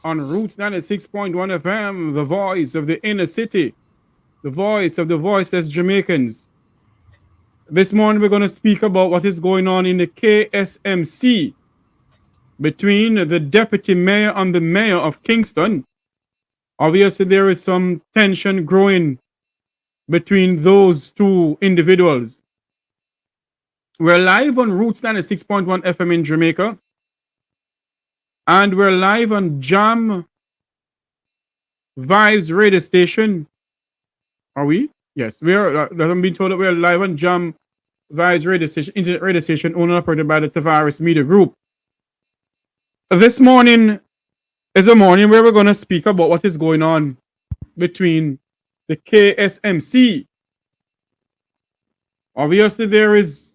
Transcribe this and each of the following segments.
on Roots 96.1 FM, the voice of the inner city, the voice of the voiceless Jamaicans. This morning we're going to speak about what is going on in the KSMC between the Deputy Mayor and the Mayor of Kingston. Obviously, there is some tension growing between those two individuals. We're live on Roots 96.1 FM in Jamaica. And we're live on Jam Vibes radio station. Are we? Yes, we are. I'm being told that we're live on Jam Vibes radio station, internet radio station, owned and operated by the Tavares Media Group. This morning is a morning where we're going to speak about what is going on between the KSMC. Obviously, there is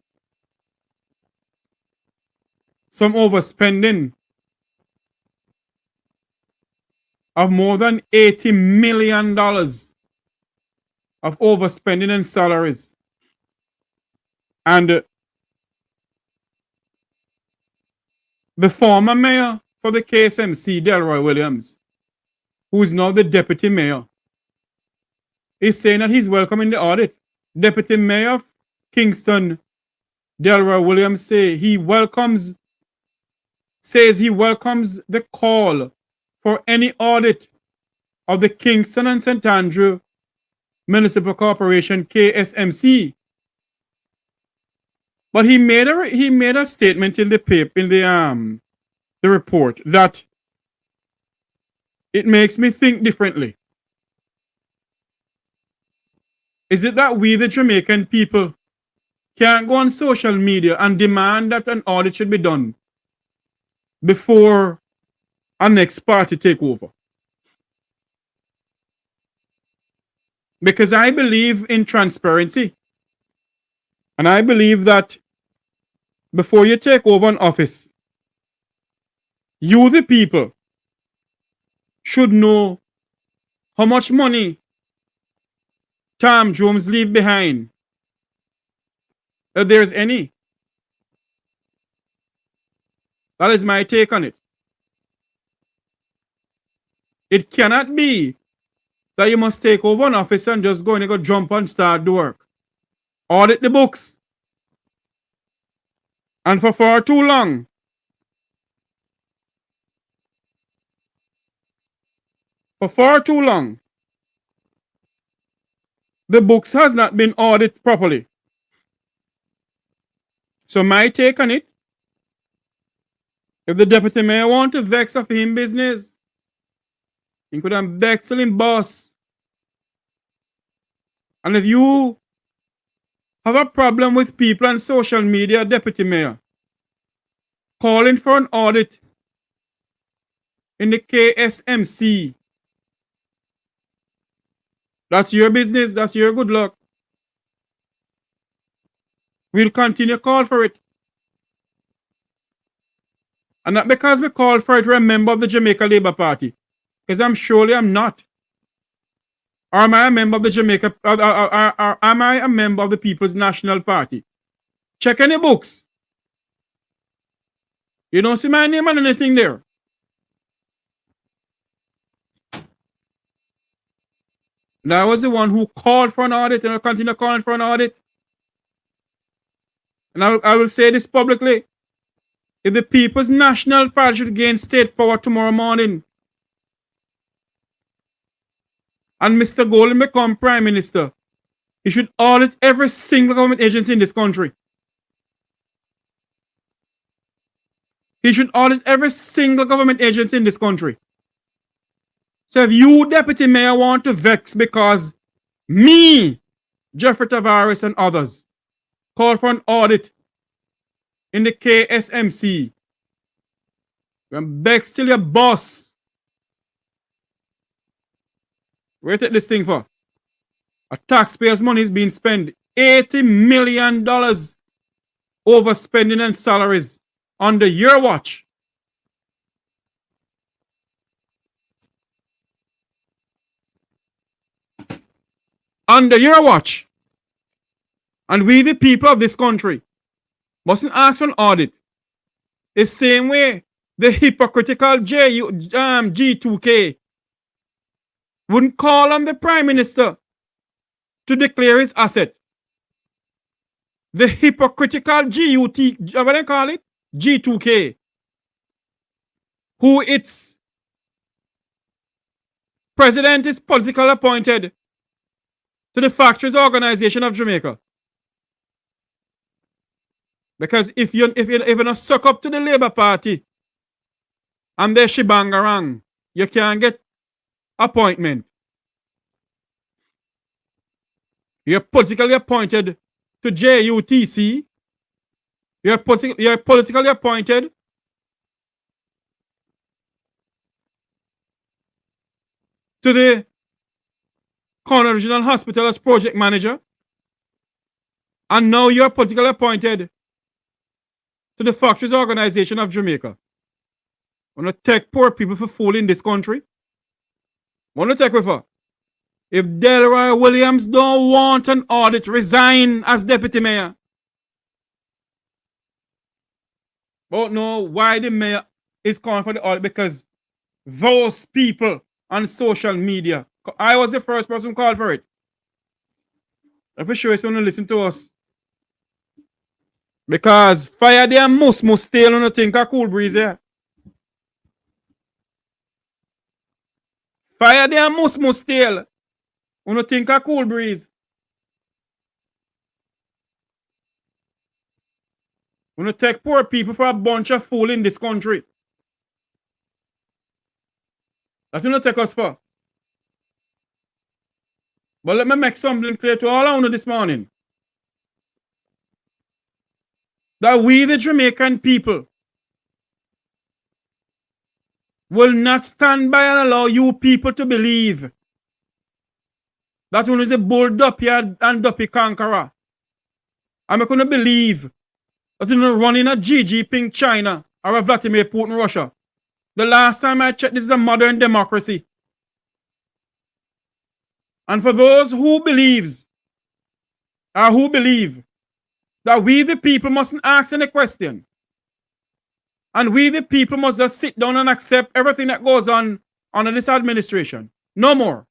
some overspending of more than $80 million of overspending in salaries. And the former mayor for the KSMC, Delroy Williams, who is now the deputy mayor, is saying that he's welcoming the audit. Deputy Mayor of Kingston, Delroy Williams, says he welcomes the call for any audit of the Kingston and St. Municipal Corporation, KSMC. But he made a statement in the paper, in the report, that it makes me think differently. Is it that we, the Jamaican people, can't go on social media and demand that an audit should be done before our next party take over? Because I believe in transparency. And I believe that before you take over an office, you, the people, should know how much money Tom Jones leave behind, if there's any. That is my take on it. It cannot be that you must take over an office and just go and go jump and start the work. Audit the books. And for far too long, the books has not been audited properly. So my take on it, if the deputy mayor want to vex of him business, he could have vexed him boss. And if you have a problem with people on social media, deputy mayor, calling for an audit in the KSMC, that's your business, that's your good luck. We'll continue to call for it. And not because we call for it, we're a member of the Jamaica Labour Party. Because I'm not. Or am I a member of the am I a member of the People's National Party? Check any books. You don't see my name on anything there. And I was the one who called for an audit, and I'll continue calling for an audit. And I will say this publicly. If the People's National Party should gain state power tomorrow morning, and Mr. Golden become Prime Minister, he should audit every single government agency in this country. He should audit every single government agency in this country. So if you, Deputy Mayor, want to vex because me, Jeffrey Tavares and others, call for an audit in the KSMC, you're vex till your boss. Where take this thing for? A taxpayer's money is being spent. $80 million overspending on salaries under your watch. Under your watch. And we, the people of this country, mustn't ask for an audit the same way the hypocritical G2K wouldn't call on the Prime Minister to declare his asset. The hypocritical what do they call it? G2K, who its president is politically appointed to the Factories Organization of Jamaica. Because if you not suck up to the Labour Party and their shibangarang, you can't get appointment. You're politically appointed to JUTC. You're politically appointed to the Corner Regional Hospital as project manager. And now you're politically appointed to the Factories Organization of Jamaica. Want to take poor people for fool in this country? Want to take with her? If Delroy Williams don't want an audit, resign as deputy mayor. But no, why the mayor is calling for the audit? Because those people on social media, I was the first person who called for it. I'm for sure someone to listen to us. Because fire there must tail on the think a cool breeze here. Fire there must tail on the think a cool breeze. We don't take poor people for a bunch of fool in this country. That's what you take us for. But let me make something clear to all of you this morning. That we, the Jamaican people, will not stand by and allow you people to believe that only the bull duppy and duppy conqueror. I'm not going to believe that you're running a Xi Jinping China or a Vladimir Putin Russia. The last time I checked, this is a modern democracy. And for those who believe that we the people mustn't ask any question, and we the people must just sit down and accept everything that goes on under this administration. No more.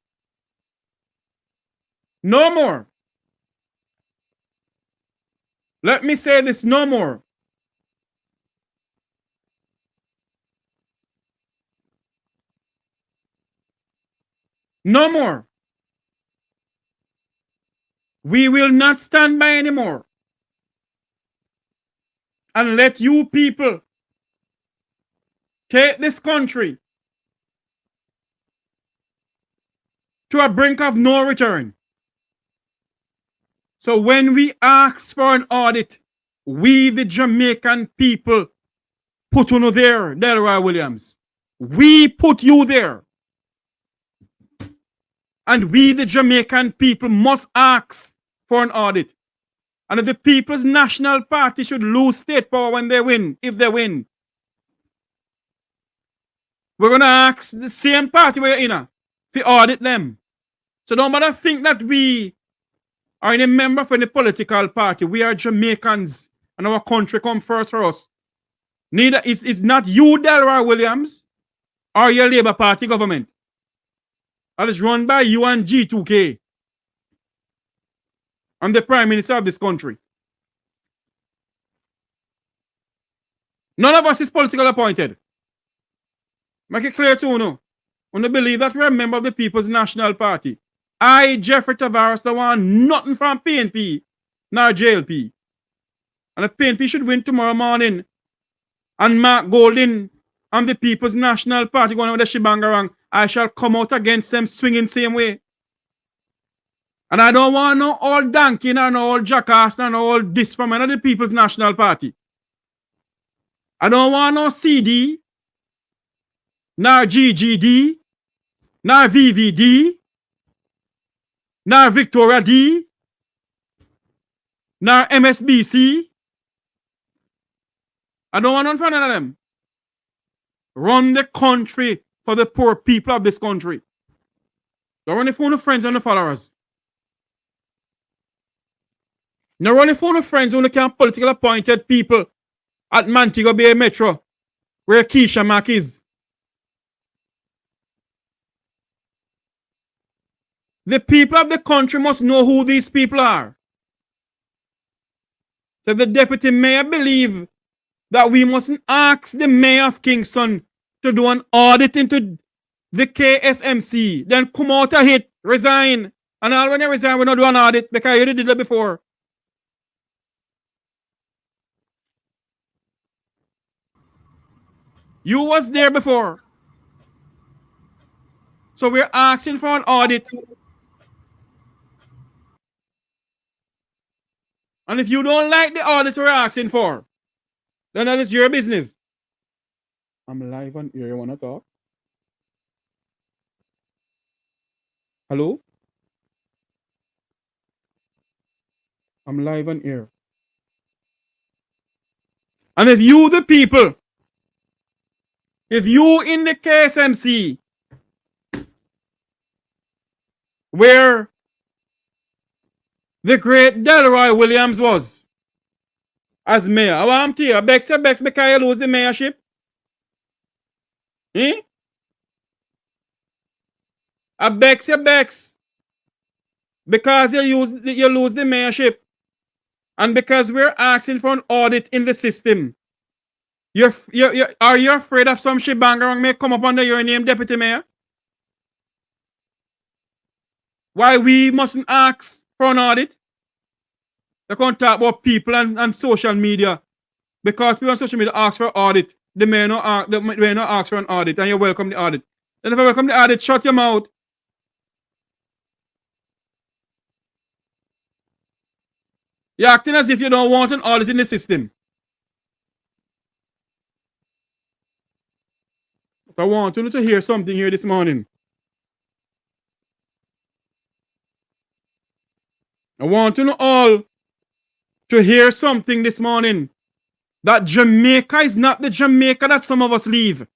No more. Let me say this, no more. No more. We will not stand by anymore and let you people take this country to a brink of no return. So when we ask for an audit, we the Jamaican people put you there, Delroy Williams. We put you there. And we the Jamaican people must ask for an audit. And if the People's National Party should lose state power when they win, if they win, we're going to ask the same party we're in to audit them. So don't bother think that we are a member of any political party. We are Jamaicans and our country come first for us. Neither is not you, Delroy Williams, or your Labour Party government. That is run by you and G2K. I'm the Prime Minister of this country. None of us is politically appointed. Make it clear to you now. When you believe that we're a member of the People's National Party. I, Jeffrey Tavares, don't want nothing from PNP, nor JLP. And if PNP should win tomorrow morning, and Mark Golding and the People's National Party going with the shibangarang, I shall come out against them swinging same way. And I don't want no old donkey, no old jackass, no old this from another People's National Party. I don't want no CD, nor GGD, nor VVD, nor Victoria D, nor MSBC. I don't want none from none of them. Run the country for the poor people of this country. Don't run it for the friends and the followers. Now run it for the friends who can politically appointed people at Montego Bay Metro where Keisha Mack is. The people of the country must know who these people are. So the deputy mayor believe that we mustn't ask the mayor of Kingston to do an audit into the KSMC, then come out of it, resign. And all when you resign, we not do an audit because you did that before. You was there before. So we're asking for an audit. And if you don't like the audit we're asking for, then that is your business. I'm live on here. You want to talk? Hello? I'm live on here. And if you, the people, if you in the KSMC, where the great Delroy Williams was as mayor, I want to hear, Bex because you lose the mayorship. Eh? I Bex because you lose the mayorship. And because we're asking for an audit in the system. Are you afraid of some shebang may come up under your name, Deputy Mayor? Why we mustn't ask for an audit? They can't talk about people and social media. Because people on social media ask for audit. The mayor not ask for an audit and you welcome the audit. Then if I welcome the audit, shut your mouth. You're acting as if you don't want an audit in the system. I want you to hear something here this morning. I want you all to hear something this morning. That Jamaica is not the Jamaica that some of us leave.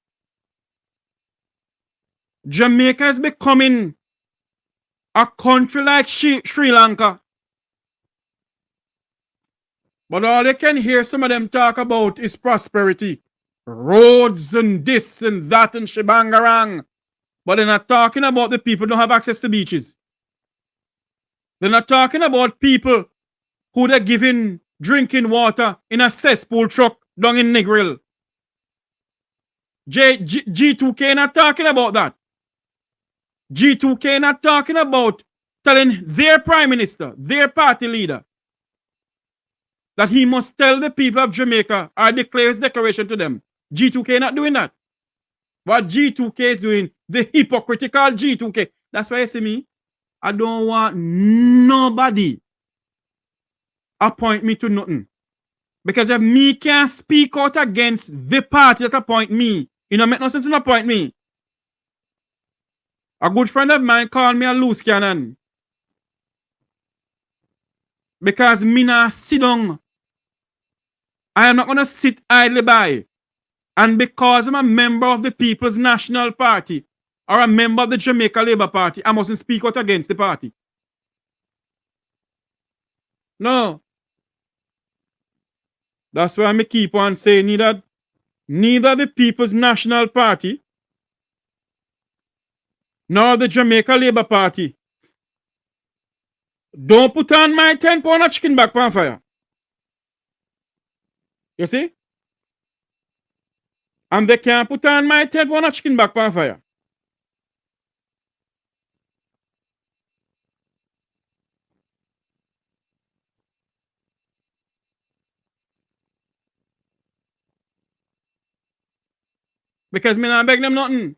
Jamaica is becoming a country like Sri Lanka. But all they can hear some of them talk about is prosperity. Roads and this and that and shebangarang. But they're not talking about the people who don't have access to beaches. They're not talking about people who they're giving drinking water in a cesspool truck down in Negril. G2K not talking about that. G2K not talking about telling their prime minister, their party leader, that he must tell the people of Jamaica or declare his declaration to them. G2K not doing that. What G2K is doing, the hypocritical G2K. That's why you see me. I don't want nobody appoint me to nothing. Because if me can't speak out against the party that appoint me, it don't make no sense to appoint me. A good friend of mine called me a loose cannon. Because me not sit down. I am not going to sit idly by. And because I'm a member of the People's National Party or a member of the Jamaica Labour Party, I mustn't speak out against the party. No. That's why I keep on saying neither the People's National Party nor the Jamaica Labour Party don't put on my 10 pound of chicken back on fire. You see? And they can't put on my 10 pound of chicken back on fire. Because me not beg them nothing.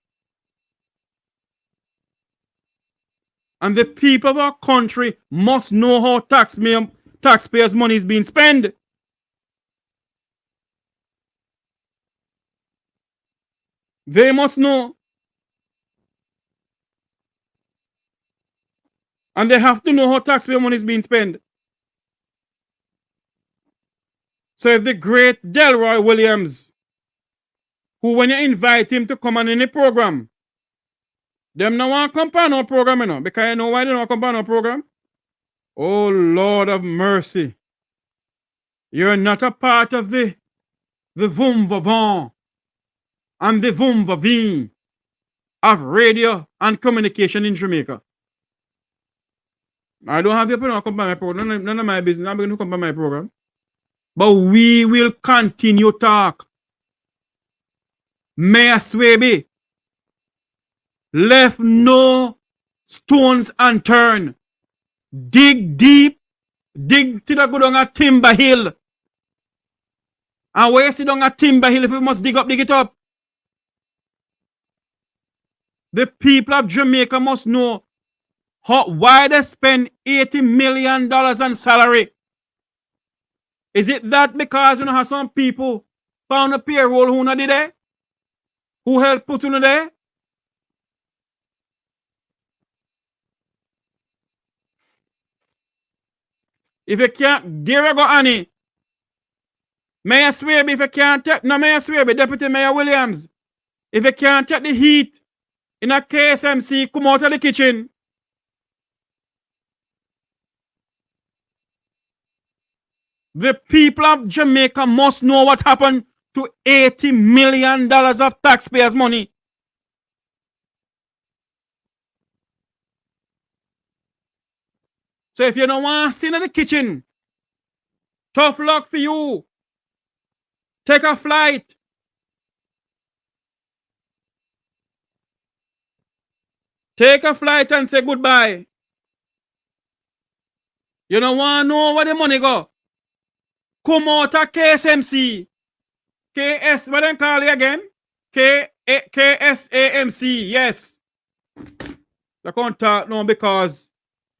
And the people of our country must know how taxpayers' money is being spent. They must know. And they have to know how taxpayer money is being spent. So if the great Delroy Williams, who when you invite him to come on any program, them no want to come on our program, you know, because you know why they don't want to come on our program? Oh, Lord of mercy. You're not a part of the vum vavant. and the vum vaveen of radio and communication in Jamaica. I don't have your to come by my program. None of my business. I'm going to come by my program. But we will continue talk. Mayor Swaby left no stones unturned. Dig deep. Dig to the good on a timber hill. And where you sit on a timber hill, if you must dig it up. The people of Jamaica must know why they spend $80 million on salary. Is it that because you know how some people found a payroll who not did there? Who helped put on there? If you can't, there you go, Annie. Mayor Swaby, if you can't take, no Mayor Swaby, Deputy Mayor Williams, if you can't take the heat in a KSMC, come out of the kitchen. The people of Jamaica must know what happened to $80 million of taxpayers' money. So if you don't want to sit in the kitchen, tough luck for you. Take a flight. Take a flight and say goodbye. You don't want to know where the money go. Come out of KSMC. What they call it again? KSAMC, yes. I can't talk now because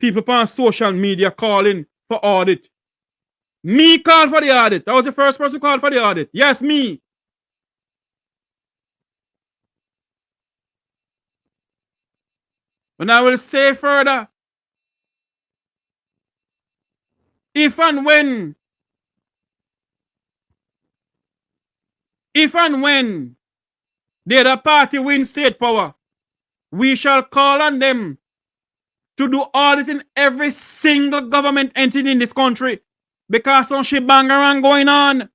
people on social media calling for audit. Me call for the audit. I was the first person who called for the audit. Yes, me. And I will say further, if and when the other party wins state power, we shall call on them to do audit in every single government entity in this country. Because some shit bang around going on.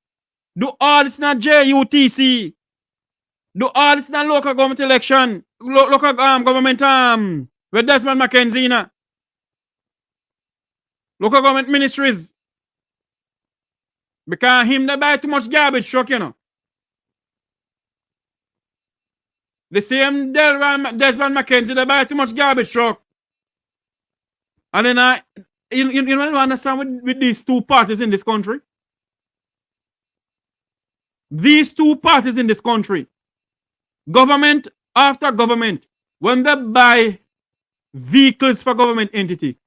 Do audit in a JUTC. Do audit in a local government election. Local government with Desmond McKenzie. Local government ministries. Because him they buy too much garbage truck, you know. The same Desmond McKenzie they buy too much garbage truck. And then you don't understand with these two parties in this country? These two parties in this country, government after government, when they buy vehicles for government entity,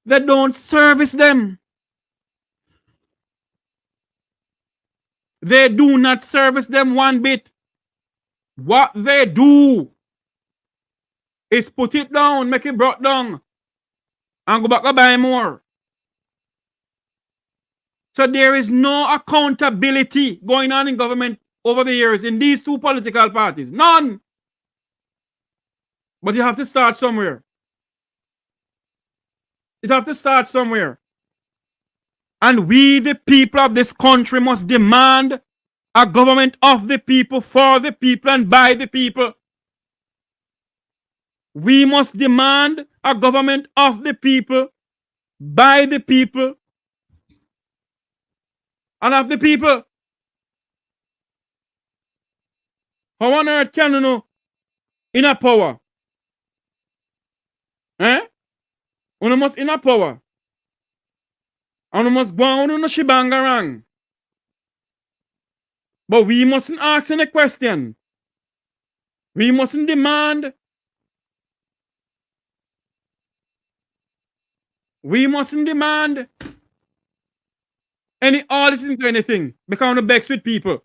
they don't service them. They do not service them one bit. What they do is put it down, make it brought down, and go back and buy more. So there is no accountability going on in government over the years in these two political parties. None. But you have to start somewhere. It have to start somewhere. And we, the people of this country, must demand a government of the people, for the people, and by the people. We must demand a government of the people, by the people, and of the people. How on earth can you know in a power? You must in a power. And you must go on no shibangarang. But we mustn't ask any question. We mustn't demand. We mustn't demand any auditing to anything. Become the best with people.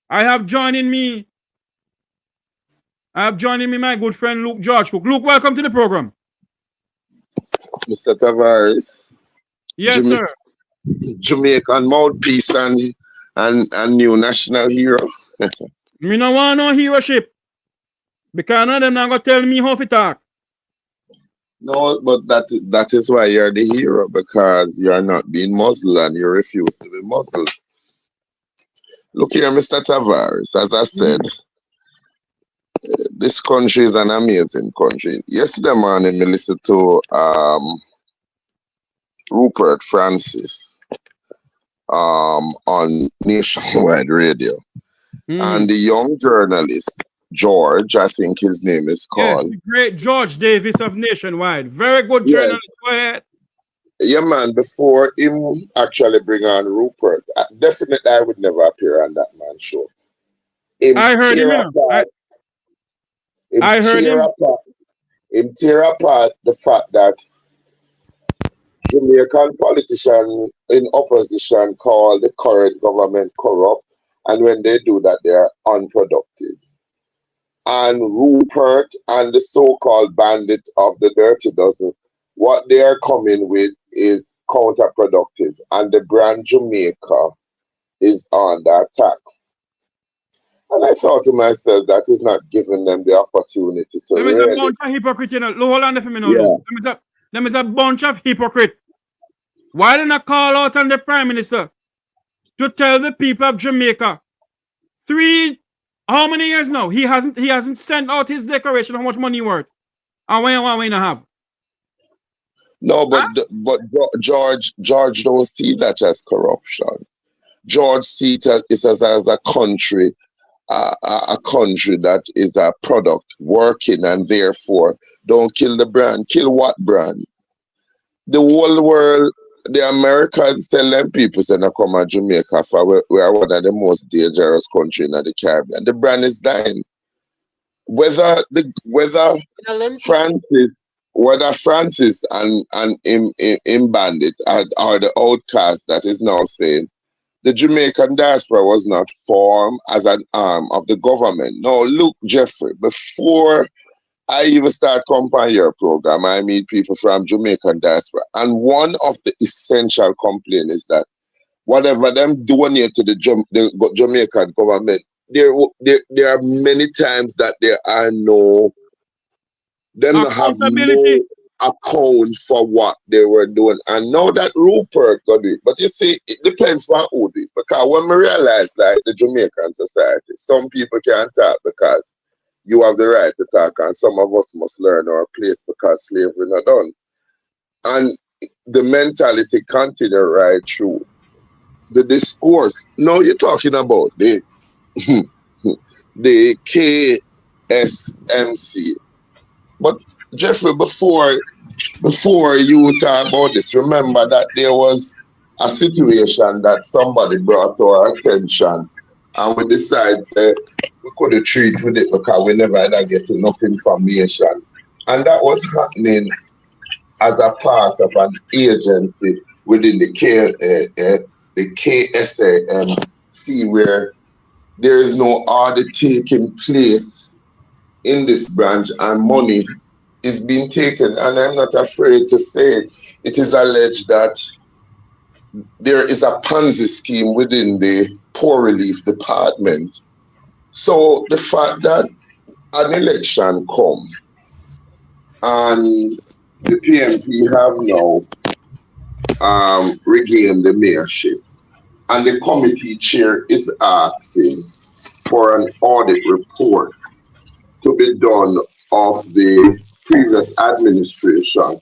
I have joining me my good friend Luke George Cook. Luke, welcome to the program. Mr. Tavares. Yes, sir. Jamaican mouthpiece and new national hero. Me no want no heroship. Because none of them not gonna tell me how to talk. No, but that is why you're the hero, because you're not being muzzled and you refuse to be muzzled. Look here, Mr. Tavares, as I said, this country is an amazing country. Yesterday morning, I listened to Rupert Francis on nationwide radio. And the young journalist, George, I think his name is called. Yes, the great George Davis of Nationwide. Very good journalist. Go ahead. Yeah, man, before him actually bring on Rupert, definitely I would never appear on that man's show. I heard him, I heard him. Him tear apart the fact that Jamaican politicians in opposition call the current government corrupt, and when they do that, they are unproductive. And Rupert and the so-called bandit of the Dirty Dozen, what they are coming with is counterproductive, and the brand Jamaica is under attack. And I thought to myself, that is not giving them the opportunity to Them is a bunch of hypocrites, you know. Hold on for me now. Them is a bunch of hypocrites. Why did not call out on the Prime Minister to tell the people of Jamaica how many years now? He hasn't sent out his declaration how much money worth. And when we not have. No, but George don't see that as corruption. George sees it as a country, a country that is a product working, and therefore don't kill the brand. Kill what brand? The whole world, the Americans tell them people say not come to Jamaica for we are one of the most dangerous countries in the Caribbean. The brand is dying. Whether Francis and him bandit are the outcast that is now saying the Jamaican diaspora was not formed as an arm of the government. No, look, Jeffrey, before I even start comparing your program, I meet people from Jamaican diaspora. And one of the essential complaints is that whatever them donate to the Jamaican government, there are many times that there are them have no account for what they were doing. And now that Rupert got it. But you see, it depends on who do it. Because when we realize that the Jamaican society, some people can't talk because you have the right to talk, and some of us must learn our place because slavery not done. And the mentality continue right through the discourse. Now you're talking about the KSMC. But Jeffrey, before you talk about this, remember that there was a situation that somebody brought to our attention, and we decided we couldn't treat with it because we never had get enough information. And that was happening as a part of an agency within the KSAMC, where there is no audit taking place in this branch, and money is being taken. And I'm not afraid to say it is alleged that there is a Ponzi scheme within the poor relief department. So the fact that an election come and the PNP have now regained the mayorship, and the committee chair is asking for an audit report to be done of the previous administration.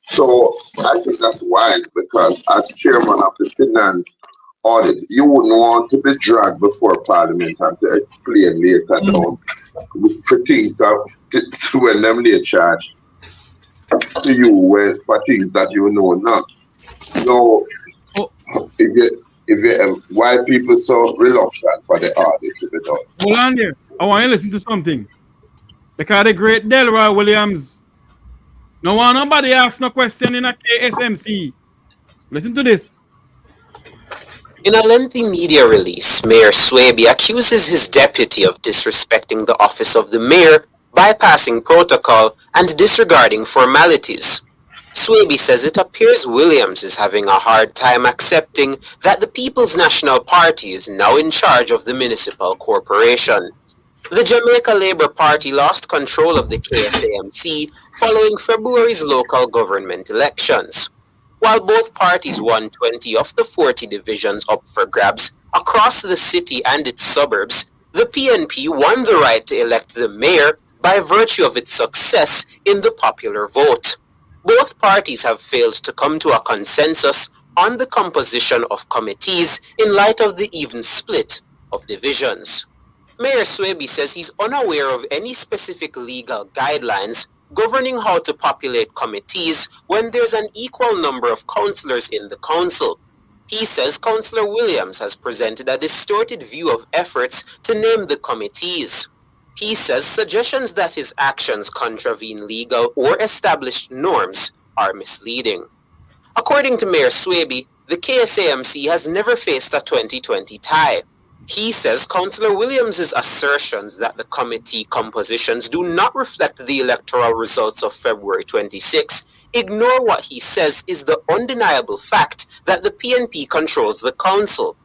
So I think that's wise, because as chairman of the finance audit, you wouldn't want to be dragged before Parliament and to explain later on for things when them lay charge to you for things that you know not. So why people so reluctant for the audit to be done? Hold on there. I want you to listen to something. Because the great Delroy Williams, no one nobody asks no question in a KSMC. Listen to this. In a lengthy media release, Mayor Swaby accuses his deputy of disrespecting the office of the mayor, bypassing protocol, and disregarding formalities. Swaby says it appears Williams is having a hard time accepting that the People's National Party is now in charge of the Municipal Corporation. The Jamaica Labour Party lost control of the KSAMC following February's local government elections. While both parties won 20 of the 40 divisions up for grabs, across the city and its suburbs, the PNP won the right to elect the mayor by virtue of its success in the popular vote. Both parties have failed to come to a consensus on the composition of committees in light of the even split of divisions. Mayor Swaby says he's unaware of any specific legal guidelines governing how to populate committees when there's an equal number of councillors in the council. He says Councillor Williams has presented a distorted view of efforts to name the committees. He says suggestions that his actions contravene legal or established norms are misleading. According to Mayor Swaby, the KSAMC has never faced a 2020 tie. He says Councillor Williams' assertions that the committee compositions do not reflect the electoral results of February 26 ignore what he says is the undeniable fact that the PNP controls the council.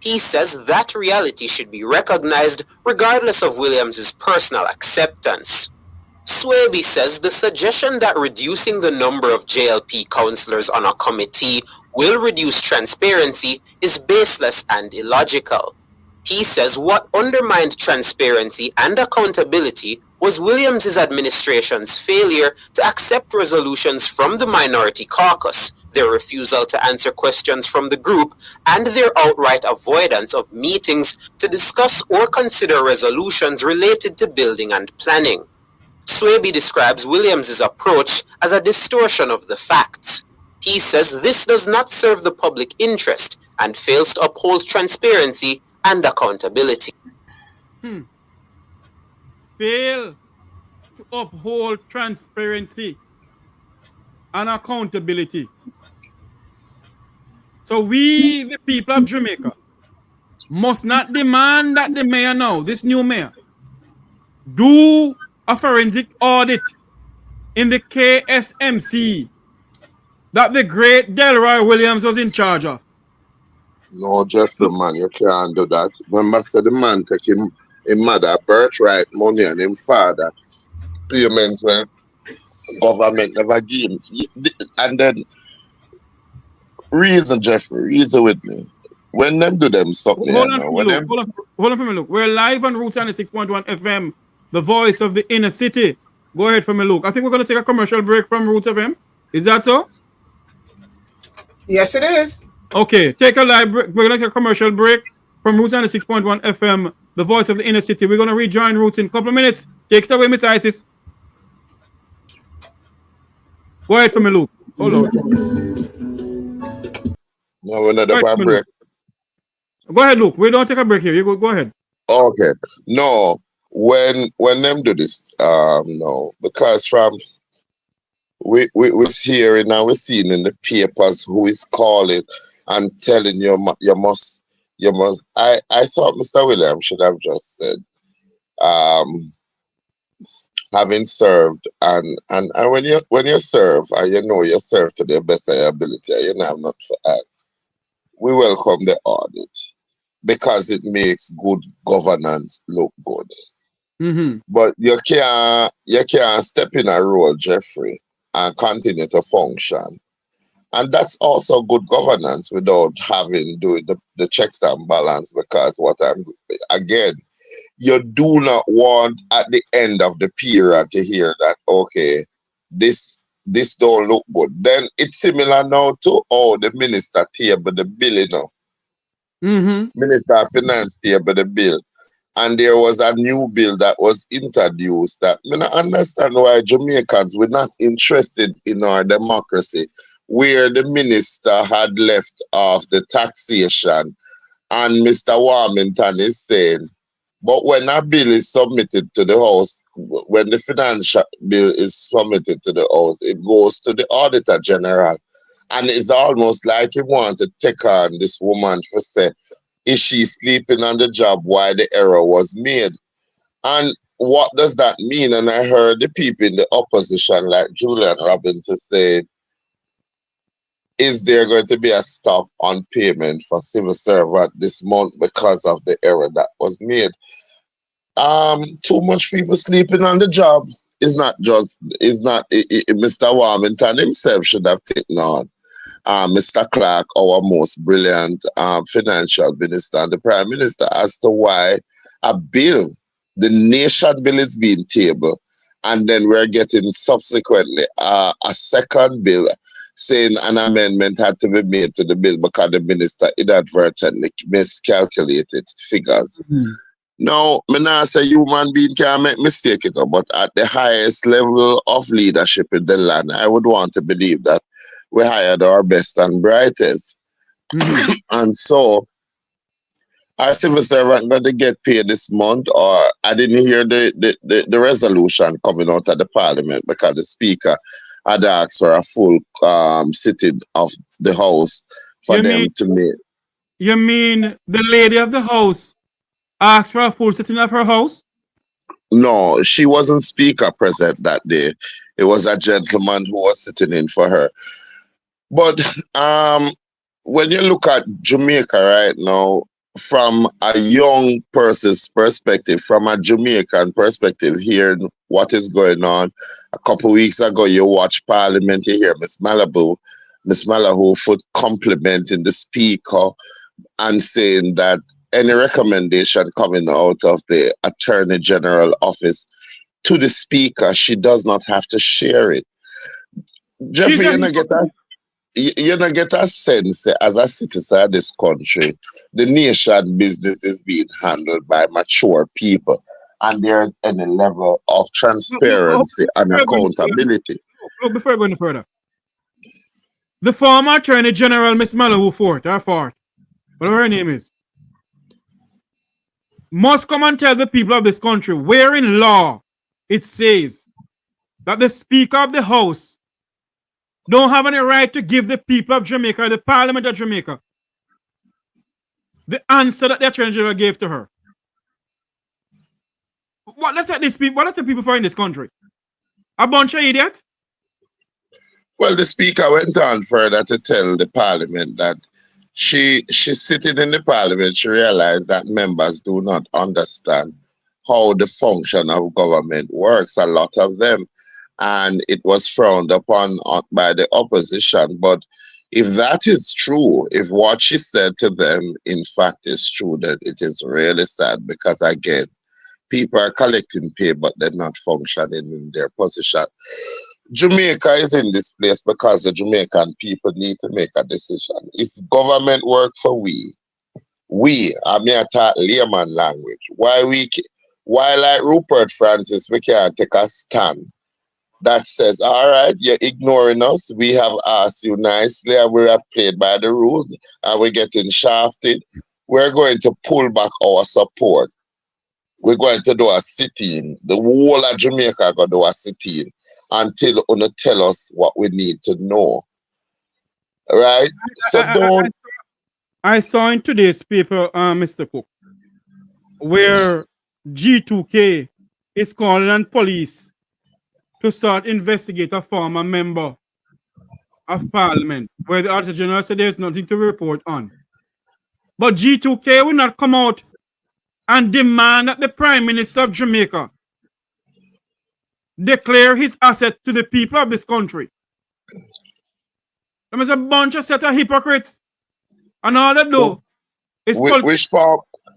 He says that reality should be recognized regardless of Williams' personal acceptance. Swaby says the suggestion that reducing the number of JLP councillors on a committee will reduce transparency is baseless and illogical. He says what undermined transparency and accountability was Williams' administration's failure to accept resolutions from the minority caucus, their refusal to answer questions from the group, and their outright avoidance of meetings to discuss or consider resolutions related to building and planning. Swaby describes Williams' approach as a distortion of the facts. He says this does not serve the public interest and fails to uphold transparency and accountability. Fail to uphold transparency and accountability. So we, the people of Jamaica, must not demand that the mayor now, this new mayor, do a forensic audit in the KSMC that the great Delroy Williams was in charge of. No, Jeffrey, man, you can't do that. Remember, say the man take him mother birthright money and him father payments when government never give him. And then reason, Jeffrey, reason with me. When them do them something, hold on for me, look. We're live on Roots 96.1 FM, the voice of the inner city. Go ahead for me, look. I think we're going to take a commercial break from Roots FM. Is that so? Yes, it is. Okay, take a live break. We're going to take a commercial break from Roots 96.1 FM, the voice of the inner city. We're going to rejoin Roots in a couple of minutes. Take it away, Miss Isis. Go ahead for me, Luke. Hold on. No, we're not a break. Go ahead, Luke. We don't take a break here. You go ahead. Okay. No, when them do this, no, because from we're hearing and we're seeing in the papers who is calling and telling you must. I thought Mr. Williams should have just said, having served and when you serve and you know you serve to the best of your ability, you know I'm not for that. We welcome the audit because it makes good governance look good. Mm-hmm. But you can't step in a role, Jeffrey, and continue to function. And that's also good governance without having doing the checks and balance, because you do not want at the end of the period to hear that, okay, this don't look good. Then it's similar now to the minister table the bill, you know. Mm-hmm. Minister of Finance table the bill. And there was a new bill that was introduced that I don't understand why Jamaicans were not interested in our democracy, where the minister had left off the taxation and Mr. Warmington is saying, but when a bill is submitted to the House, when the financial bill is submitted to the House, it goes to the Auditor General. And it's almost like he wanted to take on this woman for say, is she sleeping on the job while the error was made? And what does that mean? And I heard the people in the opposition, like Julian Robinson, say, is there going to be a stop on payment for civil servant this month because of the error that was made? Too much people sleeping on the job is not Mr. Warmington himself should have taken on Mr. Clark, our most brilliant financial minister and the Prime Minister, as to why a bill, the nation bill, is being tabled, and then we're getting subsequently a second bill saying an amendment had to be made to the bill because the minister inadvertently miscalculated figures. Now, me not say human being can make mistake, but at the highest level of leadership in the land, I would want to believe that we hired our best and brightest. And so, our civil servant going to get paid this month, or I didn't hear the resolution coming out of the Parliament because the Speaker had asked for a full sitting of the House for to make. You mean the lady of the House asked for a full sitting of her House? No, she wasn't Speaker present that day. It was a gentleman who was sitting in for her. But when you look at Jamaica right now, from a young person's perspective, from a Jamaican perspective, hearing what is going on. A couple of weeks ago, you watch Parliament, you hear Miss Mallahu complimenting the Speaker and saying that any recommendation coming out of the Attorney General office to the Speaker, she does not have to share it. Jeffrey, you don't get a sense as a citizen of this country, the nation business is being handled by mature people, and there's any level of transparency and accountability. Look, before I go any further, the former Attorney General, Miss Mallahu Fort, whatever her name is, must come and tell the people of this country where in law it says that the Speaker of the House don't have any right to give the people of Jamaica, the Parliament of Jamaica, the answer that the Attorney General gave to her. What let's let these people, what let the people for in this country? A bunch of idiots? Well, the Speaker went on further to tell the Parliament that she's sitting in the Parliament, she realized that members do not understand how the function of government works, a lot of them. And it was frowned upon by the opposition. But if that is true, if what she said to them, in fact, is true, then it is really sad because, again, people are collecting pay, but they're not functioning in their position. Jamaica is in this place because the Jamaican people need to make a decision. If government work for we, I mean, I talk layman language, why like Rupert Francis, we can't take a stand that says, all right, you're ignoring us. We have asked you nicely and we have played by the rules and we're getting shafted. We're going to pull back our support. We're going to do a sit-in. The whole of Jamaica are going to do a sit-in until you tell us what we need to know. Right? I saw in today's paper, Mr. Cook, where G2K is calling on police to start investigate a former member of Parliament, where the Auditor General said there's nothing to report on. But G2K will not come out and demand that the Prime Minister of Jamaica declare his asset to the people of this country. There is a bunch of set of hypocrites. And all they do is...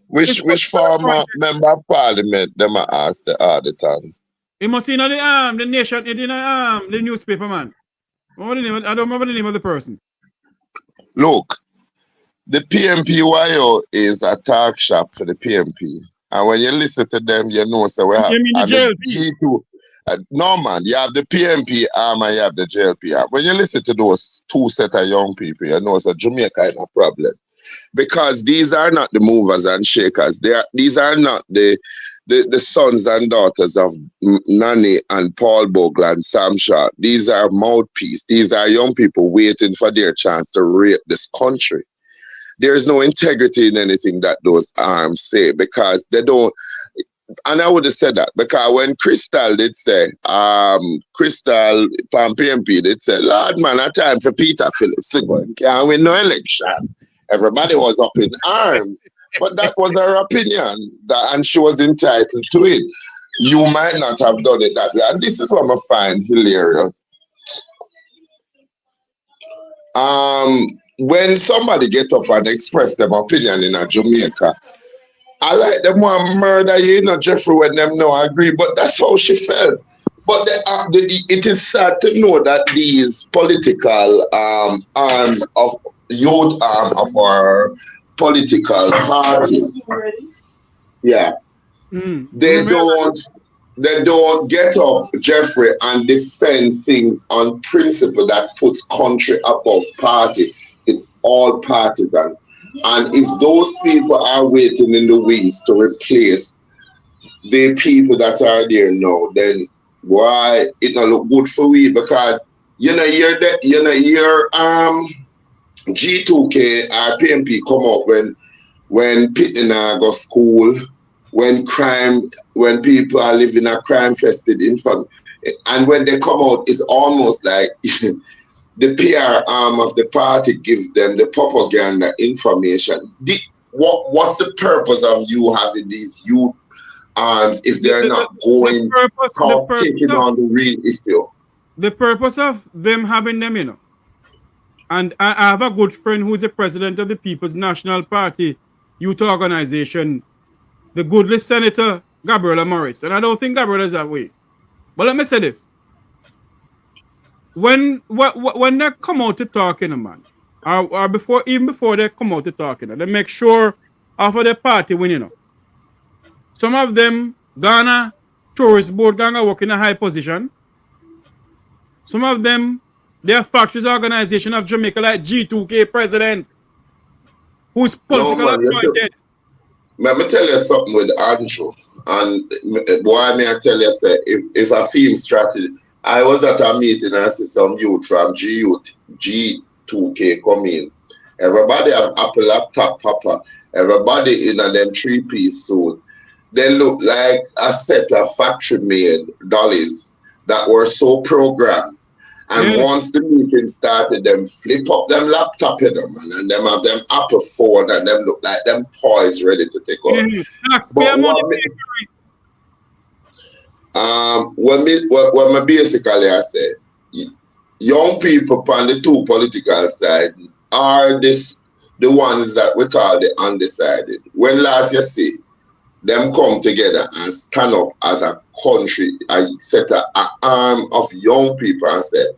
Which former member of Parliament them ask the auditor? You must see the nation, the newspaper man. I don't remember the name of the person. Look, the PMPYO is a talk shop for the PMP. And when you listen to them, you know, so we have the G2. No, man, you have the PMP arm and you have the JLP arm. When you listen to those two set of young people, you know, so Jamaica is a problem. Because these are not the movers and shakers. These are not the sons and daughters of Nani and Paul Bogle and Sam Shaw. These are mouthpiece. These are young people waiting for their chance to rape this country. There is no integrity in anything that those arms say because they don't. And I would have said that because when Crystal did say, Crystal from PMP did say, Lord man, a time for Peter Phillips to go and can't win no election. Everybody was up in arms. But that was her opinion, and she was entitled to it. You might not have done it that way. And this is what I find hilarious. when somebody get up and express them opinion in a Jamaica, I like them want murder you, Jeffrey, when them no agree, but that's how she felt. But it is sad to know that these political arms of youth arm of our political parties, yeah, they don't get up, Jeffrey, and defend things on principle that puts country above party. It's all partisan. And if those people are waiting in the wings to replace the people that are there now, then why it not look good for we? Because your G2K or PNP come up when people go school, when people are living a crime-fested infamy, and when they come out, it's almost like the PR arm of the party gives them the propaganda information. What's the purpose of you having these youth arms if they're not going taking on the real issue? The purpose of them having them, and I have a good friend who's the president of the People's National Party Youth Organization, the goodly Senator Gabriela Morris, and I don't think Gabriela is that way. But let me say this. When they come out to talk, man, or even before they come out to talk, they make sure after the party win, Some of them Ghana tourist board gonna work in a high position. Some of them they are factories organization of Jamaica like G2K president, who's politically appointed. Let me tell you something with Andrew, and why may I tell you, say, if a film strategy. I was at a meeting and I see some youth from G2K come in. Everybody have Apple laptop, papa. Everybody in a them 3-piece suit. They look like a set of factory-made dollies that were so programmed. And once the meeting started, them flip up them laptop in them, and them have them Apple phone, and them look like them toys ready to take off. When me basically I say, young people on the two political side are the ones that we call the undecided. When last you see them come together and stand up as a country, I set an arm of young people and said,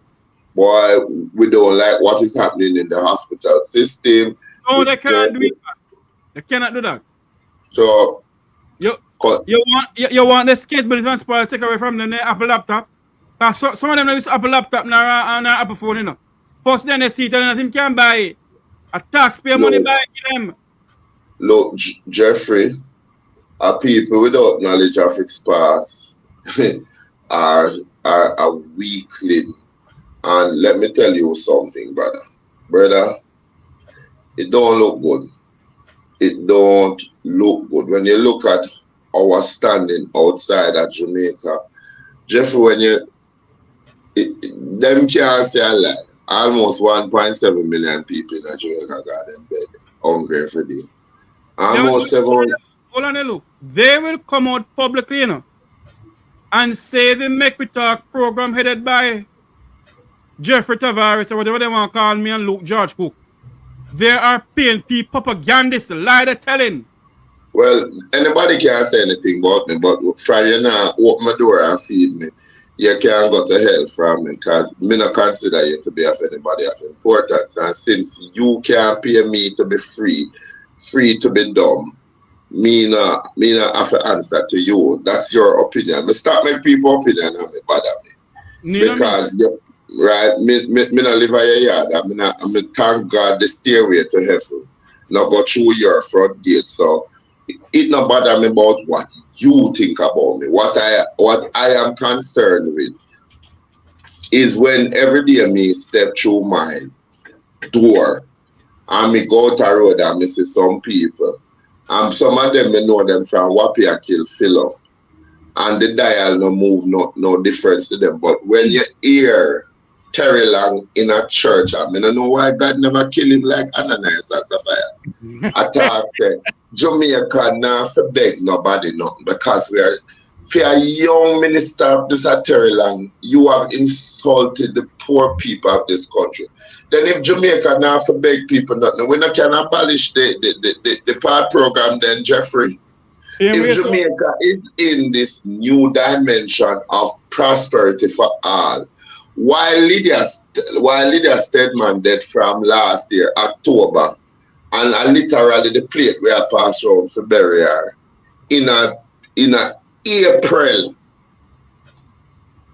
boy, we don't like what is happening in the hospital system. No, they cannot do it. They cannot do that. So you want this case, but it's not spoiled, take away from them the Apple laptop. Some of them use Apple laptop now and Apple phone, First then they see it and nothing can buy it. A taxpayer money buy them. Look, Jeffrey, people without knowledge of its past are a weakling. And let me tell you something, brother. Brother, it don't look good. It don't look good. When you look at our standing outside of Jamaica, Jeffrey, when them can't say a lie. Almost 1.7 million people in Jamaica got them bed hungry every day. Almost 7. Hold on, look. They will come out publicly, and say the Mek Wi Talk program headed by Jeffrey Tavares or whatever they want to call me and Luke George Cook. There are PNP propagandists, lie they're telling. Well, anybody can't say anything about me, but from you now, open my door and feed me. You can't go to hell from me because me not consider you to be of anybody of importance. And since you can't pay me to be free to be dumb, me not have to answer to you. That's your opinion. Me stop making people opinion and me bother me. Because me not live in your yard. I thank God the stairway to heaven not go through your front gate. So it not bother me about what you think about me. What I am concerned with is when every day me step through my door and me go out the road and me see some people. And some of them me know them from Wapia Kill Philo. And the dial no move no difference to them. But when you hear Terry Long in a church, I don't know why God never kill him like Ananias and Sapphira. I thought Jamaica not for beg nobody nothing because for a young minister of this land, you have insulted the poor people of this country. Then if Jamaica now for beg people nothing, we not can abolish the part program then, Jeffrey. If Jamaica is in this new dimension of prosperity for all, while Lydia Stedman did from last year, October, and literally the plate we are passed around for burial in a April.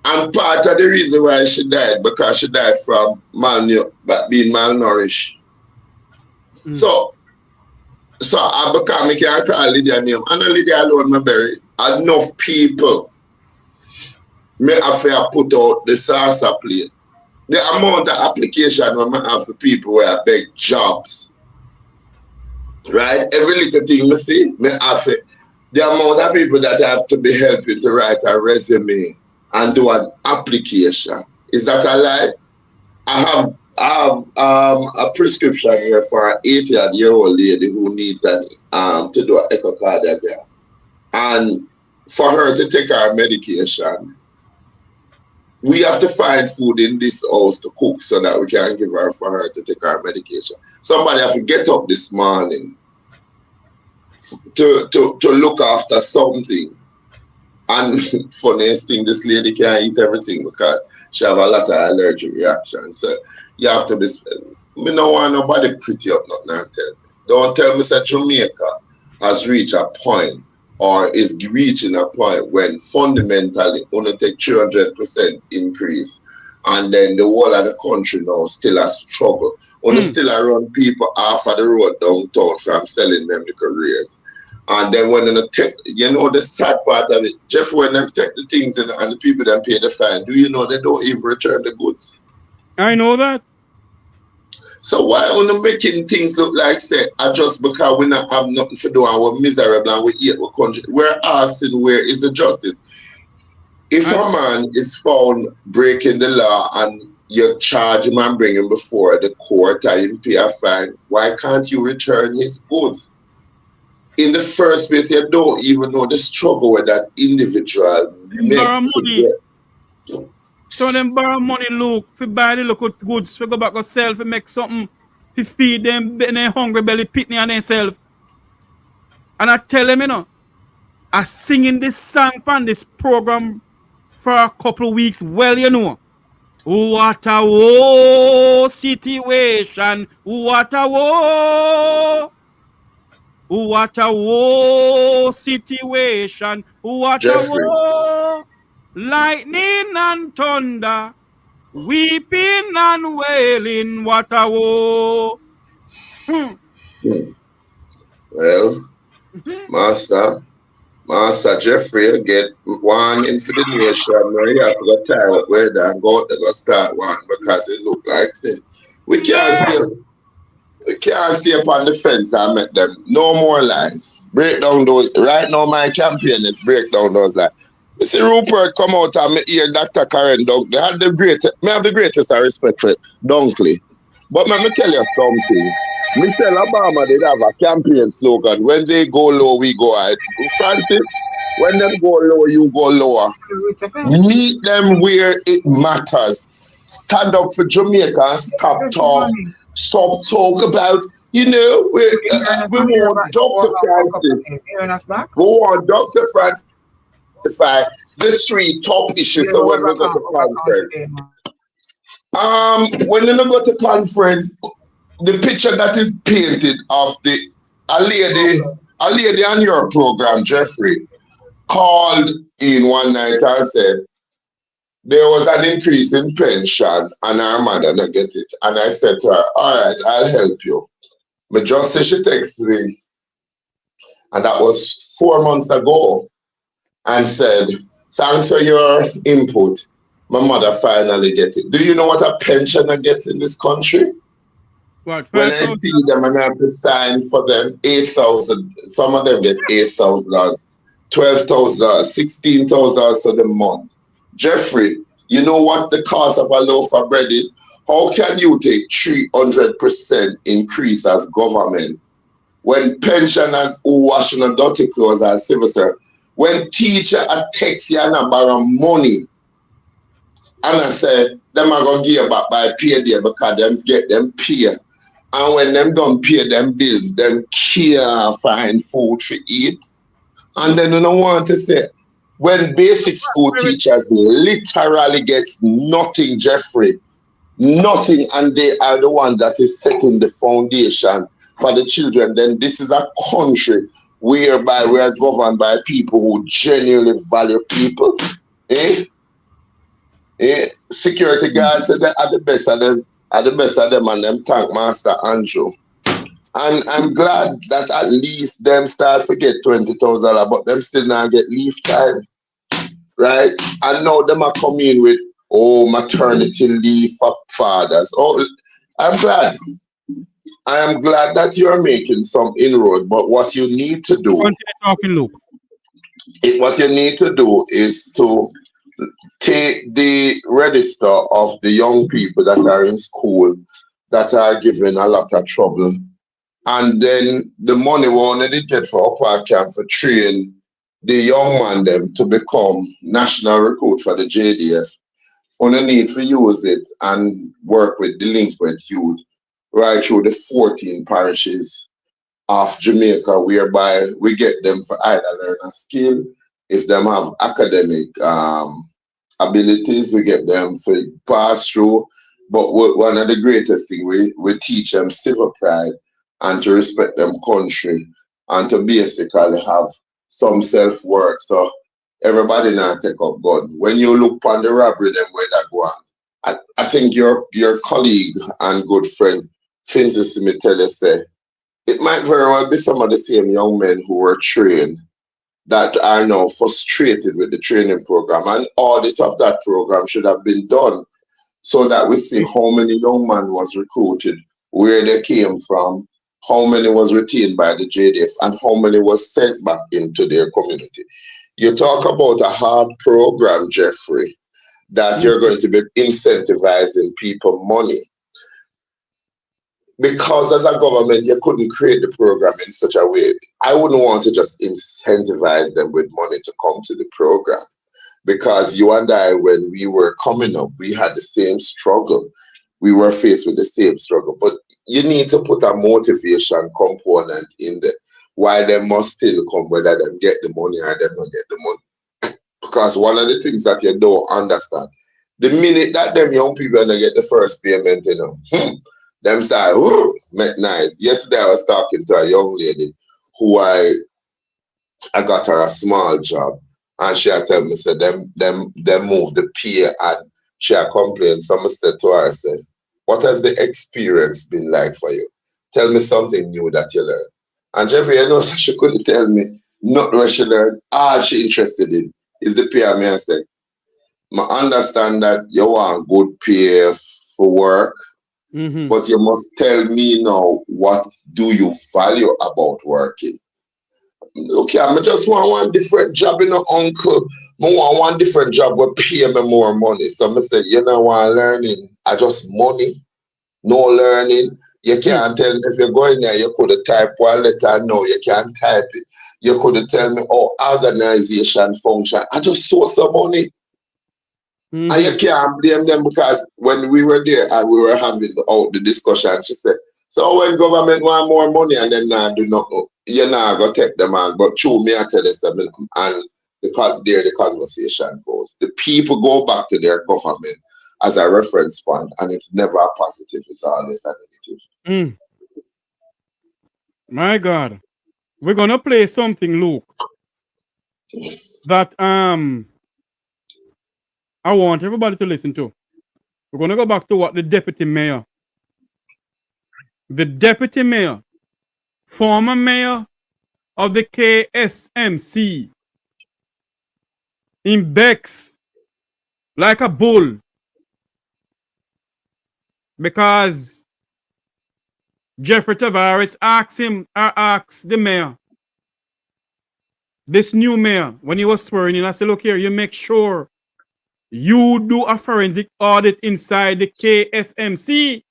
And part of the reason why she died, because she died from being malnourished. So I become, I can't call Lydia name. And Lydia alone, my bury. Enough people may have to put out the salsa plate. The amount of application I have for people where I beg jobs. Right? Every little thing I see, me have to, the amount of people that have to be helping to write a resume and do an application. Is that a lie? I have a prescription here for an 80-year-old lady who needs to do an echocardiogram. And for her to take her medication, we have to find food in this house to cook so that we can give her for her to take her medication. Somebody have to get up this morning to look after something. And funniest thing, this lady can't eat everything because she have a lot of allergic reactions. So you have to be, me don't want nobody pretty up nothing and tell me. Don't tell me that Jamaica has reached a point or is reaching a point when fundamentally only take 300% increase, and then the whole of the country now still a struggle. Only still around people off of the road downtown from selling them the careers. And then when they take, you know, the sad part of it, Jeff, when they take the things and the people that pay the fine, do you know they don't even return the goods? I know that. So why only making things look like say just because we not have nothing to do and we're miserable and we hate our country? We're asking where is the justice? If a man is found breaking the law and you charge him and bring him before the court and him pay a fine, why can't you return his goods? In the first place, you don't even know the struggle with that individual makes. So them borrow money, look, to buy the local goods, to go back and sell, to make something, to feed them, their hungry belly, pitney and themselves. And I tell them, you know, I singing this song on this program for a couple of weeks, well, you know. What a war situation, what a war. What a war situation, what Jeffrey. a war. Lightning and thunder, weeping and wailing, what a war. Well, Master Jeffrey, get one in for the nation. You have to go tie up where they go to start one because it look like sense. We can't stay upon the fence and make them no more lies. Break down those. Right now, my campaign is break down those lies. You see Rupert come out and me hear Dr. Karen Dunkley. I have the greatest respect for Dunkley. But let me tell you something. Michelle Obama did have a campaign slogan. When they go low, we go high. Francis, when them go low, you go lower. Meet them where it matters. Stand up for Jamaica and stop talk about, you know, we want Dr. Francis. We want Dr. Francis to find the three top issues. So when we go to conference, when we go to conference, the picture that is painted of a lady on your program, Jeffrey, called in one night and said there was an increase in pension and her mother not get it. And I said to her, all right, I'll help you. But just as she texted me, and that was 4 months ago, and said, thanks for your input. My mother finally get it. Do you know what a pensioner gets in this country? What? When I see them and I have to sign for them, 8,000. Some of them get $8,000, $12,000, $16,000 for the month. Jeffrey, you know what the cost of a loaf of bread is? How can you take 300% increase as government when pensioners who wash on dirty clothes as civil servants, When teacher a text you and a borrow money, and I say, them are going to give back by payday because them get them pay. And when them don't pay them bills, them can't find food to eat. And then you don't want to say, when basic school teachers literally gets nothing, Jeffrey, nothing, and they are the ones that is setting the foundation for the children, then this is a country whereby we are governed by people who genuinely value people. Security guards are the best of them, and them thank Master Andrew. And I'm glad that at least them start to get $20,000, but them still not get leave time. Right? And now them are coming with maternity leave for fathers. I'm glad. I am glad that you're making some inroad, but what you need to do, what you need to do is to take the register of the young people that are in school that are giving a lot of trouble, and then the money we already get for upper camp for train the young man them to become national recruit for the JDF. Only need to use it and work with delinquent youth right through the 14 parishes of Jamaica, whereby we get them for either learn a skill. If them have academic abilities, we get them for pass through. But one of the greatest things, we teach them civil pride and to respect them country and to basically have some self-worth. So everybody now take up gun. When you look on the robbery, them where that go on. I think your colleague and good friend, Finzi Smith, tell you say, it might very well be some of the same young men who were trained that are now frustrated with the training program. And audit of that program should have been done so that we see how many young men was recruited, where they came from, how many was retained by the JDF, and how many was sent back into their community. You talk about a hard program, Jeffrey, that you're going to be incentivizing people money. Because as a government, you couldn't create the program in such a way. I wouldn't want to just incentivize them with money to come to the program. Because you and I, when we were coming up, we had the same struggle. We were faced with the same struggle. But you need to put a motivation component in there. Why they must still come, whether they get the money or they don't get the money. Because one of the things that you don't understand, the minute that them young people they get the first payment, you know, them start, make nice. Yesterday I was talking to a young lady who I got her a small job, and she had told me, say, them moved the pay, and she had complained. Someone said to her, I said, what has the experience been like for you? Tell me something new that you learned. And Jeffrey, you know, so she couldn't tell me not what she learned. All she interested in is the pay. Me, I said, I understand that you want good pay for work, but you must tell me now, what do you value about working? Okay, I just want one different job, you know, uncle. I want one different job will pay me more money. So I said, you know what, learning, I just money, no learning. You can't tell me if you're going there, you could type one letter, no, you can't type it. You could tell me, organization function. I just saw some money. And you can't blame them, because when we were there and we were having the discussion, she said, so when government want more money and then do not know, you're not going to take them on. But true, me I tell you something, and the conversation goes. The people go back to their government as a reference point, and it's never a positive, it's always a negative. My God. We're gonna play something, Luke, that I want everybody to listen to. We're gonna go back to what the deputy mayor, former mayor of the KSMC, in Bex like a bull, because Jeffrey Tavares asked the mayor, this new mayor, when he was swearing in, I said, look here, you make sure you do a forensic audit inside the KSMC.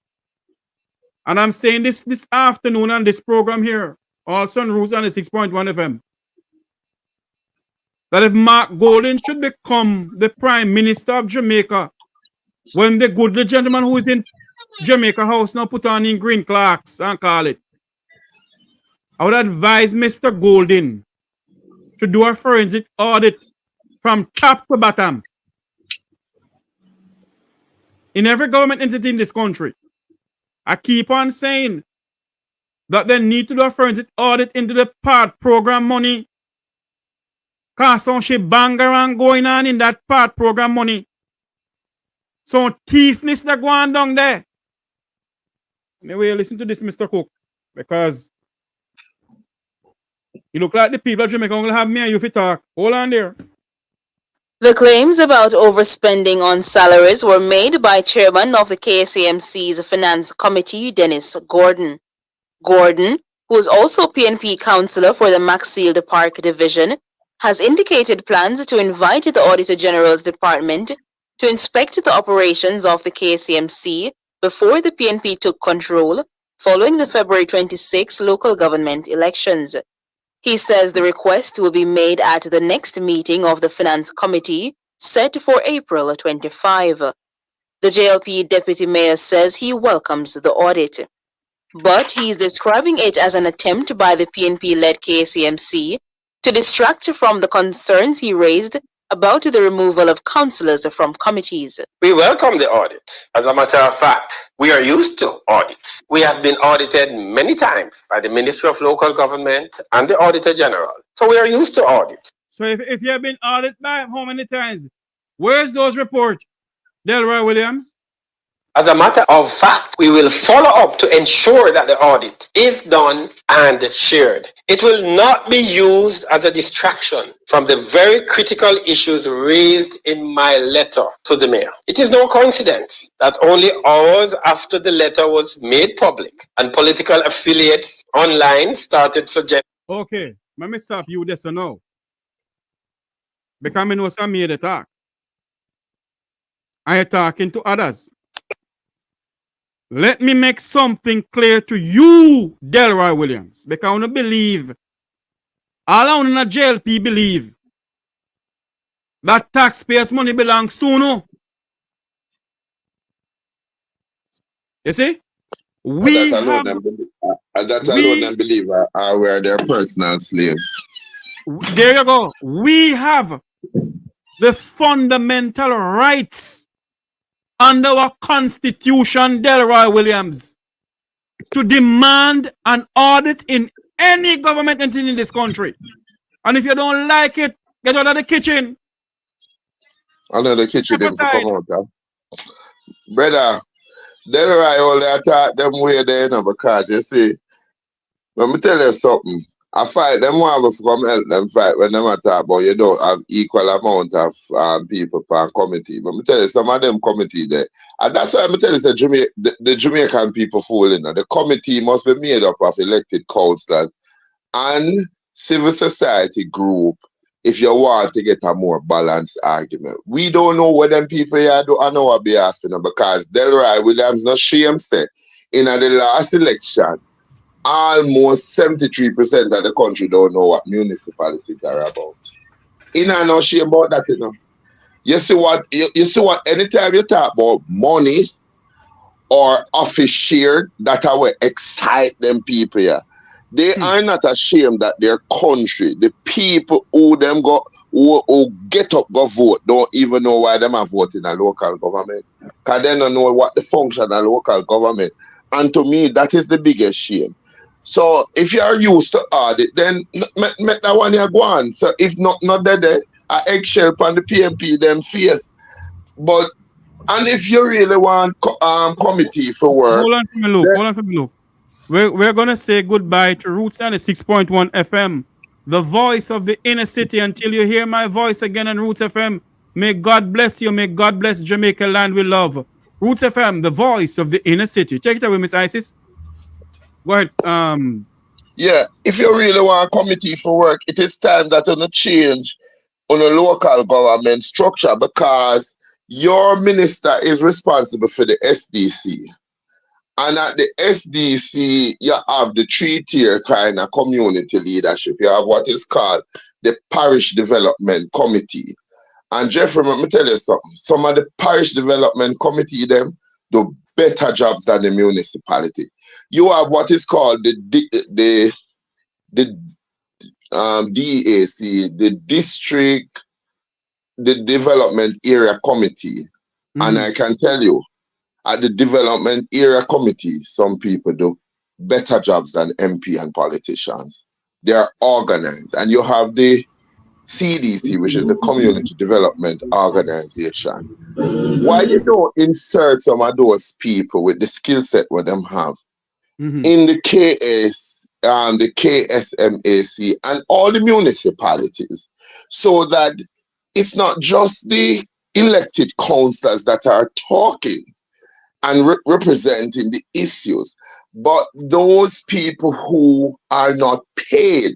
And I'm saying this afternoon on this program here, also on Roots on the 6.1 FM. that if Mark Golding should become the Prime Minister of Jamaica, when the goodly gentleman who is in Jamaica House now put on in green clerks and call it, I would advise Mr. Golding to do a forensic audit from top to bottom in every government entity in this country. I keep on saying that they need to do a forensic audit into the part program money. Because some shit bang around going on in that part program money. Some thiefness that go on down there. Anyway, listen to this, Mr. Cook, because you look like the people of Jamaica will have me and you to talk. Hold on there. The claims about overspending on salaries were made by Chairman of the KSAMC's Finance Committee, Dennis Gordon. Gordon, who is also PNP Councillor for the Maxfield Park Division, has indicated plans to invite the Auditor General's Department to inspect the operations of the KSAMC before the PNP took control following the February 26 local government elections. He says the request will be made at the next meeting of the Finance Committee set for April 25. The JLP Deputy Mayor says he welcomes the audit, but he is describing it as an attempt by the PNP-led KSAMC to distract from the concerns he raised about the removal of councillors from committees. We welcome the audit. As a matter of fact, we are used to audits. We have been audited many times by the Ministry of Local Government and the Auditor General. So we are used to audits. So if you have been audited by how many times? Where's those reports? Delroy Williams? As a matter of fact, we will follow up to ensure that the audit is done and shared. It will not be used as a distraction from the very critical issues raised in my letter to the mayor. It is no coincidence that only hours after the letter was made public and political affiliates online started suggesting. Okay, let me stop you this or no. Because I know some made a talk. I am talking to others. Let me make something clear to you, Delroy Williams, because I don't believe, all I want in a JLP believe, that taxpayers' money belongs to no. You see? We alone them believe are their personal slaves. There you go. We have the fundamental rights under our Constitution, Delroy Williams, to demand an audit in any government entity in this country. And if you don't like it, get out of the kitchen. Out of the kitchen, them to come out. Huh? Brother, Delroy all that talk them way there, you know, because you see, let me tell you something. I fight them want to come help them fight when them talk about you don't have equal amount of people per committee. But me tell you, some of them committee there. And that's why I tell you the Jamaican people fooling. The committee must be made up of elected councillors and civil society group if you want to get a more balanced argument. We don't know what them people here do. I know what be asking them because Delroy Williams not shame say in the last election. Almost 73% of the country don't know what municipalities are about. You know, no shame about that, you know. You see what anytime you talk about money or office shared, that will excite them people here. They are not ashamed that their country, the people who them go who get up go vote, don't even know why them are voting in a local government. Because they don't know what the function of local government. And to me, that is the biggest shame. So if you are used to audit, then make that one you go on. So if not there, I eggshell on the PNP them face. But and if you really want committee for work, hold on for me, look. We're gonna say goodbye to Roots and 6.1 FM, the voice of the inner city. Until you hear my voice again on Roots FM, may God bless you. May God bless Jamaica land we love. Roots FM, the voice of the inner city. Take it away, Miss Isis. Go ahead. Yeah, if you really want a committee for work, it is time that you change on a local government structure because your minister is responsible for the SDC. And at the SDC, you have the three-tier kind of community leadership. You have what is called the Parish Development Committee. And Jeffrey, let me tell you something. Some of the Parish Development Committee, them do better jobs than the municipality. You have what is called the DAC, the District, the Development Area Committee. And I can tell you, at the Development Area Committee, some people do better jobs than MP and politicians. They are organized. And you have the CDC, which is the Community Development Organization. Why you don't insert some of those people with the skill set what them have in the the KSMAC and all the municipalities, so that it's not just the elected councillors that are talking and representing the issues, but those people who are not paid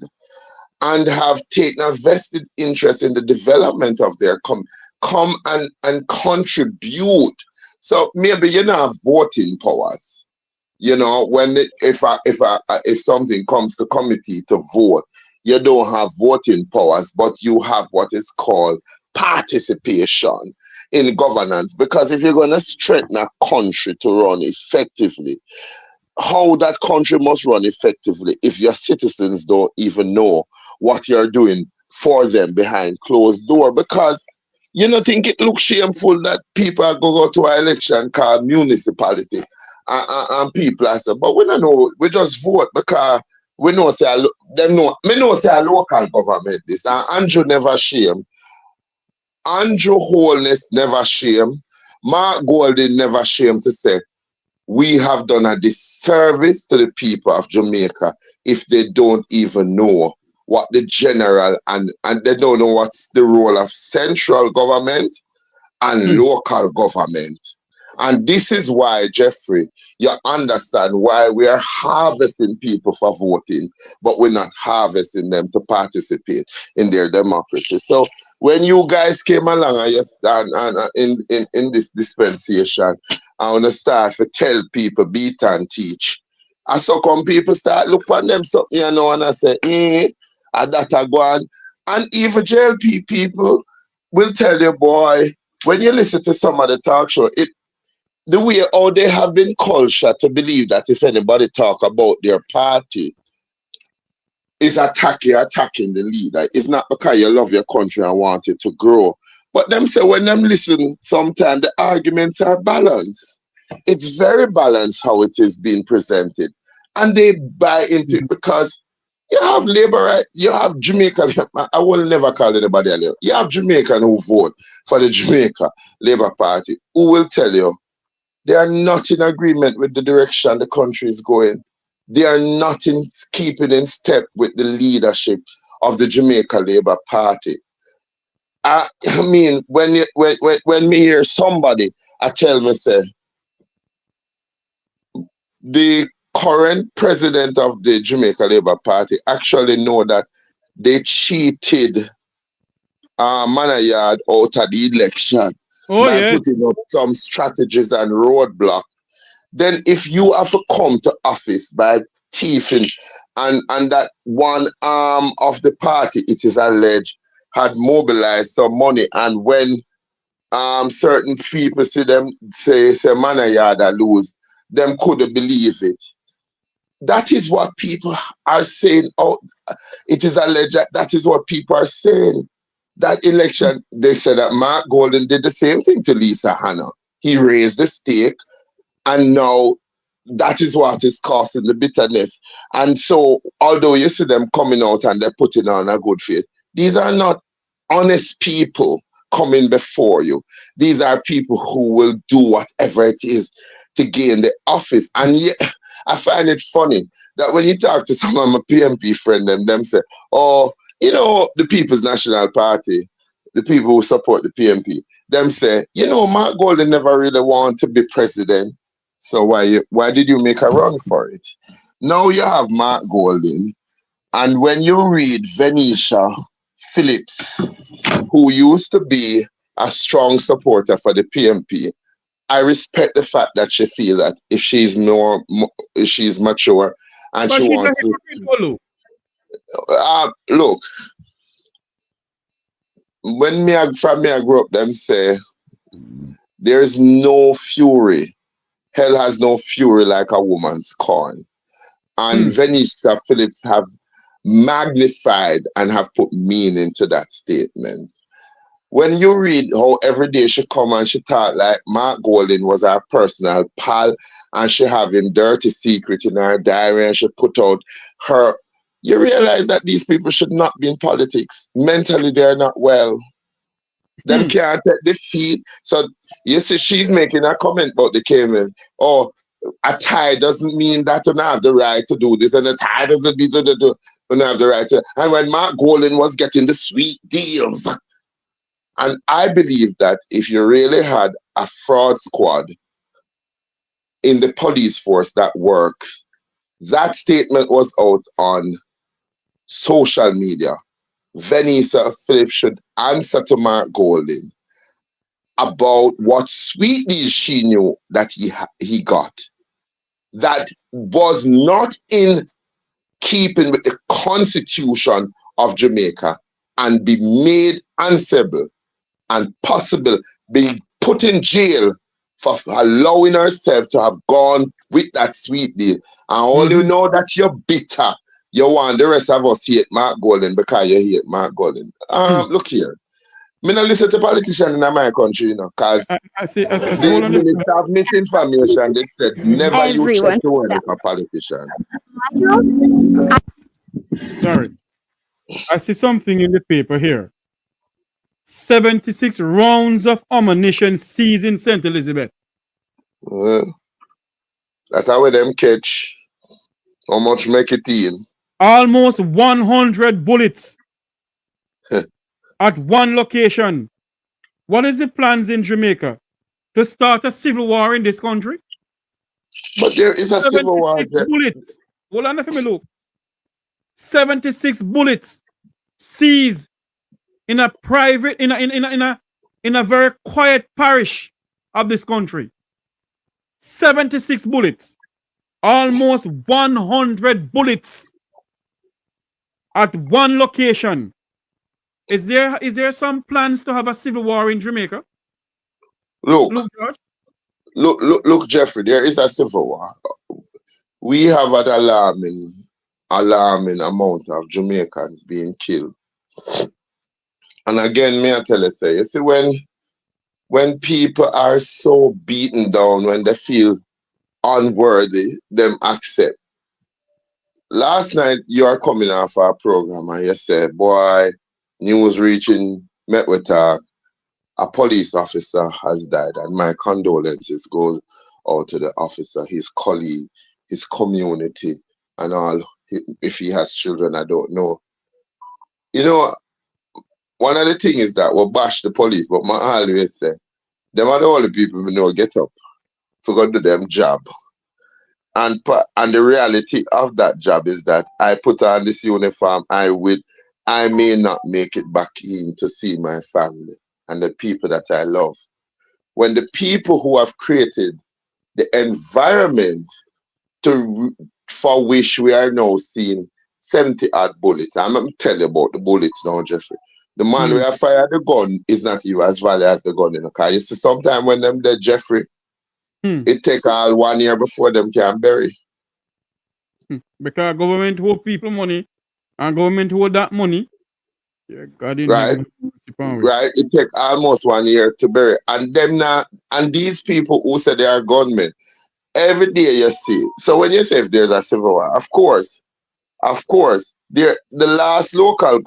and have taken a vested interest in the development of their come and contribute. So maybe you don't have voting powers. You know, when if something comes to committee to vote, you don't have voting powers, but you have what is called participation in governance. Because if you're going to strengthen a country to run effectively, how that country must run effectively if your citizens don't even know what you're doing for them behind closed door? Because you don't think it looks shameful that people go to an election called municipality and people I say, but we don't know, we just vote because we know say them know me know say a local government this, and Andrew never shame. Andrew Holness never shame. Mark Golden never shame to say we have done a disservice to the people of Jamaica if they don't even know what the general and they don't know what's the role of central government and local government. And this is why, Jeffrey, you understand why we are harvesting people for voting, but we're not harvesting them to participate in their democracy. So when you guys came along in this dispensation, I want to start to tell people, beat and teach. And so come people start look for them something, you know, and I say, that I go on. And even JLP people will tell you, boy, when you listen to some of the talk show, the way how they have been cultured to believe that if anybody talk about their party is attacking the leader. It's not because you love your country and want it to grow. But them say when them listen, sometimes the arguments are balanced. It's very balanced how it is being presented. And they buy into it because you have labor, right? You have Jamaican, I will never call anybody a labor. You have Jamaican who vote for the Jamaica Labour Party who will tell you they are not in agreement with the direction the country is going. They are not in keeping in step with the leadership of the Jamaica Labour Party. I mean, when me hear somebody, I tell me, say, the current president of the Jamaica Labour Party actually know that they cheated Manayard out of the election by putting up some strategies and roadblock. Then if you have to come to office by thieving and that one arm of the party, it is alleged, had mobilized some money, and when certain people see them say Manayard lose, them couldn't believe it. That is what people are saying. Oh, it is alleged that is what people are saying. That election, they said that Mark Golden did the same thing to Lisa Hanna. He raised the stake, and now that is what is causing the bitterness. And so, although you see them coming out and they're putting on a good faith, these are not honest people coming before you. These are people who will do whatever it is to gain the office. And yet, I find it funny that when you talk to some of my PNP friends, them say, oh, you know, the People's National Party, the people who support the PNP, them say, you know, Mark Golden never really wanted to be president. So why did you make a run for it? Now you have Mark Golden, and when you read Venetia Phillips, who used to be a strong supporter for the PNP, I respect the fact that she feel that if she's if she's mature and But she she's a wants to. hypocrite, Look, when I grew up, them say there's no fury. Hell has no fury like a woman's scorn. And Venetia Phillips have magnified and have put meaning to that statement. When you read how every day she come and she talk like Mark Golding was her personal pal and she have him dirty secret in her diary and she put out her, you realize that these people should not be in politics. Mentally, they're not well. Them can't take defeat. So you see, she's making a comment about the Cayman. Oh, a tie doesn't mean that you don't have the right to do this, and a tie doesn't mean you don't have the right to. And when Mark Golding was getting the sweet deals, and I believe that if you really had a fraud squad in the police force that works, that statement was out on social media. Venetia Phillips should answer to Mark Golding about what sweet deals she knew that he got that was not in keeping with the Constitution of Jamaica and be made answerable and possible be put in jail for allowing herself to have gone with that sweet deal. I only know that you're bitter. You want the rest of us hate Mark Golding because you hate Mark Golding. Look here. Me not listen to politicians in my country, you know, because the minister of misinformation, they said never you check the word of a politician. Sorry. I see something in the paper here. 76 rounds of ammunition seized in St. Elizabeth. That's how them catch. How much make it in? Almost 100 bullets at one location. What is the plans in Jamaica? To start a civil war in this country? But there is a civil war. 76 bullets. Hold on, let me look. 76 bullets seized in a private, in a very quiet parish of this country. 76 bullets. Almost 100 bullets at one location. Is there some plans to have a civil war in Jamaica? Look, Jeffrey, there is a civil war. We have an alarming amount of Jamaicans being killed. And again, may I tell you see, when people are so beaten down, when they feel unworthy, them accept. Last night, you are coming off our program and you said, boy, news reaching Mek Wi Talk, a police officer has died, and my condolences goes out to the officer, his colleague, his community, and all. If he has children, I don't know. You know, one of the things is that we bash the police, but I always say, them are the only people who know get up for go do them job. And the reality of that job is that I put on this uniform, I may not make it back in to see my family and the people that I love. When the people who have created the environment for which we are now seeing 70-odd bullets, I'm going to tell you about the bullets now, Jeffrey. The man who have fired the gun is not even as valid as the gun in the car. You see, sometimes when them dead, Jeffrey, it take all 1 year before them can bury. Because government hold people money and government hold that money. Yeah, God in right. Right. It take almost 1 year to bury. And them now, and these people who say they are gunmen, every day you see. So when you say if there's a civil war, of course, the last local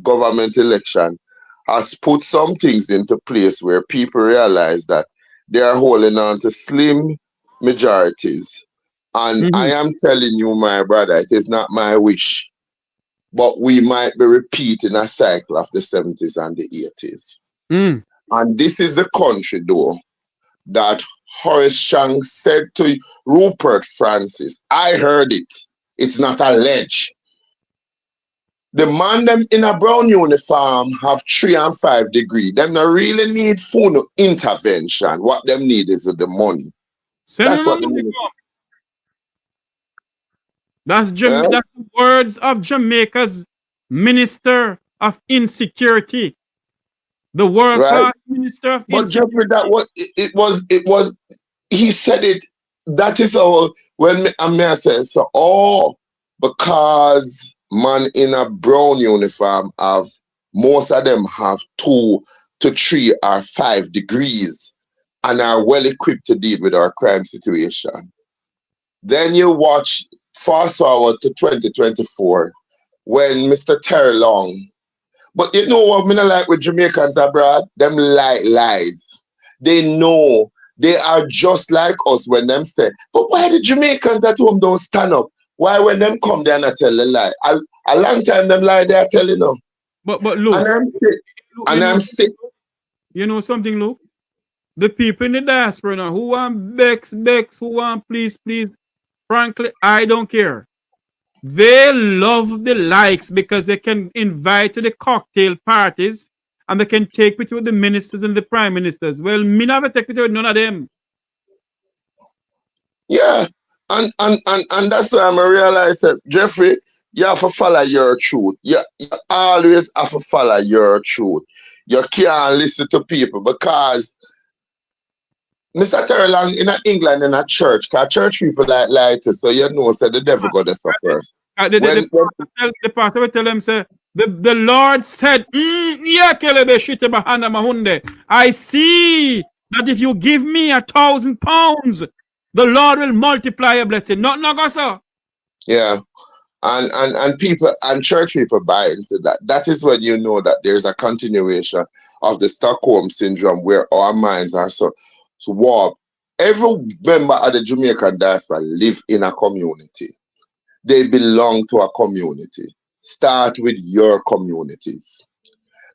government election has put some things into place where people realize that they are holding on to slim majorities. And I am telling you, my brother, it is not my wish, but we might be repeating a cycle of the 70s and the 80s. And this is the country, though, that Horace Chang said to Rupert Francis, I heard it. It's not alleged. the man them in a brown uniform have 3 and 5 degree. Them not really need phone intervention. What them need is the money. That's what they need. That's the words of Jamaica's Minister of Insecurity. The world-class Minister of Insecurity. But Jeffrey, that what it was. He said it. That is all. When I say so. Because man in a brown uniform most of them have 2 to 3 or 5 degrees and are well equipped to deal with our crime situation. Then you watch fast forward to 2024 when Mr. Terry Long. But you know what I mean, like with Jamaicans abroad? Them lies. They know they are just like us when them say, but why the Jamaicans at home don't stand up? Why when them come there and I tell a lie? A long time them lie they are telling them. But look. And I'm sick. I'm sick. You know something, Luke? The people in the diaspora now who want Bex, who want please. Frankly, I don't care. They love the likes because they can invite to the cocktail parties and they can take it with the ministers and the prime ministers. Well, me never take it with none of them. Yeah. And that's why I realize that, Jeffrey, you have to follow your truth. You always have to follow your truth. You can't listen to people because Mr. Terry Long in England in a church, because church people like lie to, so you know, so the devil got this first. The pastor will tell them, say, the Lord said, I see that if you give me 1,000 pounds, the Lord will multiply your blessing. Not go, sir. Yeah. And people and church people buy into that. That is when you know that there's a continuation of the Stockholm syndrome where our minds are so warped. Every member of the Jamaican diaspora live in a community. They belong to a community. Start with your communities.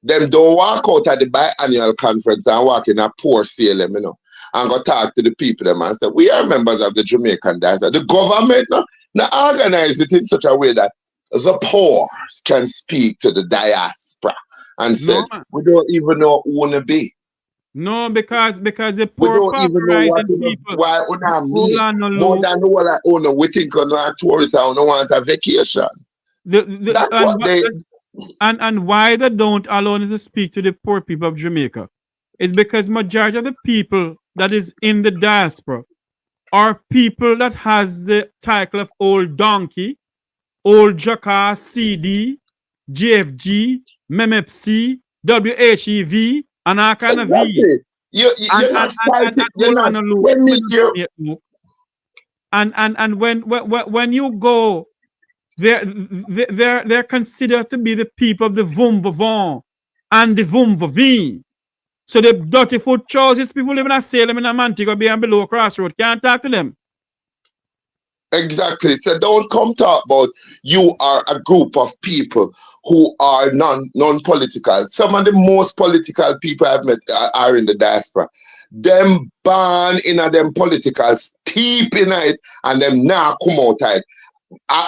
Them don't walk out at the biannual conference and walk in a poor CLM, and go talk to the people them and say, we are members of the Jamaican diaspora. The government now organize it in such a way that the poor can speak to the diaspora and say, we don't even know who wanna be. No, because the poor we don't even know what people. Why more than what I own, we think on a tourist and don't want a vacation. That's what they. And why they don't allow us to speak to the poor people of Jamaica is because majority of the people that is in the diaspora are people that has the title of old donkey, old jackass, CD, GFG, MMFC, WHEV, and all kind of V. You're not starting. And when you go, they're considered to be the people of the Vum Vavon and the Vum Vavin. So the dirty foot choices people living in Salem in a Montego Bay and below Crossroad can't talk to them. Exactly. So don't come talk about you are a group of people who are non-political. Some of the most political people I've met are in the diaspora. Them born in a them political steep in it and them now come out it.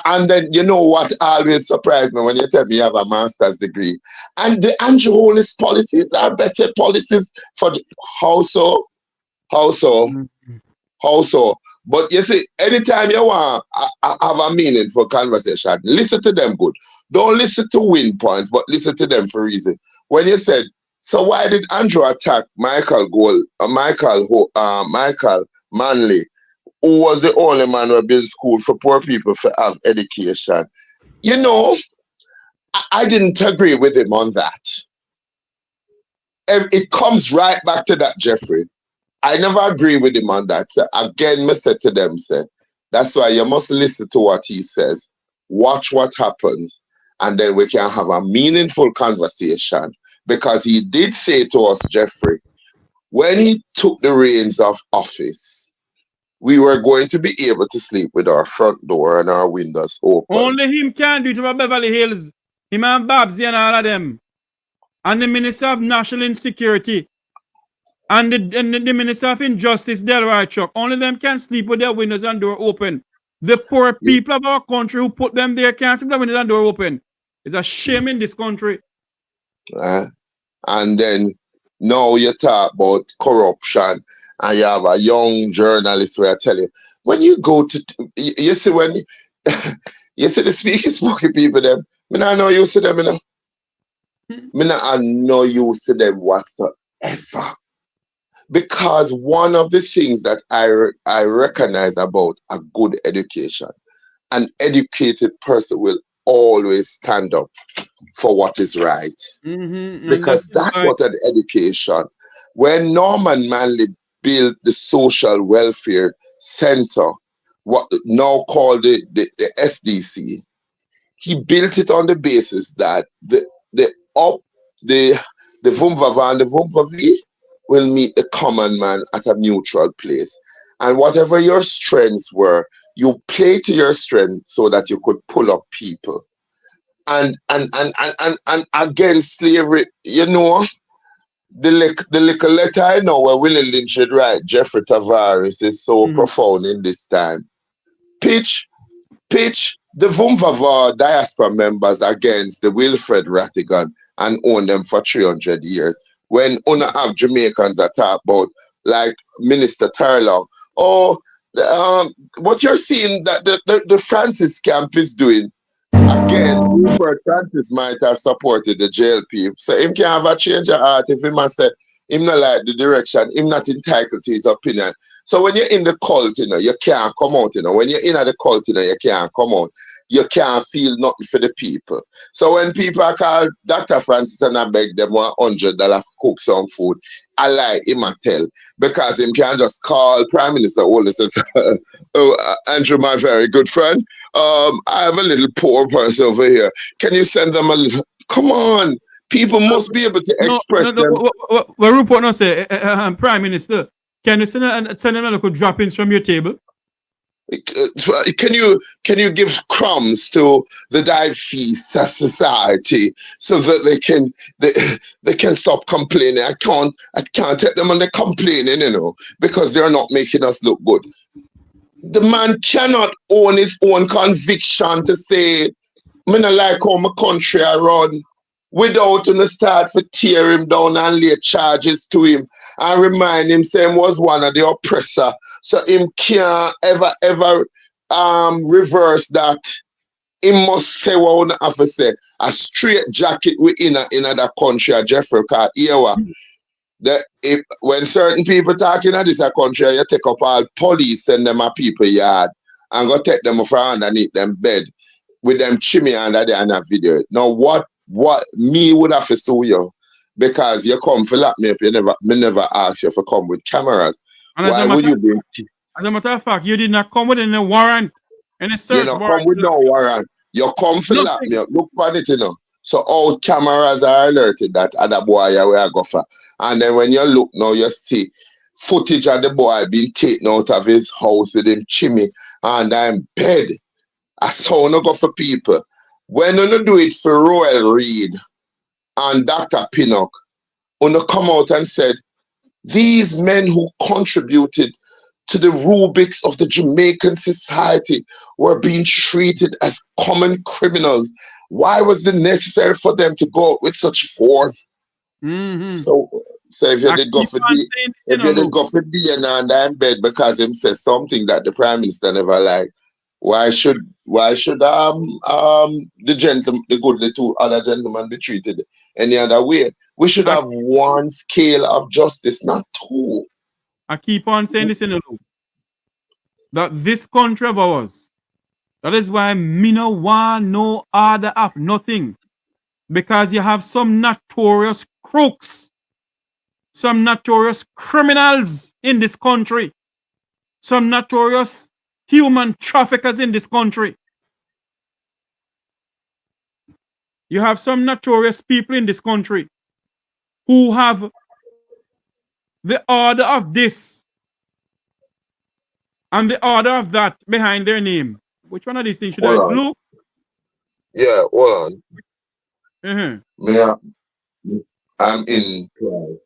And then you know what always surprised me when you tell me you have a master's degree. And the Andrew Hollis policies are better policies for the how so? But you see, anytime you want to have a meaningful conversation, listen to them good. Don't listen to win points, but listen to them for a reason. When you said, so why did Andrew attack Michael Manley, who was the only man who built school for poor people to have education? You know, I didn't agree with him on that. It comes right back to that, Jeffrey. I never agree with him on that. So again, I said to them, that's why you must listen to what he says, watch what happens, and then we can have a meaningful conversation. Because he did say to us, Jeffrey, when he took the reins of office, we were going to be able to sleep with our front door and our windows open. Only him can do it about Beverly Hills. Him and Babsy and all of them. And the Minister of National Insecurity. And the Minister of Injustice, Delroy Chuck. Only them can sleep with their windows and door open. The poor people of our country who put them there can't sleep with their windows and door open. It's a shame in this country. And then now you talk about corruption, and you have a young journalist where I tell you, when you go to, you see when, you see the speaking people, them, me not know you see them, you know. Me not know you see them whatsoever. Because one of the things that I recognize about a good education, an educated person will always stand up for what is right. Because that's right. what an education. When Norman Manley built the Social Welfare Center, what now called the SDC, he built it on the basis that the Vumvava and the Vumvavi will meet the common man at a neutral place. And whatever your strengths were, you play to your strength so that you could pull up people. And against slavery, you know, the little letter I know where Willie Lynch should write, Jeffrey Tavares is so profound in this time. Pitch the Vumvava diaspora members against the Wilfred Rattigan and own them for 300 years. When una have Jamaicans that talk about, like Minister Turlock, what you're seeing that the Francis camp is doing, again, Rupert Francis might have supported the JLP. So him can have a change of heart if he must say him not like the direction, him not entitled to his opinion. So when you're in the cult, you know, you can't come out, you know. When you're in the cult, you know, you can't come out. You can't feel nothing for the people. So when people call Dr. Francis and I beg them $100 for cook some food, I like him a tell. Because him can just call Prime Minister Ola says, Andrew, my very good friend, I have a little poor person over here. Can you send them a little? Come on. People must be able to express themselves. What report not say, Prime Minister, can you send them a little droppings from your table? Can you give crumbs to the dive-feast society so that they can stop complaining? I can't take them on the complaining, you know, because they're not making us look good. The man cannot own his own conviction to say, me not like how my country I run, without to start to tear him down and lay charges to him and remind him say he was one of the oppressor. So him can't ever reverse that. He must say what one have to say. A straight jacket within that country, Jeffrey Carr, that if when certain people talking at this country, you take up all police, send them a people yard and go take them from underneath them bed with them chimney under there and a video. Now what me would have to sue you? Because you come for lock me up, me never ask you for come with cameras. And why would you be? As a matter of fact, you did not come with any warrant, any search warrant. You don't come with no warrant. You come for lock me up. Look for it, you know. So all cameras are alerted that other boy where I go for. And then when you look now, you see footage of the boy being taken out of his house with him chimney and I'm bed. I saw no go for people. When you do it for Royal Reed and Dr. Pinnock, you come out and said, these men who contributed to the rubrics of the Jamaican society were being treated as common criminals. Why was it necessary for them to go out with such force? So if you did go for DNA and I'm bed because him says something that the Prime Minister never liked, why should the two other gentlemen be treated any other way? We should have one scale of justice, not two. I keep on saying this in a loop. That this country of ours, that is why me no want no other of nothing. Because you have some notorious crooks, some notorious criminals in this country, some notorious human traffickers in this country. You have some notorious people in this country who have the order of this and the order of that behind their name. Which one of these things should I look? Yeah, hold on. Yeah, I'm in class.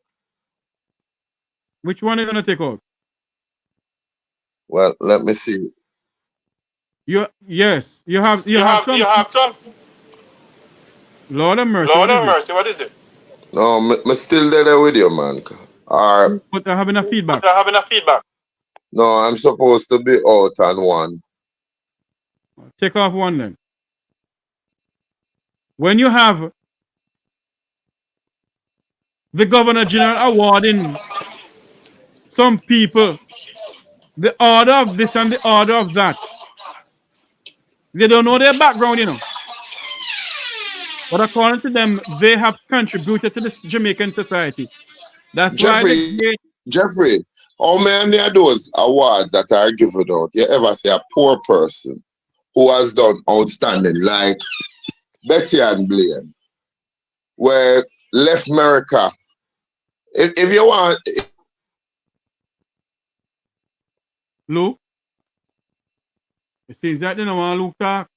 Which one are you gonna take out? Well, let me see. You have some. Lord of mercy, Lord what is have it? mercy, what is it? No, me still there with you, man. Or But they're having a feedback. They're having a feedback. no, I'm supposed to be out on one. Take off one then. When you have the Governor General awarding some people the order of this and the order of that, they don't know their background, you know. But according to them, they have contributed to this Jamaican society. That's why Jeffrey, how many of those awards that are given out, you ever see a poor person who has done outstanding, like Betty and Blaine, where left America? If you want, Luke, it seems that they don't want Luke talk.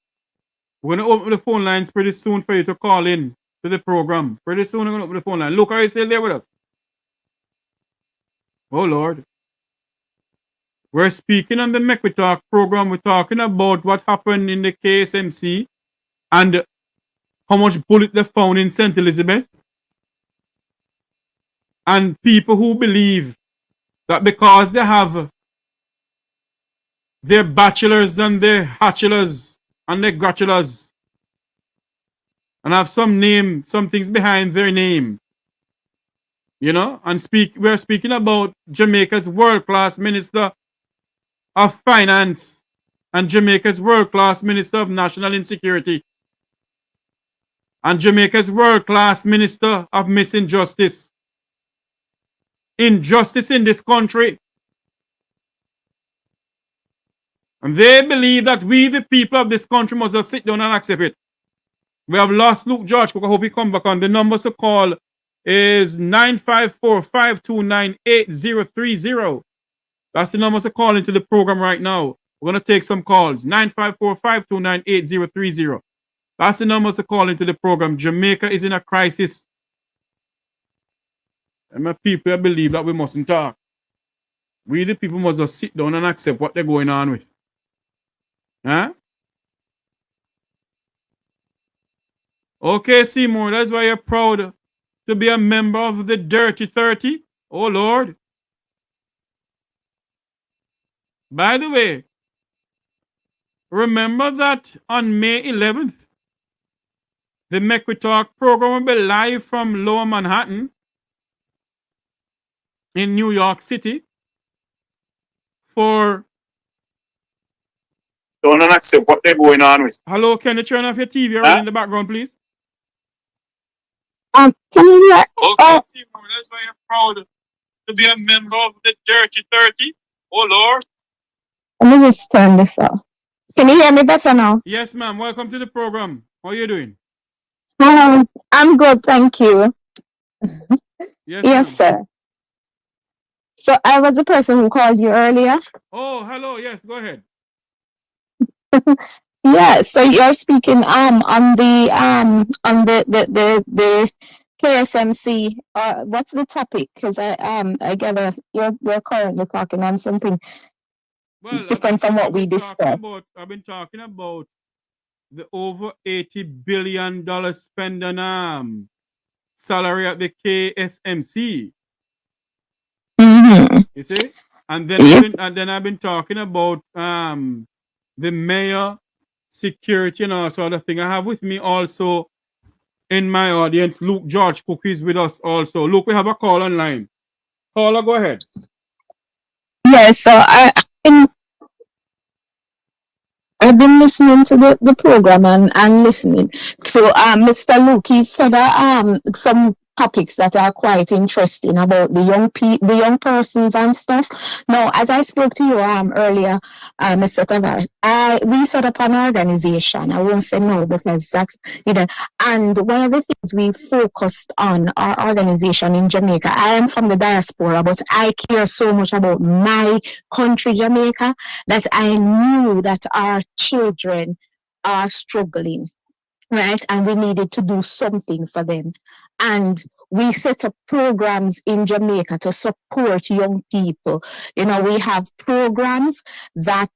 We're going to open the phone lines pretty soon for you to call in to the program. Pretty soon we're going to open the phone line. Luke, are you still there with us? Oh, Lord. We're speaking on the Mek Wi Talk program. We're talking about what happened in the KSMC and how much bullet they found in St. Elizabeth. And people who believe that because they have their bachelors and their hatchelors and their gratulars and have some name, some things behind their name, you know, and we're speaking about Jamaica's world-class Minister of Finance and Jamaica's world-class Minister of National Insecurity and Jamaica's world-class Minister of Missing Justice. Injustice in this country. And they believe that we, the people of this country, must just sit down and accept it. We have lost Luke George Cook. I hope he come back on. The numbers to call is 954-529-8030. That's the numbers to call into the program right now. We're going to take some calls. 954-529-8030. That's the numbers to call into the program. Jamaica is in a crisis. And my people believe that we mustn't talk. We, the people, must just sit down and accept what they're going on with. Huh? Okay, Seymour, that's why you're proud to be a member of the Dirty 30. Oh, Lord. By the way, remember that on May 11th, the Mek Wi Talk program will be live from Lower Manhattan in New York City for... Don't accept what they're going on with. Hello, can you turn off your TV right in the background, please? Can you hear? Okay, Seymour, that's why you're proud to be a member of the Dirty 30. Oh, Lord. Let me just turn this off. Can you hear me better now? Yes, ma'am. Welcome to the program. How are you doing? I'm good, thank you. Yes, sir. So I was the person who called you earlier. Oh, hello. Yes, go ahead. Yeah, so you're speaking on the KSMC. What's the topic? Because I gather you're currently talking on something different from what we discussed. I've been talking about the over $80 billion spend on salary at the KSMC. Mm-hmm. You see? And then I've been talking about the mayor, security, and all sort of thing. I have with me also in my audience Luke George Cook is with us also. Luke, we have a call online. Caller, go ahead. Yes, so I've been listening to the program and listening to Mr. Luke. He said some topics that are quite interesting about the young persons and stuff. Now, as I spoke to you earlier, Mr. Tavares, we set up an organization. I won't say no because that's and one of the things we focused on our organization in Jamaica. I am from the diaspora, but I care so much about my country, Jamaica, that I knew that our children are struggling, right? And we needed to do something for them. And we set up programs in Jamaica to support young people. We have programs that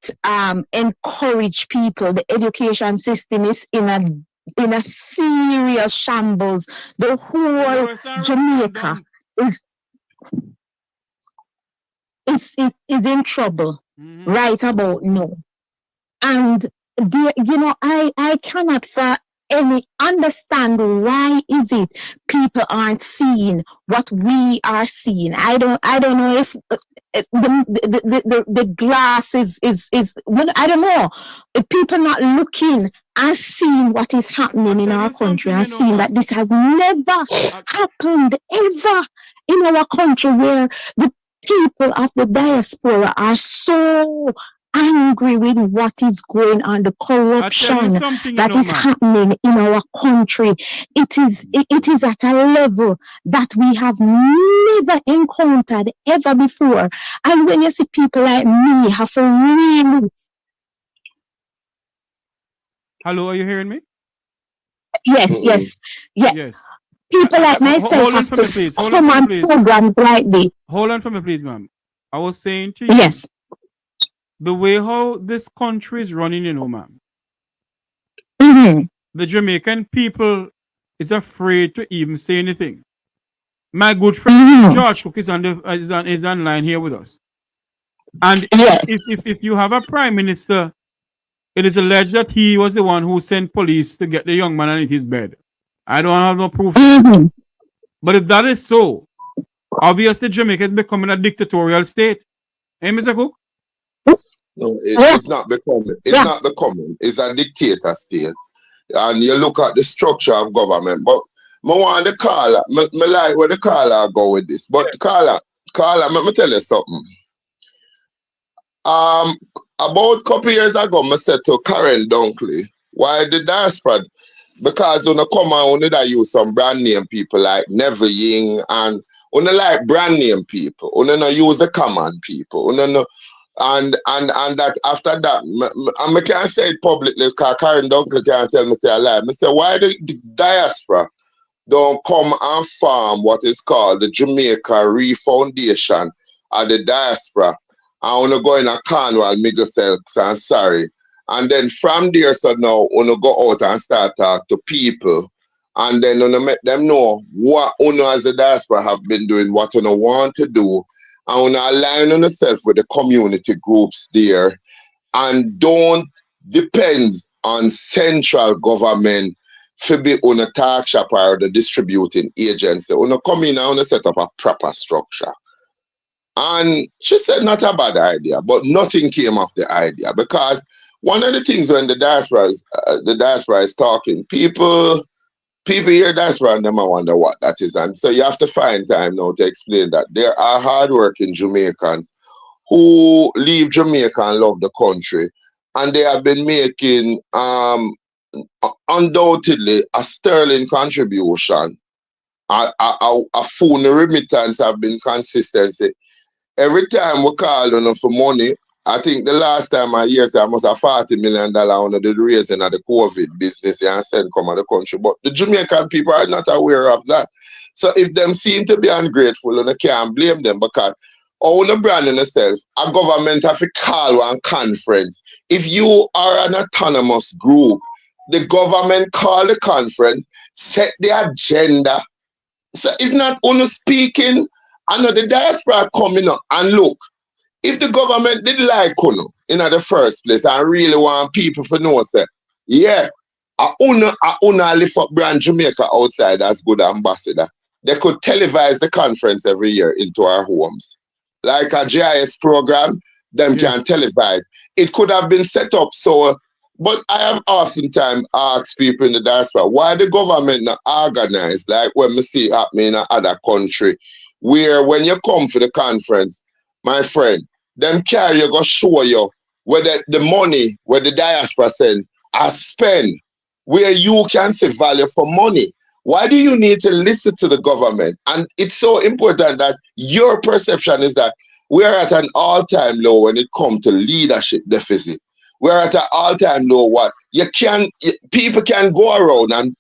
encourage people. The education system is in a in a serious shambles. The whole Jamaica is in trouble right about now. And I cannot for any understand why is it people aren't seeing what we are seeing. I don't know if the glass is well, I don't know. If people not looking and seeing what is happening in our country and seeing that this has never happened ever in our country, where the people of the diaspora are so angry with what is going on, the corruption that is happening in our country. It is at a level that we have never encountered ever before. And when you see people like me have a really... Hello, are you hearing me? Yes, yes. People like myself have to come on programs like this. Hold on for me, please, ma'am. I was saying to you, yes, the way how this country is running, ma'am. The Jamaican people is afraid to even say anything. My good friend George Cook is online here with us. And if you have a prime minister, it is alleged that he was the one who sent police to get the young man underneath his bed. I don't have no proof. But if that is so, obviously Jamaica is becoming a dictatorial state. Hey, Mr. Cook? No, it's not becoming. It's not becoming. It's a dictator state. And you look at the structure of government. But I want the caller. I like where the caller go with this. But caller, let me tell you something. About a couple years ago, I said to Karen Dunkley, why the diaspora? Because when I come on, I use some brand name people like Never Ying, and when I like brand name people, when I use the common people, and that after that, I can't say it publicly because Karen Dunkley can't tell me say I lie. I say, why the diaspora don't come and form what is called the Jamaica Re-Foundation of the diaspora? I want to go in a Cornwall, Middlesex, and Surrey. And then from there, so now, I want to go out and start talk to people. And then I want to make them know what as the diaspora have been doing, what I want to do. I want to align on yourself with the community groups there. And don't depend on central government to be on a talk shop or the distributing agency. I want to come in and want to set up a proper structure. And she said not a bad idea, but nothing came of the idea, because one of the things when the diaspora is talking, people hear diaspora and them I wonder what that is. And so you have to find time now to explain that there are hardworking Jamaicans who leave Jamaica and love the country, and they have been making undoubtedly a sterling contribution. A full remittance have been consistency. Every time we call on for money, I think the last time I hear I must have $40 million under the raising of the COVID business and send come out of the country. But the Jamaican people are not aware of that. So if them seem to be ungrateful, and I can't blame them, because all the brand in itself, a government have to call one conference. If you are an autonomous group, the government call the conference, set the agenda. So it's not only speaking. I know the diaspora coming up and look, if the government did like Kuno in the first place and really want people to know that, yeah, I lift up brand Jamaica outside as good ambassador, they could televise the conference every year into our homes. Like a GIS program, them can televise. It could have been set up so, but I have oftentimes asked people in the diaspora, why the government not organized, like when we see happening in other country, where when you come for the conference, my friend, them carry you go show you where the money, where the diaspora send, are spent, where you can see value for money. Why do you need to listen to the government? And it's so important that your perception is that we're at an all-time low when it comes to leadership deficit. We're at an all-time low. People can go around and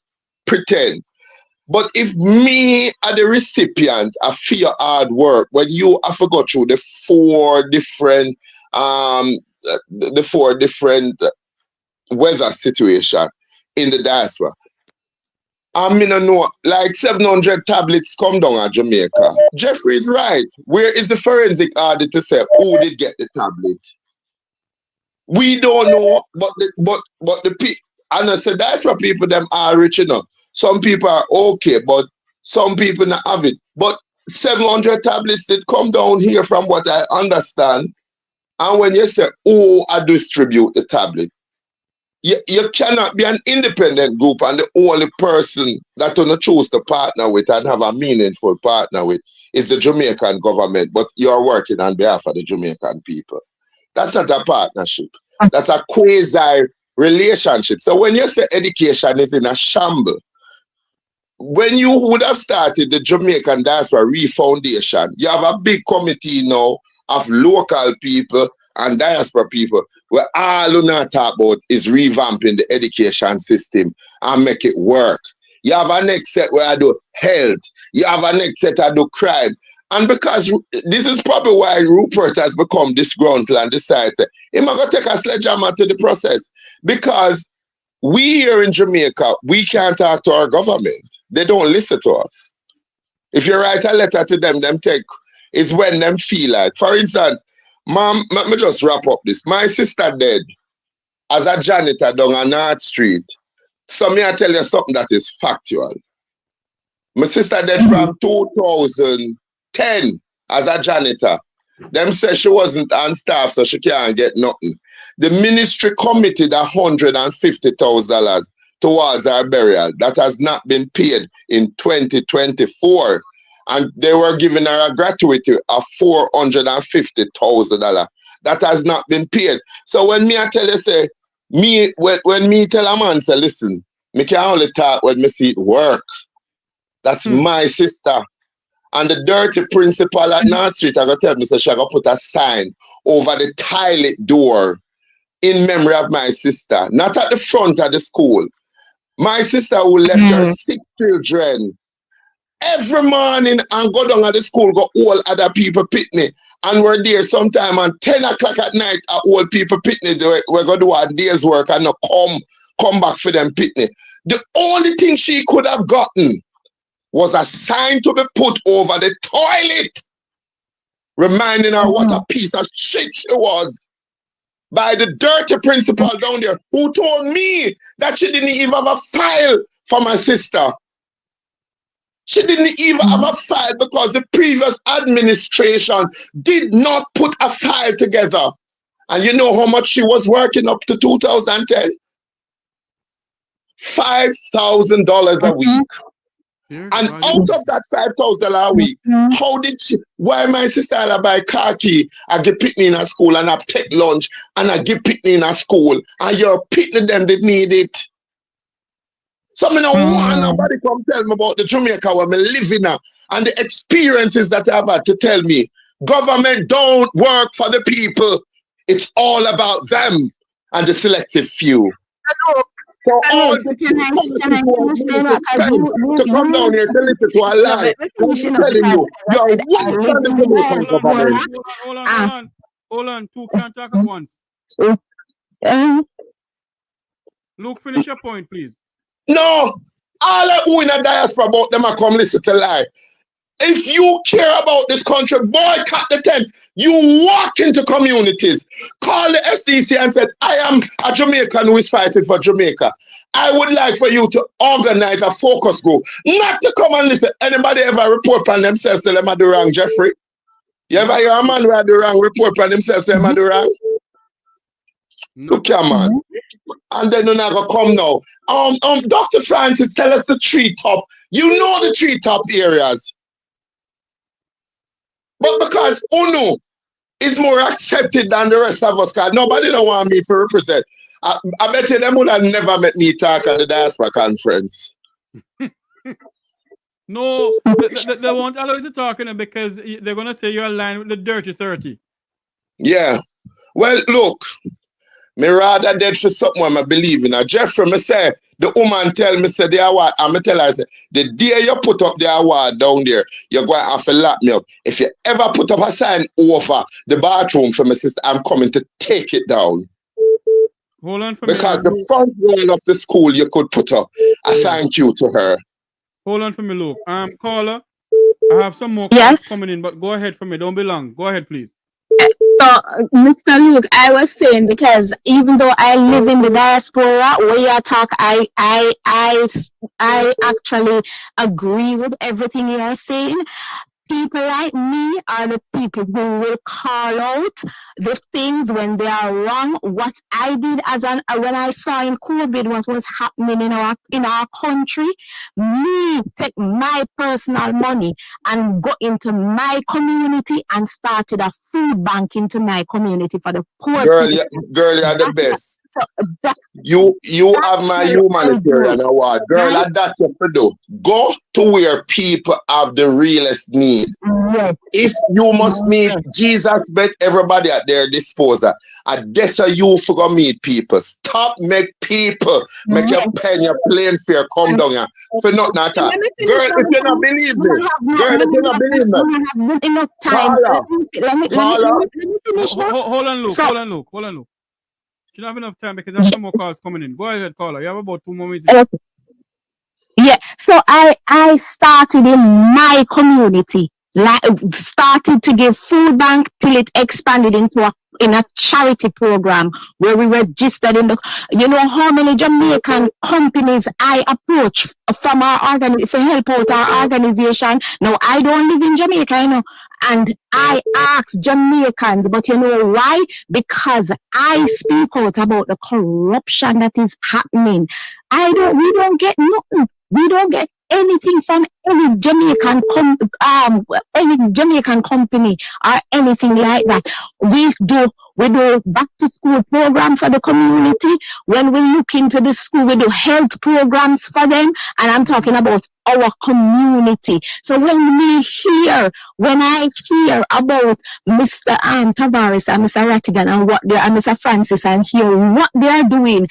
pretend. But if me are the recipient of your hard work, when you have to go through the four different weather situation, in the diaspora. I mean, I know, like 700 tablets come down at Jamaica. Jeffrey is right. Where is the forensic audit to say who did get the tablet? We don't know, but the people, and I said that's why people them are rich enough. Some people are okay, but some people not have it. But 700 tablets did come down here from what I understand. And when you say, oh, I distribute the tablet, you cannot be an independent group and the only person that you choose to partner with and have a meaningful partner with is the Jamaican government, but you're working on behalf of the Jamaican people. That's not a partnership. That's a quasi-relationship. So when you say education is in a shambles, when you would have started the Jamaican Diaspora Refoundation, you have a big committee now of local people and diaspora people where all you not talk about is revamping the education system and make it work. You have a next set where I do health. You have a next set I do crime. And because this is probably why Rupert has become disgruntled and decides that he's going to take a sledgehammer to the process. Because we here in Jamaica, we can't talk to our government. They don't listen to us. If you write a letter to them take is when them feel like. For instance, Mom, let me just wrap up this. My sister dead as a janitor down on North Street. So me I tell you something that is factual. My sister dead from 2010 as a janitor. Them say she wasn't on staff, so she can't get nothing. The ministry committed $150,000 towards her burial. That has not been paid in 2024. And they were giving her a gratuity of $450,000. That has not been paid. So when me I tell you, say, when me tell a man, say, listen, me can only talk when me see it work. That's my sister. And the dirty principal at North Street, I got to tell me, so she got put a sign over the toilet door in memory of my sister. Not at the front of the school. My sister who left her 6 children every morning and go down at the school, go all other people picnic. And we're there sometime at 10 o'clock at night at old people picnic. We're going to do our day's work and not come back for them picnic. The only thing she could have gotten was a sign to be put over the toilet, reminding her what a piece of shit she was, by the dirty principal down there who told me that she didn't even have a file for my sister. She didn't even have a file because the previous administration did not put a file together. And you know how much she was working up to 2010? $5,000 a week. And out of that $5,000 a week, how did she, why my sister had to buy car key, I get picnic in a school and I take lunch and I get picnic in a school and you're picnic them that need it. So I don't want nobody come tell me about the Jamaica where I live in and the experiences that I've had to tell me. Government don't work for the people. It's all about them and the selective few. So all the people to come down here to listen to a lie. I'm telling you, you're worse than the Jamaican government. Hold on. Two can't talk at once. Luke, finish your point, please. No, all who in a diaspora about them are come listen to lie. If you care about this country, boycott the tent. You walk into communities, call the SDC and say, I am a Jamaican who is fighting for Jamaica. I would like for you to organize a focus group, not to come and listen. Anybody ever report on themselves say them are do wrong, Jeffrey? You ever hear a man who had the wrong report on himself say them are do wrong? Look here, man. And then you're not gonna come now. Dr. Francis, tell us the treetop. You know the treetop areas. But because UNO is more accepted than the rest of us, because nobody don't want me to represent. I bet you them would have never met me talk at the Diaspora conference. No, they won't allow you to talk because they're going to say you're aligned with the dirty 30. Yeah. Well, look, me rather dead for something I believe in. Jeffrey, me say, the woman tell me, say, the award, and me tell her, say, the day you put up the award down there, you're going to have to lock me up. If you ever put up a sign over the bathroom for my sister, I'm coming to take it down. Hold on for Because me. the front wall of the school you could put up a thank you to her. Hold on for me, Luke. Caller, I have some more calls Yes. coming in, but go ahead for me. Don't be long. Go ahead, please. So, Mr. Luke, I was saying because even though I live in the diaspora, where you talk, I actually agree with everything you are saying. People like me are the people who will call out the things when they are wrong. What I did when I saw in COVID what was happening in our country, me take my personal money and go into my community and started a food bank into my community for the poor Girl, people. you are the best. So You have my humanitarian award. Girl, Right? that's what you do. Go to where people have the realest need. Yes. If you must meet Yes. Jesus, bet everybody at their disposal. And that's how you forgot meet people. Stop make people make your pen, your plane fare come down here. For nothing at all. Girl, if you not believe me, girl, if you not believe me, We have enough time. Let me finish now. Hold on, Luke. So- Hold on, Luke. You don't have enough time because I have some more calls coming in. Go ahead, caller. You have about 2 more minutes. Okay. Yeah, so I started in my community, like started to give food bank till it expanded into a charity program where we registered in the, you know how many Jamaican companies I approach from our to help out our organization. Now I don't live in Jamaica, you know, and I ask Jamaicans, but you know why? Because I speak out about the corruption that is happening. We don't get nothing. We don't get anything from any Jamaican company or anything like that. We do back to school program for the community. When we look into the school, we do health programs for them, and I'm talking about our community. So when I hear about Mr. Tavares and Mr. Rattigan and Mr. Francis and hear what they are doing,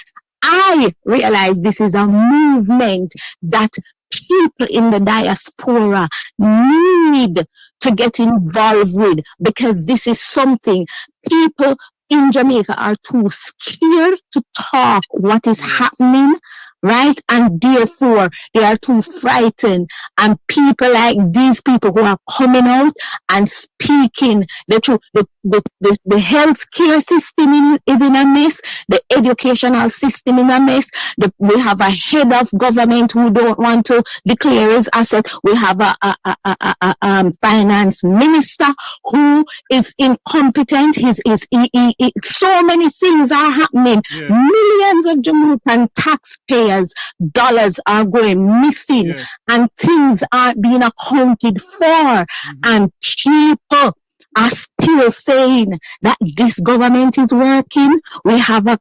I realize this is a movement that people in the diaspora need to get involved with, because this is something people in Jamaica are too scared to talk what is happening, right? And therefore they are too frightened. And people like these people who are coming out and speaking the truth, the healthcare system is in a mess, the educational system in a mess. We have a head of government who don't want to declare his asset. We have a finance minister who is incompetent. So many things are happening. Yeah. Millions of Jamaican taxpayers' dollars are going missing, Yes. and things aren't being accounted for, and people are still saying that this government is working. We have a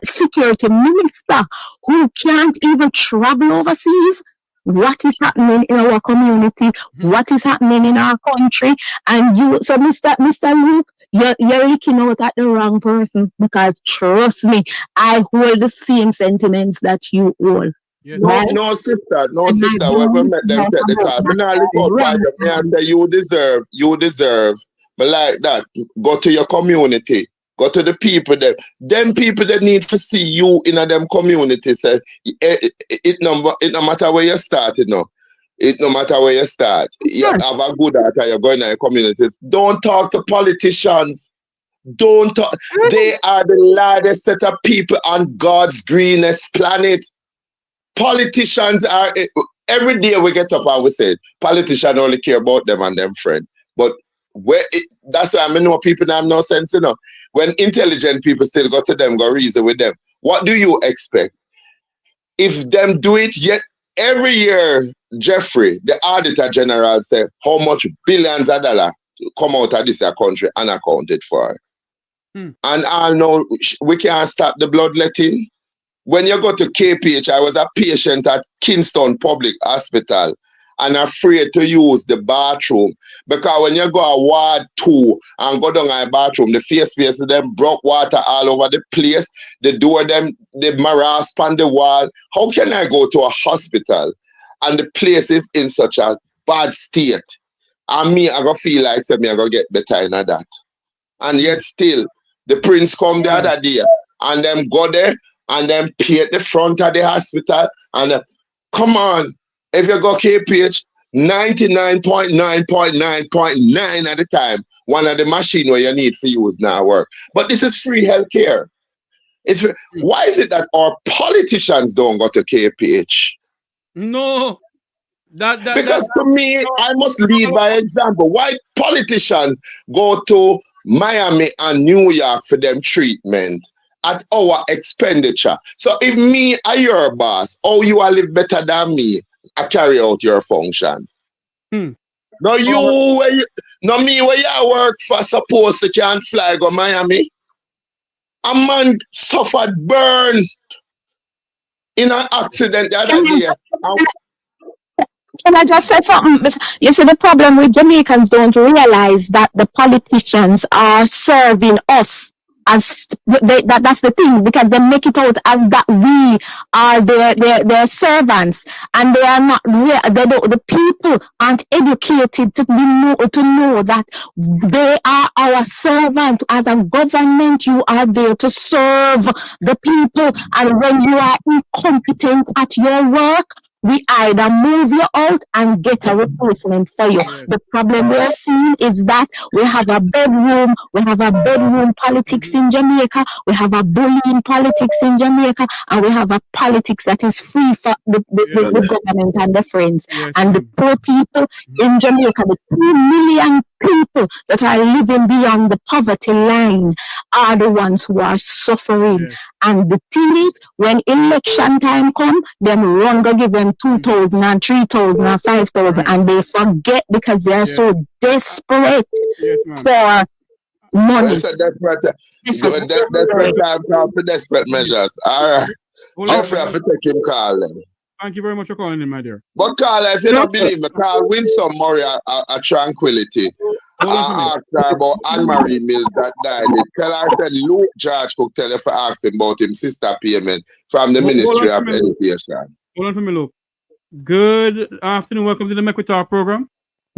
security minister who can't even travel overseas. What is happening in our community? What is happening in our country? And so Mr. Luke, you're looking out at the wrong person, because trust me, I hold the same sentiments that you hold. Yes. No, sister. When we met them, take the call. Me nah look out by them. Me and say you deserve. But like that, go to your community. Go to the people there. Them people that need to see you in a them communities. It no matter where you start, you know. It no matter where you start. You have a good heart and you're going to your communities. Don't talk to politicians. Don't talk. They are the largest set of people on God's greenest planet. Politicians are, every day we get up and we say, politicians only care about them and them friends. But that's why I know people have no sense, you know. When intelligent people still go to them, go reason with them. What do you expect? If them do it, yet every year, Jeffrey, the Auditor General, said how much billions of dollars come out of this country unaccounted for. And I know we can't stop the bloodletting. When you go to KPH, I was a patient at Kingston Public Hospital and afraid to use the bathroom, because when you go a Ward 2 and go down a bathroom, the face of them broke water all over the place, the door them, the morass on the wall. How can I go to a hospital and the place is in such a bad state? And me, I go feel like me, I go get better in that. And yet still, the prince come the other day and them go there and them pay at the front of the hospital. And come on, if you go KPH, 99.9.9.9 at the time, one of the machine where you need for use now work. But this is free healthcare. Why is it that our politicians don't go to KPH? No. Because to me, I must lead by example. Why politicians go to Miami and New York for them treatment at our expenditure? So if me are your boss, you will live better than me, I carry out your function. No, no me where you work for suppose that you can't fly go Miami. A man suffered burn in an accident the other day. Can I just say something? You see, the problem with Jamaicans don't realize that the politicians are serving us as that's the thing, because they make it out as that we are their servants, and they are not real. The people aren't educated to know that they are our servant. As a government, you are there to serve the people, and when you are incompetent at your work, we either move you out and get a replacement for you. The problem we are seeing is that we have a bedroom politics in Jamaica, we have a bullying politics in Jamaica, and we have a politics that is free for the government and the friends. And the poor people in Jamaica, the 2 million people that are living beyond the poverty line, are the ones who are suffering. And the thing is, when election time come, them run go give them 2,000 and 3,000 and 5,000, and they forget because they are so desperate for money. That's a desperate time for desperate measures. All right. Jeffrey, I have to take him call then. Thank you very much for calling in, my dear. But Carl, if you don't believe me, Carl Winsome Murray a tranquility. I asked her about Anne-Marie Mills that died. Tell her that Luke George could tell her for asking about him sister payment from the Ministry of Education. Hold on for me, Luke. Good afternoon. Welcome to the Mek Wi Talk program.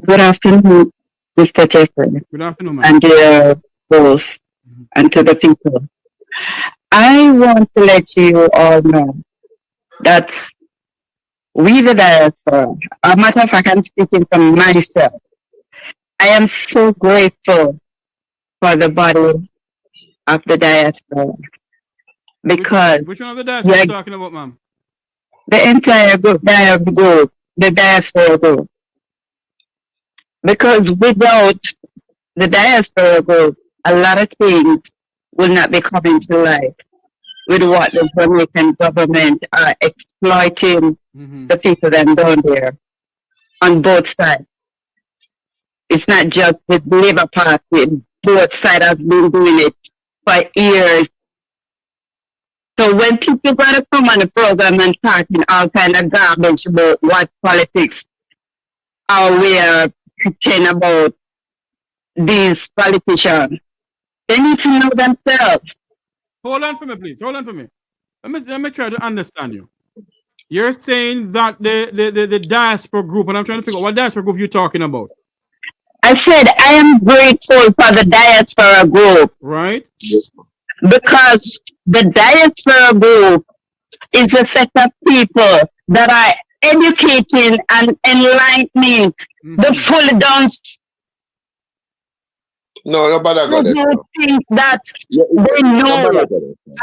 Good afternoon, Mr. Jeffrey. Good afternoon, man. And dear both, and to the people. I want to let you all know that we, the diaspora, a matter of fact, I'm speaking from myself. I am so grateful for the body of the diaspora, because which one of the diaspora are you talking about, ma'am? The entire group, the diaspora group. Because without the diaspora group, a lot of things will not be coming to life with what the Jamaican government are exploiting the people that down there on both sides. It's not just with the Labour Party, both sides have been doing it for years. So when people got to come on the program and talking all kind of garbage about what politics or we are pretending about these politicians, they need to know themselves. Hold on for me, please. Hold on for me. Let me try to understand you. You're saying that the diaspora group, and I'm trying to figure out what diaspora group you're talking about. I said I am grateful for the diaspora group. Right. Because the diaspora group is a set of people that are educating and enlightening the fully done. No, nobody got it. Think that they know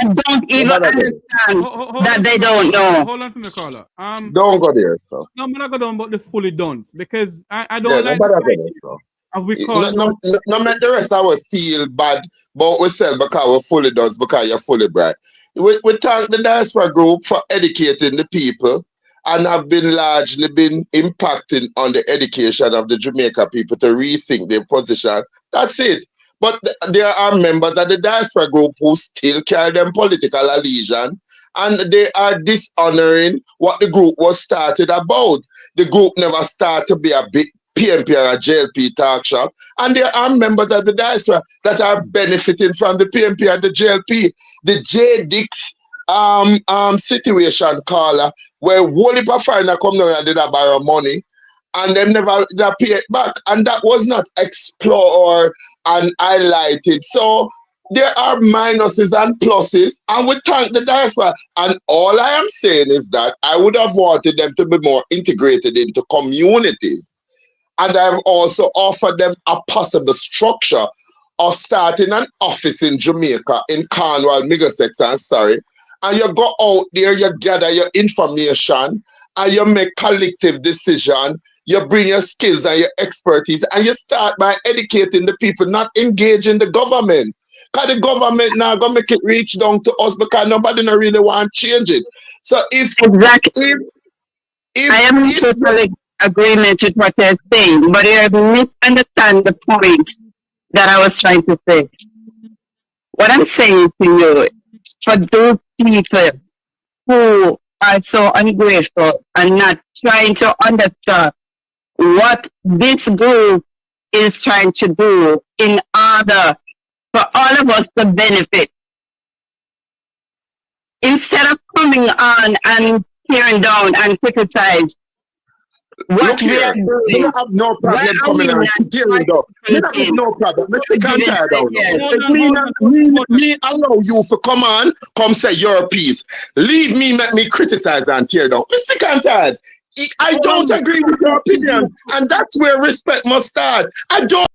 and don't even understand that they don't know. Hold on for me, caller. Don't go there, sir. No, I'm not going on about the fully done, because I don't like no, make the rest of us feel bad about ourselves because we're fully done, because you're fully bright. We thank the diaspora group for educating the people and have been largely impacting on the education of the Jamaica people to rethink their position. That's it. But there are members of the diaspora group who still carry them political allegiance, and they are dishonoring what the group was started about. The group never started to be a big PNP or a JLP talk shop, and there are members of the diaspora that are benefiting from the PNP and the JLP. The J-Dix situation, caller, where whole heap of foreigner come down and did a borrow money, and them never pay it back, and that was not explored and highlighted. So there are minuses and pluses, and we thank the diaspora. And all I am saying is that I would have wanted them to be more integrated into communities. And I've also offered them a possible structure of starting an office in Jamaica, in Cornwall, Middlesex, and Surrey. And you go out there, you gather your information, and you make collective decision. You bring your skills and your expertise, and you start by educating the people, not engaging the government. Because the government now going to make it reach down to us because nobody not really want to change it. So if I am in total agreement with what you're saying, but you misunderstand the point that I was trying to say. What I'm saying to you, for those people who are so ungrateful and not trying to understand what this group is trying to do in order for all of us to benefit, instead of coming on and tearing down and criticize what we are doing. You have no problem coming on and tearing down. You have no problem. I'm sick and tired of me allow you to come on, come say your piece. Leave me, make me criticize and tear down. I'm sick and tired. I don't agree with your opinion, and that's where respect must start. I don't.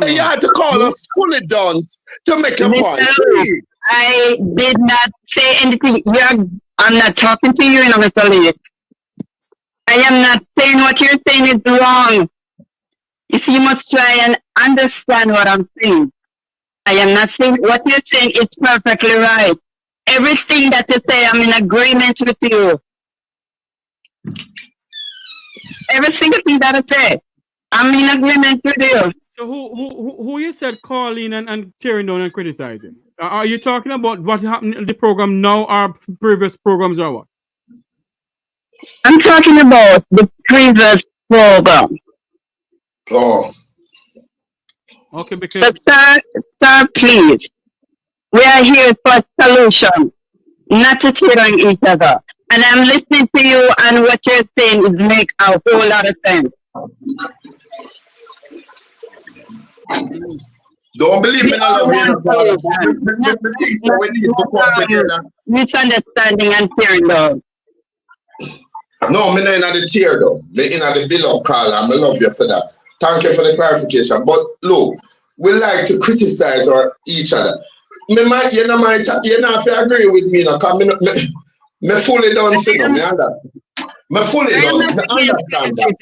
You had to call us fully done to make a point. I did not say anything. I'm not talking to you, Mr. Lee. I am not saying what you're saying is wrong. You see, you must try and understand what I'm saying. I am not saying what you're saying is perfectly right. Everything that you say, I'm in agreement with you. Every single thing that I say, I'm in agreement with you. So who you said calling and tearing down and criticizing? Are you talking about what happened in the program now or previous programs or what? I'm talking about the previous program. Oh. Okay, because... Sir, please. We are here for solution, not to tear down each other. And I'm listening to you, and what you're saying is make a whole lot of sense. Don't believe me, no misunderstanding and tearing down. No, me not in the tear down. Me in the bill of call, and I love you for that. Thank you for the clarification. But look, we like to criticize each other. You know, if you agree with me, me fully done for me, me fully done. Me understand that.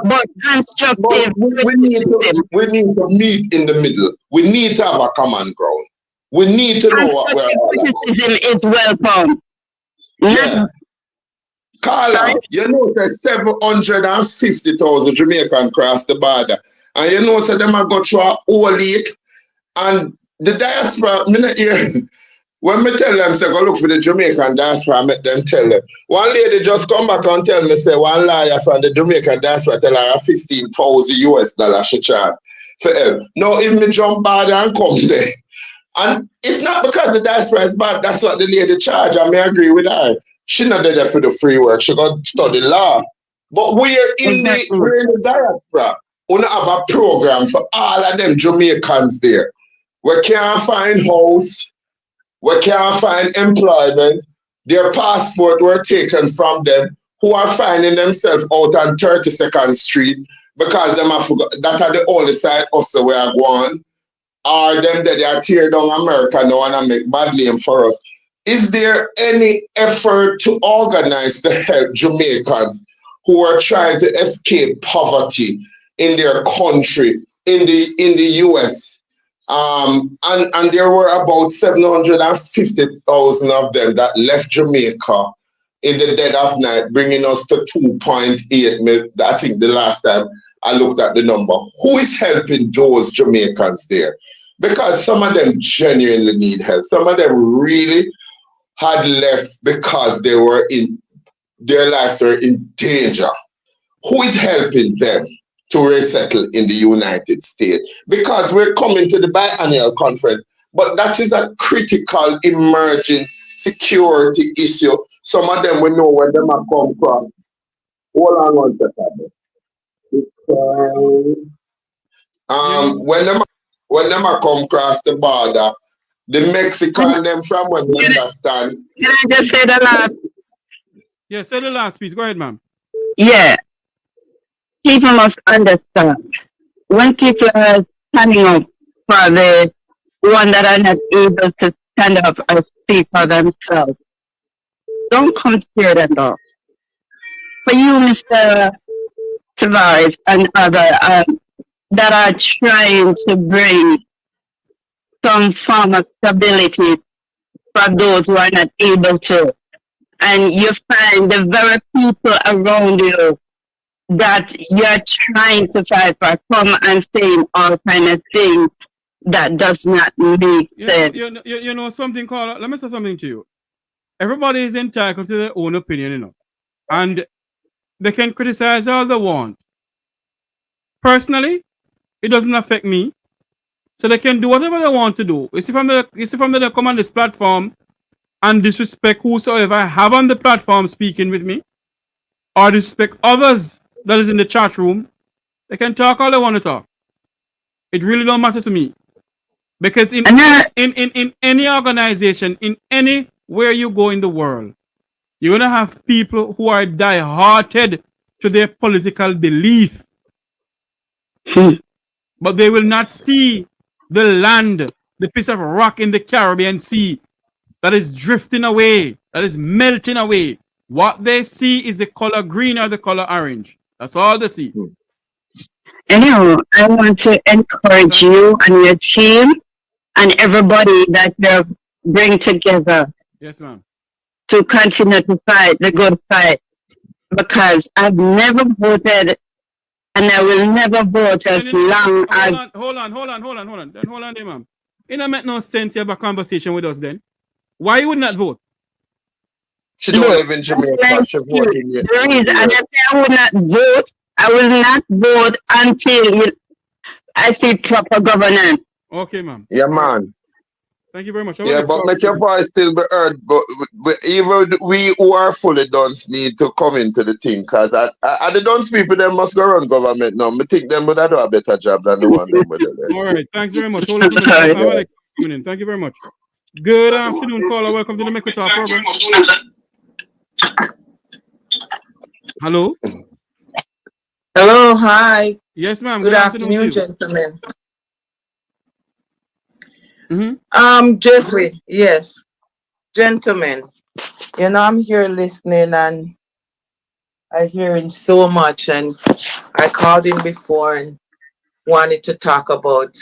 But constructive. We need to meet in the middle. We need to have a common ground. We need to know what we're all about. Criticism is welcome. Yeah. Carla, you know there's 750,000 Jamaicans cross the border. And you know so them are go through a whole leak. And the diaspora, me not hear. When me tell them, say, go look for the Jamaican diaspora, I make them tell them. One lady just come back and tell me, say, one liar from the Jamaican diaspora tell her $15,000 she charge for help. Now, if me jump bad and come there, and it's not because the diaspora is bad, that's what the lady charge, and me agree with her. She not there for the free work, she got to study law. But we're in the diaspora. We have a program for all of them Jamaicans there. We can't find house. We can't find employment. Their passport were taken from them, who are finding themselves out on 32nd Street because them have forgot that are the only side also where I go on. Or them that they are tear down America now and make bad name for us. Is there any effort to organize to help Jamaicans who are trying to escape poverty in their country, in the US? And there were about 750,000 of them that left Jamaica in the dead of night, bringing us to 2.8 million. I think the last time I looked at the number. Who is helping those Jamaicans there? Because some of them genuinely need help. Some of them really had left because they were their lives were in danger. Who is helping them to resettle in the United States? Because we're coming to the biennial conference, but that is a critical emerging security issue. Some of them we know where them have come from. Hold on one second. when them a come across the border, the Mexican them from when they understand. Can I just say the last? Yeah, say the last piece. Go ahead, ma'am. Yeah. People must understand. When people are standing up for the one that are not able to stand up and speak for themselves, don't come here and all. For you, Mr. Tavares and other that are trying to bring some form of stability for those who are not able to. And you find the very people around you that you're trying to fight for come and saying all kind of things that does not make sense. You know something called, let me say something to you. Everybody is entitled to their own opinion, you know. And they can criticize all they want. Personally, it doesn't affect me. So they can do whatever they want to do. You see from the come on this platform and disrespect whosoever I have on the platform speaking with me, or disrespect others that is in the chat room, they can talk all they want to talk. It really don't matter to me. Because in any organization, in anywhere you go in the world, you're going to have people who are die-hearted to their political belief. But they will not see the land, the piece of rock in the Caribbean Sea that is drifting away, that is melting away. What they see is the color green or the color orange. That's all they see. Anyhow, I want to encourage you and your team and everybody that you bring together. Yes, ma'am. To continue to fight the good fight. Because I've never voted and I will never vote as long as... Hold on there, ma'am. It don't make no sense to have a conversation with us then. Why you would not vote? She don't live in Jamaica. She voted yet. The reason I would not vote, I will not vote until I see proper governance. Okay, ma'am. Yeah, man. Thank you very much. Yeah, but make your voice still be heard. But even we who are fully done need to come into the thing, because the done people them must go run government now. I think them would do a better job than the one them would do. All right, thanks very much. Hold on 2 minutes. Thank you very much. Good afternoon, caller. Welcome to the Mek Wi Talk program. Hello. Hello, hi. Yes, ma'am. Good afternoon, gentlemen. Mm-hmm. Jeffrey, yes. Gentlemen, you know, I'm here listening and I'm hearing so much, and I called in before and wanted to talk about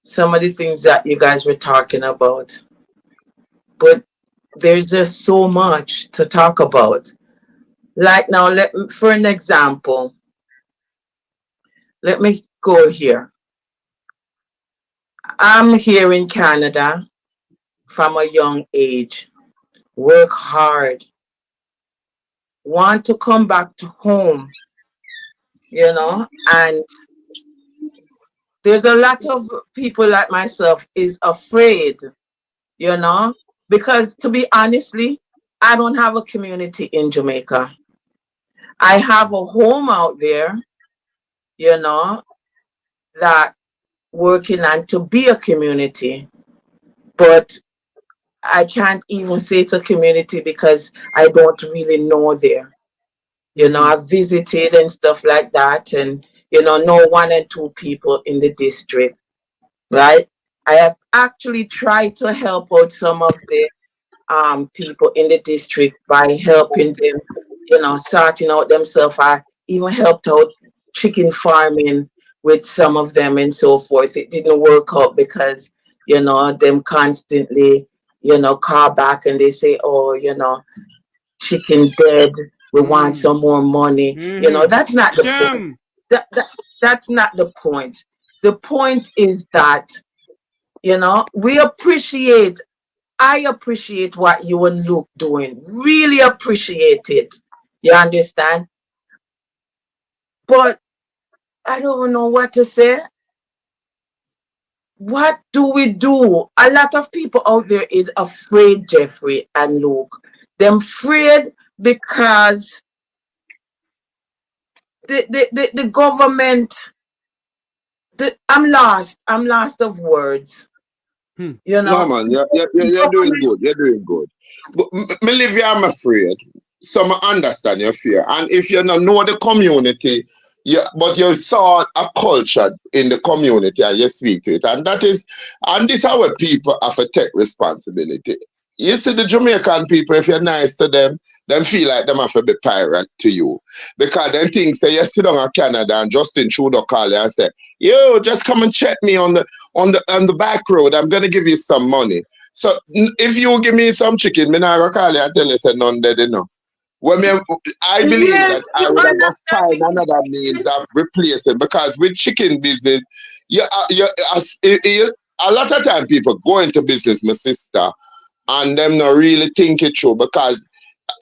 some of the things that you guys were talking about. But there's just so much to talk about. Like now, for an example, let me go here. I'm here in Canada from a young age, work hard, want to come back to home, you know, and there's a lot of people like myself is afraid, you know, because to be honestly, I don't have a community in Jamaica. I have a home out there, you know, that working on to be a community, but I can't even say it's a community because I don't really know there. You know, I've visited and stuff like that, and you know 1 and 2 people in the district, right? I have actually tried to help out some of the people in the district by helping them, you know, sorting out themselves. I even helped out chicken farming with some of them and so forth. It didn't work out because, you know, them constantly, you know, call back and they say, oh, you know, chicken dead, we want some more money. You know, that's not the point. That's not the point. The point is that, you know, I appreciate what you and Luke doing. Really appreciate it. You understand? But I don't know what to say. What do we do? A lot of people out there is afraid, Jeffrey and Luke. They're afraid because the government I'm lost. I'm lost of words. You know? No, man, you're doing good. You're doing good. But me live here, I'm afraid. So I understand your fear. And if you don't know the community, but you saw a culture in the community and you speak to it. And this is how people have to take responsibility. You see the Jamaican people, if you're nice to them feel like them have to be pirate to you. Because them things say you sit down in Canada and Justin Trudeau call you and say, yo, just come and check me on the back road. I'm gonna give you some money. So if you give me some chicken, me not gonna call you and tell you say none dead enough. Well, I believe that I would have to find another means of replacing, because with chicken business, a lot of time people go into business, my sister, and them not really think it through, because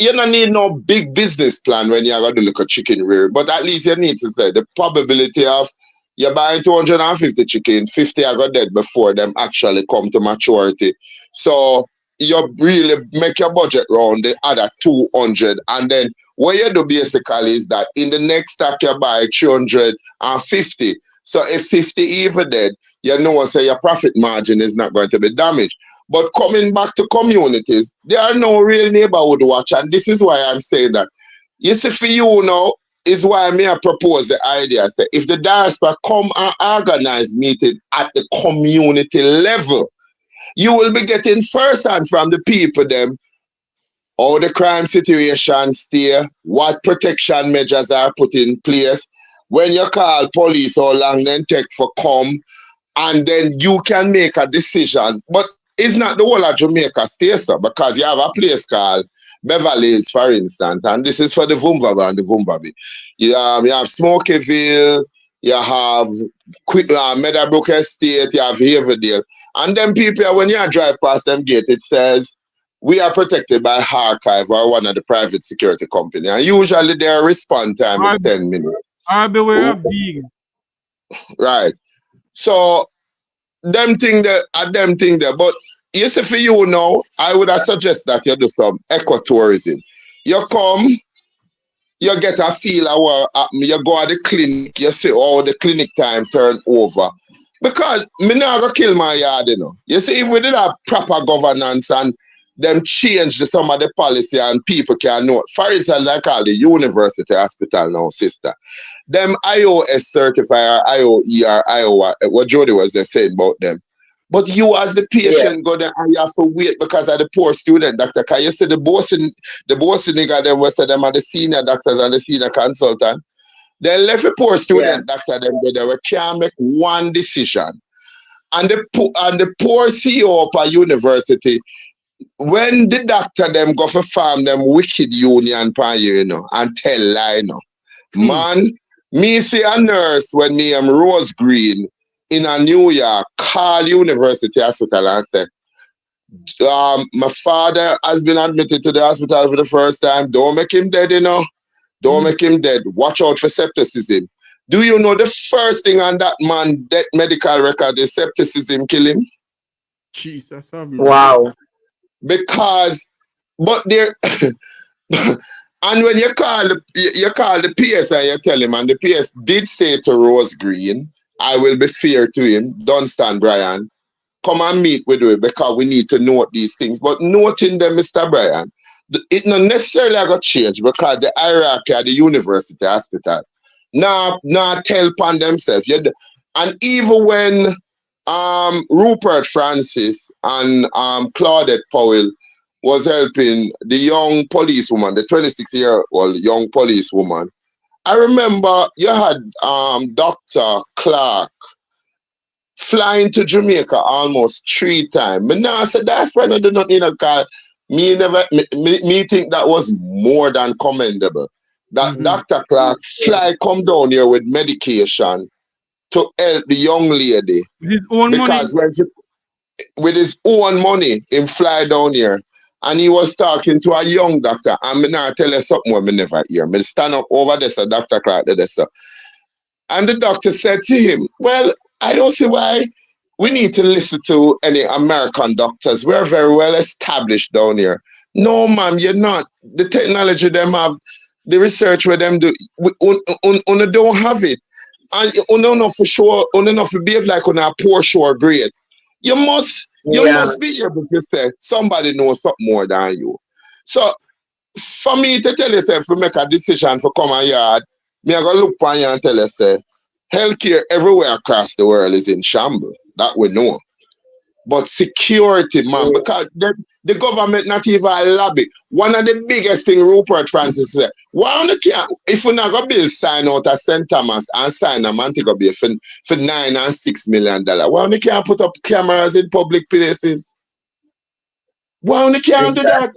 you don't need no big business plan when you're going to look at chicken rear, but at least you need to say the probability of you buying 250 chicken, 50 are going dead before them actually come to maturity. So you really make your budget round the other 200, and then what you do basically is that in the next stack you buy 350. So if 50 even dead, you know, say your profit margin is not going to be damaged. But coming back to communities, there are no real neighborhood watch, and this is why I'm saying that. You see, for you now, is why I propose the idea. Say, if the diaspora come and organize meeting at the community level, you will be getting first-hand from the people them how the crime situation stay, what protection measures are put in place, when you call police, how long then take for come, and then you can make a decision. But it's not the whole of Jamaica stay, sir, because you have a place called Beverly's, for instance, and this is for the Vumbaba and the Vumbabi. You have Smokyville, you have Meadowbrook Estate, you have Haverdale. And then people, when you drive past them gate, it says, we are protected by Archive or one of the private security company. And usually their response time is 10 minutes. I'll be aware of big. Right. So, them thing there. But you see, for you now, I would have suggest that you do some ecotourism. You come, you get a feel of you go to the clinic, you see how the clinic time turn over. Because me not gonna kill my yard, you know. You see, if we did have proper governance and them change some of the policy and people can know. For instance, I call the university hospital now, sister. Them IOS certified or IOE or IO, what Jody was there saying about them. But you as the patient go there and you have to wait because of the poor student doctor. Because you see the boss nigga them was them are the senior doctors and the senior consultant. They left a poor student doctor them there we can't make one decision. And the poor CEO of a university, when the doctor them go for farm them wicked union pan you know and tell lie you know. Man, me see a nurse when me am Rose Green in a New York, call University Hospital and say, my father has been admitted to the hospital for the first time. Don't make him dead, you know. Don't make him dead. Watch out for septicism. Do you know the first thing on that man's medical record is septicism kill him? Jesus. Wow. Because, but there, and when you call the PS and you tell him, and the PS did say to Rose Green, I will be fair to him. Don't stand, Brian. Come and meet with me because we need to note these things. But noting them, Mr. Brian, it not necessarily going to change because the hierarchy at the university hospital now tell upon themselves. And even when Rupert Francis and Claudette Powell was helping the young policewoman, the 26-year-old young policewoman, I remember you had Dr. Clark flying to Jamaica almost 3 times. Me now said that's why I do not need a car. Me think that was more than commendable. That Dr. Clark come down here with medication to help the young lady. With his own because money? With his own money, him fly down here. And he was talking to a young doctor. And me now tell you something what me never hear. Me stand up over there, so Dr. Clark did this. And the doctor said to him, well, I don't see why we need to listen to any American doctors. We're very well established down here. No, ma'am, you're not. The technology them have, the research where them do, we don't have it. and you know for sure, you know for behave like on a poor shore grade. You must be able to say somebody knows something more than you. So for me to tell yourself to make a decision for come on yard, me I go look on you and tell you say healthcare everywhere across the world is in shambles. That we know. But security, man, because the government not even a lobby. One of the biggest thing Rupert Francis said, why on can't if we not go bill sign out at St. Thomas and sign a man take a bill for $9 and $6 million, why on can't put up cameras in public places? Why on can't do that?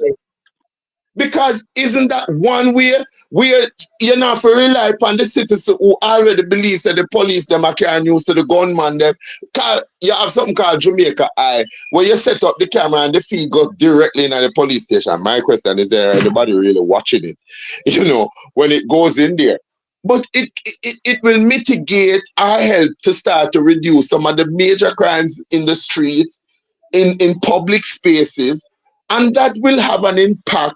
Because isn't that one way where you know for rely upon the citizens who already believe that the police them are carrying news to the gunman them? You have something called Jamaica Eye, where you set up the camera and the feed goes directly into the police station. My question is, there anybody really watching it? You know, when it goes in there. But it will mitigate or help to start to reduce some of the major crimes in the streets, in public spaces, and that will have an impact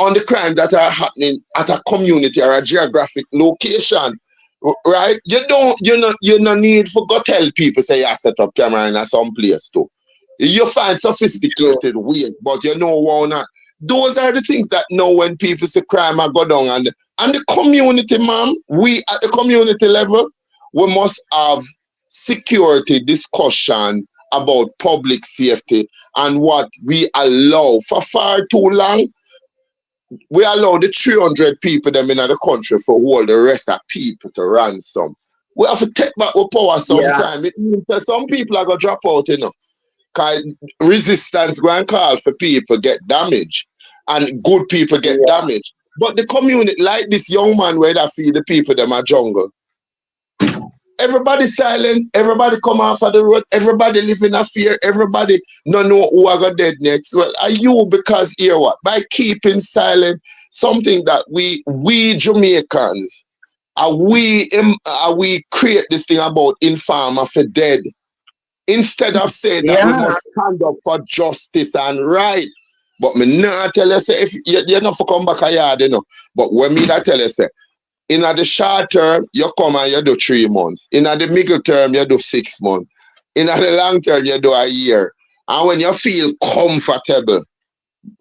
on the crimes that are happening at a community or a geographic location, right? You no need for go tell people say you set up camera in some place too. You find sophisticated ways, but you know what not. Those are the things that now when people say crime are go down and the community, man, we at the community level, we must have security discussion about public safety and what we allow for far too long. We allow the 300 people them in the country for hold the rest of people to ransom. We have to take back our power sometime. It means that some people are going to drop out, you know. Because resistance go and call for people get damaged and good people get damaged. But the community, like this young man where they feed the people them a jungle. Everybody silent, everybody come off of the road, everybody live in a fear, everybody no know who are dead next. Well, are you because here what? By keeping silent, something that we Jamaicans we create this thing about informer for dead. Instead of saying that we must stand up for justice and right. But me not tell you say if you're not for come back a yard, you know. But when me that tell you say in the short term, you come and you do 3 months. In the middle term, you do 6 months. In the long term, you do a year. And when you feel comfortable,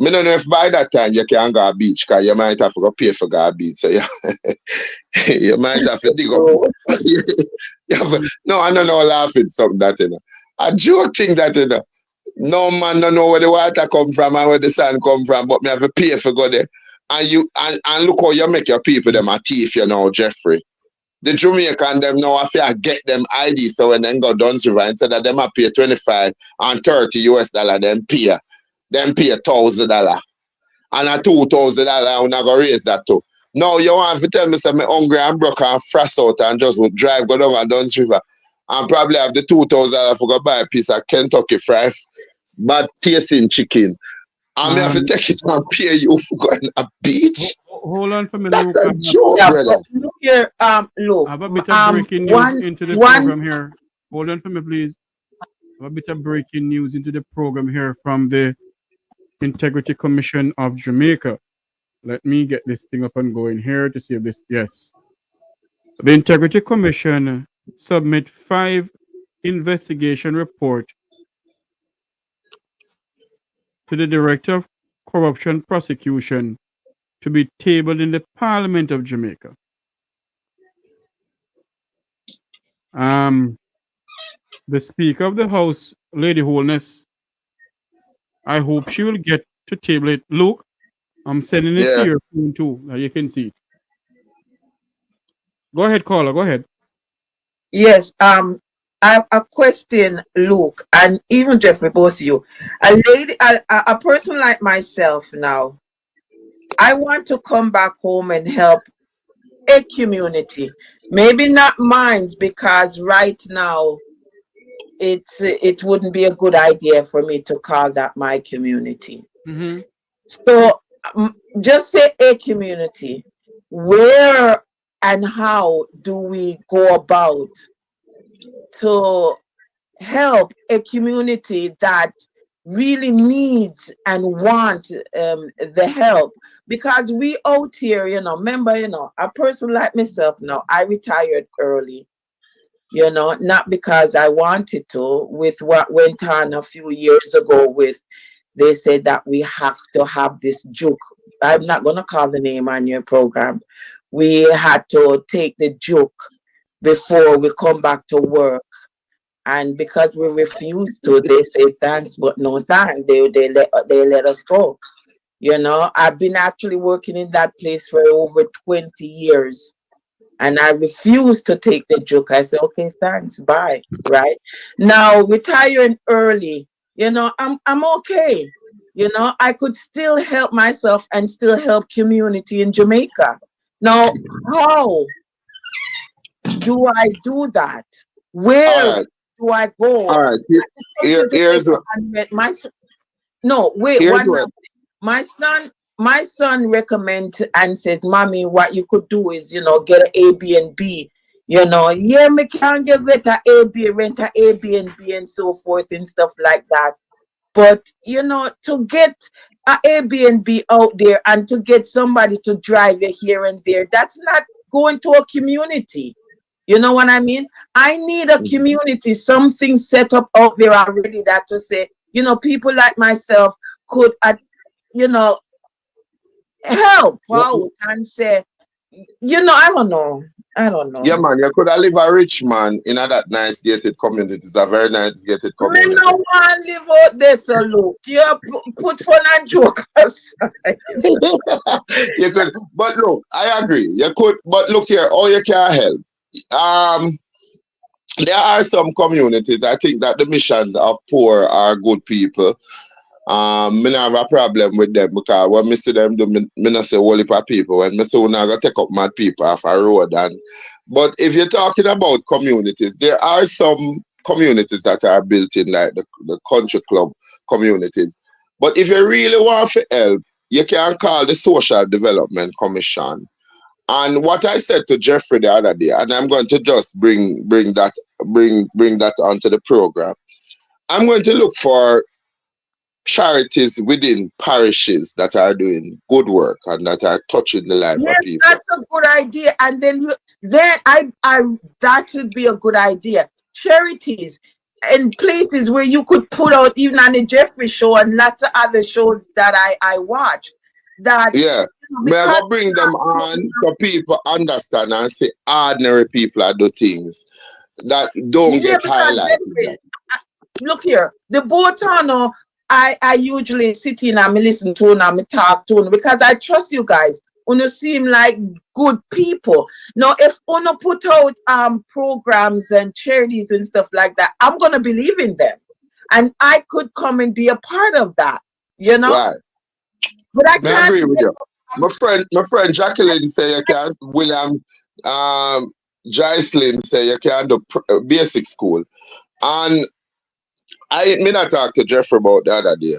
I don't know if by that time you can go to the beach, because you might have to go pay for go to the beach. So you might have to dig up. No, I don't know laughing something that, you know. A joke thing that, you know. No man don't know where the water come from and where the sun come from, but me have to pay for go there. And look how you make your people them a thief, you know, Jeffrey. The Jamaican them now have to get them ID, so when they go down river instead of them pay 25 and $30 them pay $1,000 and a $2,000 and I go raise that too. Now you want to tell me say me hungry and broke and frost out and just would drive go down and down river and probably have the $2,000 for go buy a piece of Kentucky fried bad tasting chicken. I may have to take it and pay you for going a beach. Hold on for a minute. That's a joke, brother. Look here, look. I have a bit of breaking news into the program here. Hold on for me, please. I have a bit of breaking news into the program here from the Integrity Commission of Jamaica. Let me get this thing up and going here to see if this, yes. The Integrity Commission submit 5 investigation report to the Director of Corruption Prosecution to be tabled in the Parliament of Jamaica. The Speaker of the House, Lady Holness, I hope she will get to table it. Look, I'm sending it to your phone too. Now you can see it. Go ahead, caller. Go ahead. Yes. I have a question, Luke, and even Jeffrey, both of you. A person like myself now, I want to come back home and help a community. Maybe not mine, because right now it wouldn't be a good idea for me to call that my community. Mm-hmm. So just say a community. Where and how do we go about to help a community that really needs and want the help? Because we out here, you know, remember, you know, a person like myself now, I retired early. you know, not because I wanted to, with what went on a few years ago with, they said that we have to have this juke. I'm not going to call the name on your program. We had to take the juke before we come back to work. And because we refused to, they say thanks, but no thanks. They let us go. You know, I've been actually working in that place for over 20 years. And I refused to take the joke. I said, okay, thanks, bye. Right now, retiring early, you know, I'm okay. You know, I could still help myself and still help community in Jamaica. Now, how do I do that? Where do I go? All right. Here's what. No, wait. Here's what. My son recommends and says, "Mommy, what you could do is, you know, get an Airbnb. You know, yeah, me can get a Airbnb, rent an Airbnb and so forth and stuff like that. But you know, to get an Airbnb out there and to get somebody to drive you here and there, that's not going to a community. You know what I mean? I need a community, something set up out there already that to say, you know, people like myself could, you know, help out and say, you know, I don't know. Yeah, man, you could have live a rich man in that nice gated community. It's a very nice gated community. Me no want live out there, so look. You put fun and joke aside. You could, but look, I agree. You could, but look here, oh, you can't help. There are some communities, I think that the missions of poor are good people. Me not have a problem with them because when me see them do, me not say whole heap of people. When me say we not gonna take up mad people off a road. But if you're talking about communities, there are some communities that are built in, like the country club communities. But if you really want to help, you can call the Social Development Commission. And what I said to Jeffrey the other day, and I'm going to just bring that onto the program. I'm going to look for charities within parishes that are doing good work and that are touching the life of people. That's a good idea. And then that would be a good idea. Charities and places where you could put out, even on the Jeffrey show and lots of other shows that I watch. That May I go bring them on so people understand and say ordinary people are do things that don't get highlighted. Look here, the Botano, I usually sit in and listen to and I talk to them because I trust you guys. You seem like good people. Now, if you put out programs and charities and stuff like that, I'm gonna believe in them, and I could come and be a part of that. You know, right? But I can't agree with you. My friend Jacqueline say you can. William, Jocelyn say you can do basic school, and I not talk to Jeffrey about the other day.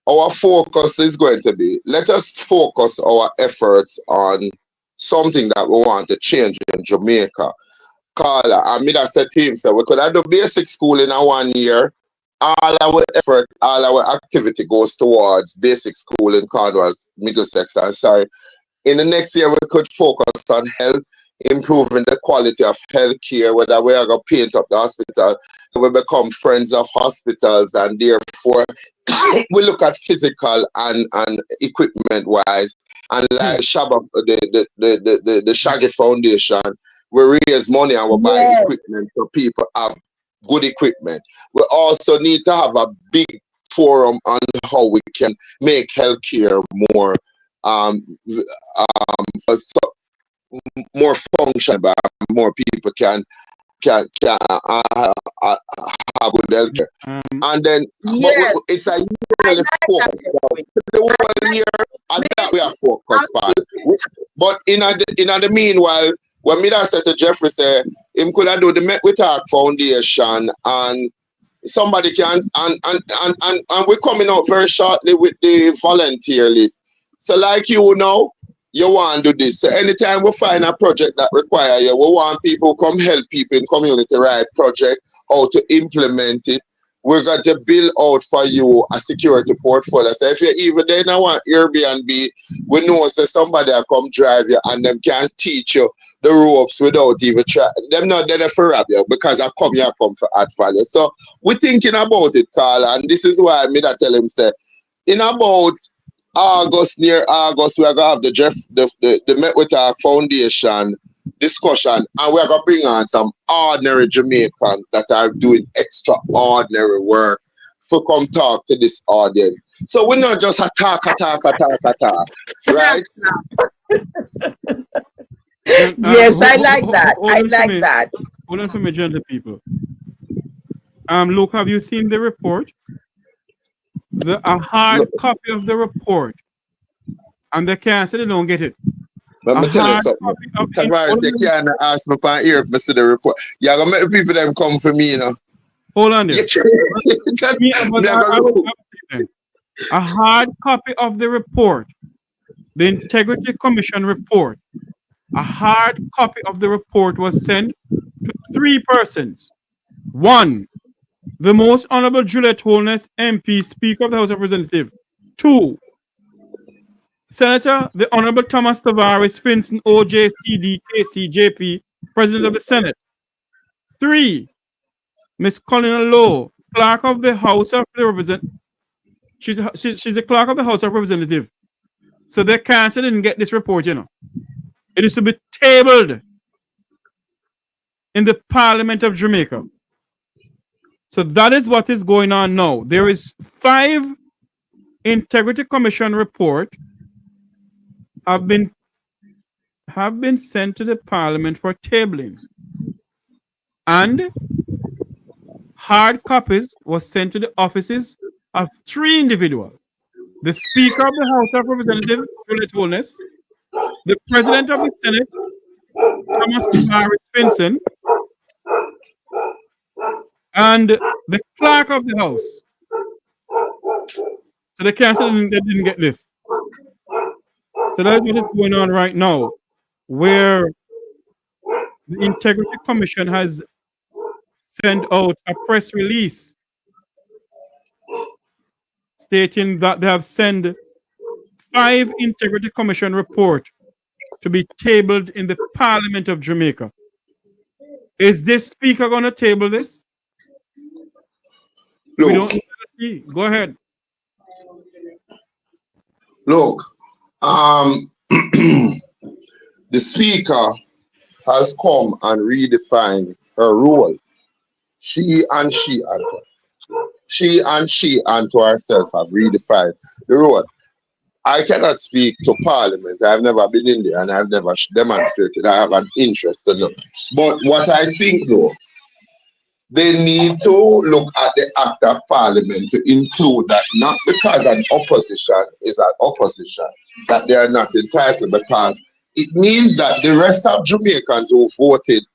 Our focus is going to be, let us focus our efforts on something that we want to change in Jamaica. Carla, and me that said to him, so we could have do basic school in 1 year. All our effort, all our activity goes towards basic school in Cornwall, Middlesex. I'm sorry. In the next year, we could focus on health, improving the quality of health care, whether we are going to paint up the hospital, so we become friends of hospitals, and therefore we look at physical and equipment wise, and like the Shaggy Foundation, we raise money and we buy equipment so people have good equipment. We also need to have a big forum on how we can make healthcare more more functional, more people can have good healthcare. And then it's a yearly focus. So the whole year, and that we are focused on. But in the meanwhile, when me said to Jeffrey, say him could have do the Mek Wi Talk Foundation, and somebody can and we're coming out very shortly with the volunteer list. So like you know, you want to do this. So anytime we find a project that require you, we want people come help people in community right project, how to implement it. We're going to build out for you a security portfolio. So if you even then want Airbnb, we know that somebody will come drive you and them can teach you the ropes without even try. Them not there for rob you because I come here come for add value. So we're thinking about it, Carl, and this is why me that tell him say in about near August, we're gonna have the Mek Wi Talk Foundation discussion, and we're gonna bring on some ordinary Jamaicans that are doing extraordinary work to come talk to this audience. So we're not just attack, right? Yes, I like that. I like that. Hold on for me, gentle people. Luke, have you seen the report? A hard copy of the report, and they can't say they don't get it. Let me tell you something. Tavares, they can't ask me for here if I see the report. You're gonna make the people them come for me, you know. Hold on there. A hard copy of the report, the Integrity Commission report. A hard copy of the report was sent to 3 persons. 1, the Most Honorable Juliet Holness, MP, Speaker of the House of Representatives. 2, Senator the Honorable Thomas Tavares, Finson, OJCD, KCJP, President of the Senate. 3, Miss Colin Lowe, Clerk of the House of Representatives. She's a Clerk of the House of Representatives. So they can't say they didn't get this report, you know. It is to be tabled in the Parliament of Jamaica. So that is what is going on now. There is 5 Integrity Commission report have been sent to the Parliament for tabling. And hard copies was sent to the offices of 3 individuals. The Speaker of the House of Representatives, Juliet Holness, the President of the Senate, Thomas Tavares Finson, and the Clerk of the House. So they can't say they didn't get this. So that's what is going on right now, where the Integrity Commission has sent out a press release stating that they have sent 5 Integrity Commission report to be tabled in the Parliament of Jamaica. Is this speaker going to table this? Look, we don't see. Go ahead. Look, the speaker has come and redefined her role. She and to herself have redefined the role. I cannot speak to Parliament. I've never been in there and I've never demonstrated I have an interest in it. But what I think though, they need to look at the act of Parliament to include that not because an opposition is an opposition, that they are not entitled, because it means that the rest of Jamaicans who voted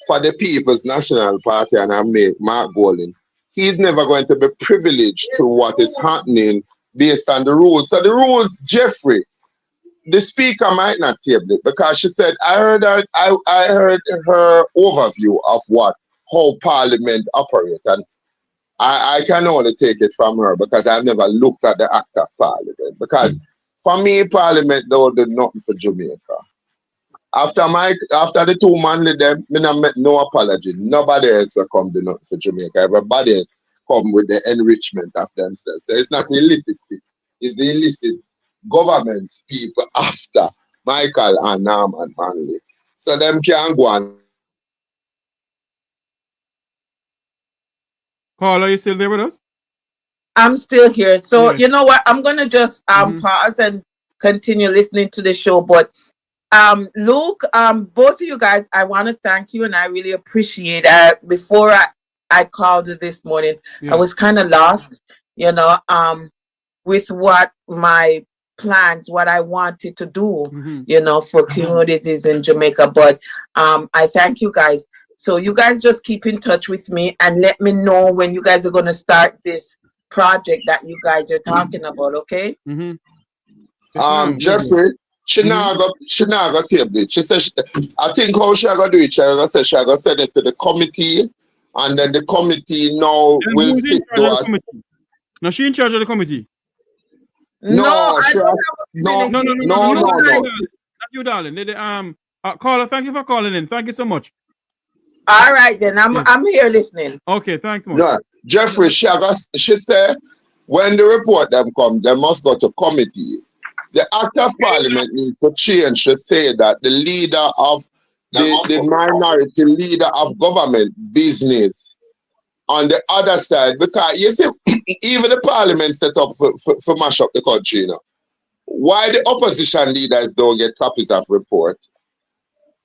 for the People's National Party and have made Mark Golding, he's never going to be privileged to what is happening based on the rules. So the rules, Jeffrey, the speaker might not table it because she said, I heard her overview of how Parliament operates, and I can only take it from her because I've never looked at the act of Parliament. Because for me, Parliament don't do nothing for Jamaica. After the 2 months, them, me not make no apology. Nobody else will come do nothing for Jamaica. Everybody else come with the enrichment of themselves. So it's not illicit, it's the illicit government's people after Michael and Norman Manley. So them can go on. Paul, are you still there with us? I'm still here. So yes. You know what? I'm gonna just pause and continue listening to the show. But Luke, both of you guys, I want to thank you and I really appreciate it. Before I called you this morning, I was kind of lost, you know, with what my plans, what I wanted to do, you know, for communities in Jamaica. But I thank you guys. So you guys just keep in touch with me and let me know when you guys are going to start this project that you guys are talking about, okay? Jeffrey, she not got table it. She said, I think how she gonna do it, she gonna send it to the committee, and then the committee now will sit to us. No, she in charge of the committee. No. Not you, darling. Caller, thank you for calling in. Thank you so much. All right, then I'm here listening. Okay, thanks, much. No, Jeffrey, she said when the report them come, they must go to committee. The Act of Parliament needs to change to say that the leader of the minority leader of government business on the other side, because you see, even the Parliament set up for mash up the country, you know. Why the opposition leaders don't get copies of report?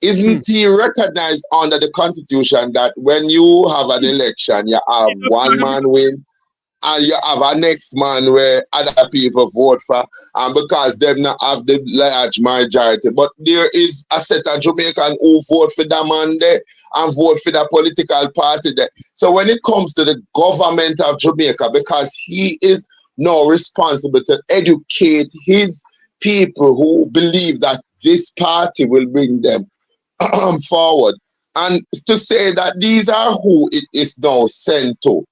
Isn't he recognized under the Constitution that when you have an election, you have one man win and you have a next man where other people vote for, and because them not have the large majority, but there is a set of Jamaicans who vote for the man there and vote for the political party there. So when it comes to the government of Jamaica, because he is now responsible to educate his people who believe that this party will bring them forward, and to say that these are who it is now sent to.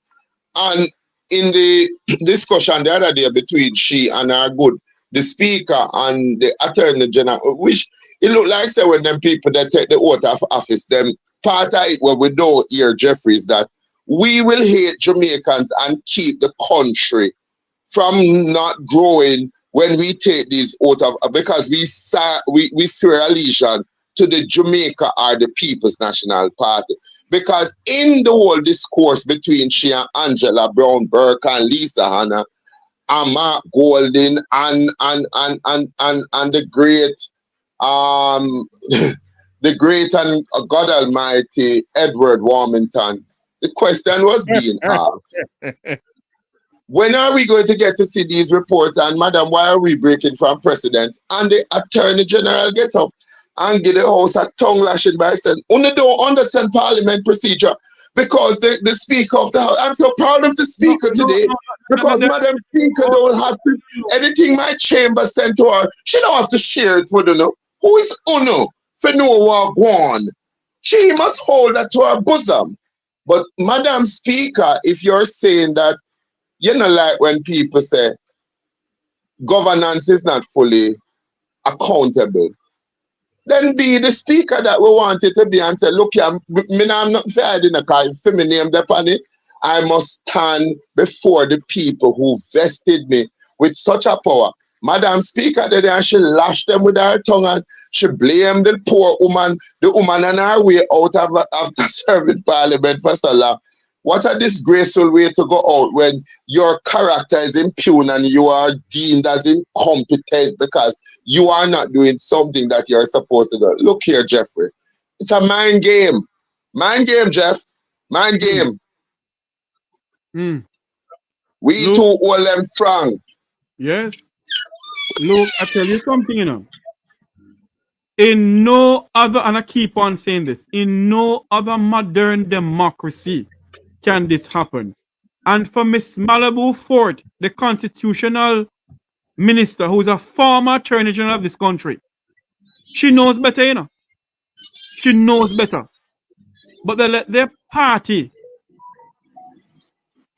And in the discussion the other day between she and the speaker and the attorney general, which it looked like say when them people that take the oath of office, them part of it what we don't hear, Jeffrey, is that we will hate Jamaicans and keep the country from not growing when we take these oath of, because we swear allegiance to the Jamaica or the People's National Party. Because in the whole discourse between she and Angela Brown Burke and Lisa Hanna, and Mark Golden and the great the great and God Almighty Edward Warmington, the question was being asked. When are we going to get to see these reports? And Madam, why are we breaking from precedents? And the Attorney General get up and give the House a tongue lashing by saying, "Only don't understand Parliament procedure because the Speaker of the House." I'm so proud of the Speaker today because Madam Speaker don't have to, anything my chamber sent to her, she don't have to share it with you. Who is Uno for no war gone? She must hold that to her bosom. But Madam Speaker, if you're saying that, you know, like when people say governance is not fully accountable, then be the speaker that we want it to be and say, look, I'm not fair in a car. If me name the panic, I must stand before the people who vested me with such a power. Madam Speaker, and she lashed them with her tongue and she blamed the poor woman, the woman on her way out of serving Parliament for so long. What a disgraceful way to go out when your character is impugned and you are deemed as incompetent because you are not doing something that you're supposed to do. Look here, Jeffrey. It's a mind game. Mind game, Jeff. Mind game. We Look, too hold them strong. Yes. Look, I tell you something, you know. In no other, and I keep on saying this, in no other modern democracy can this happen. And for Miss Malibu Ford, the constitutional minister, who's a former attorney general of this country, she knows better, you know. She knows better. But they let their party.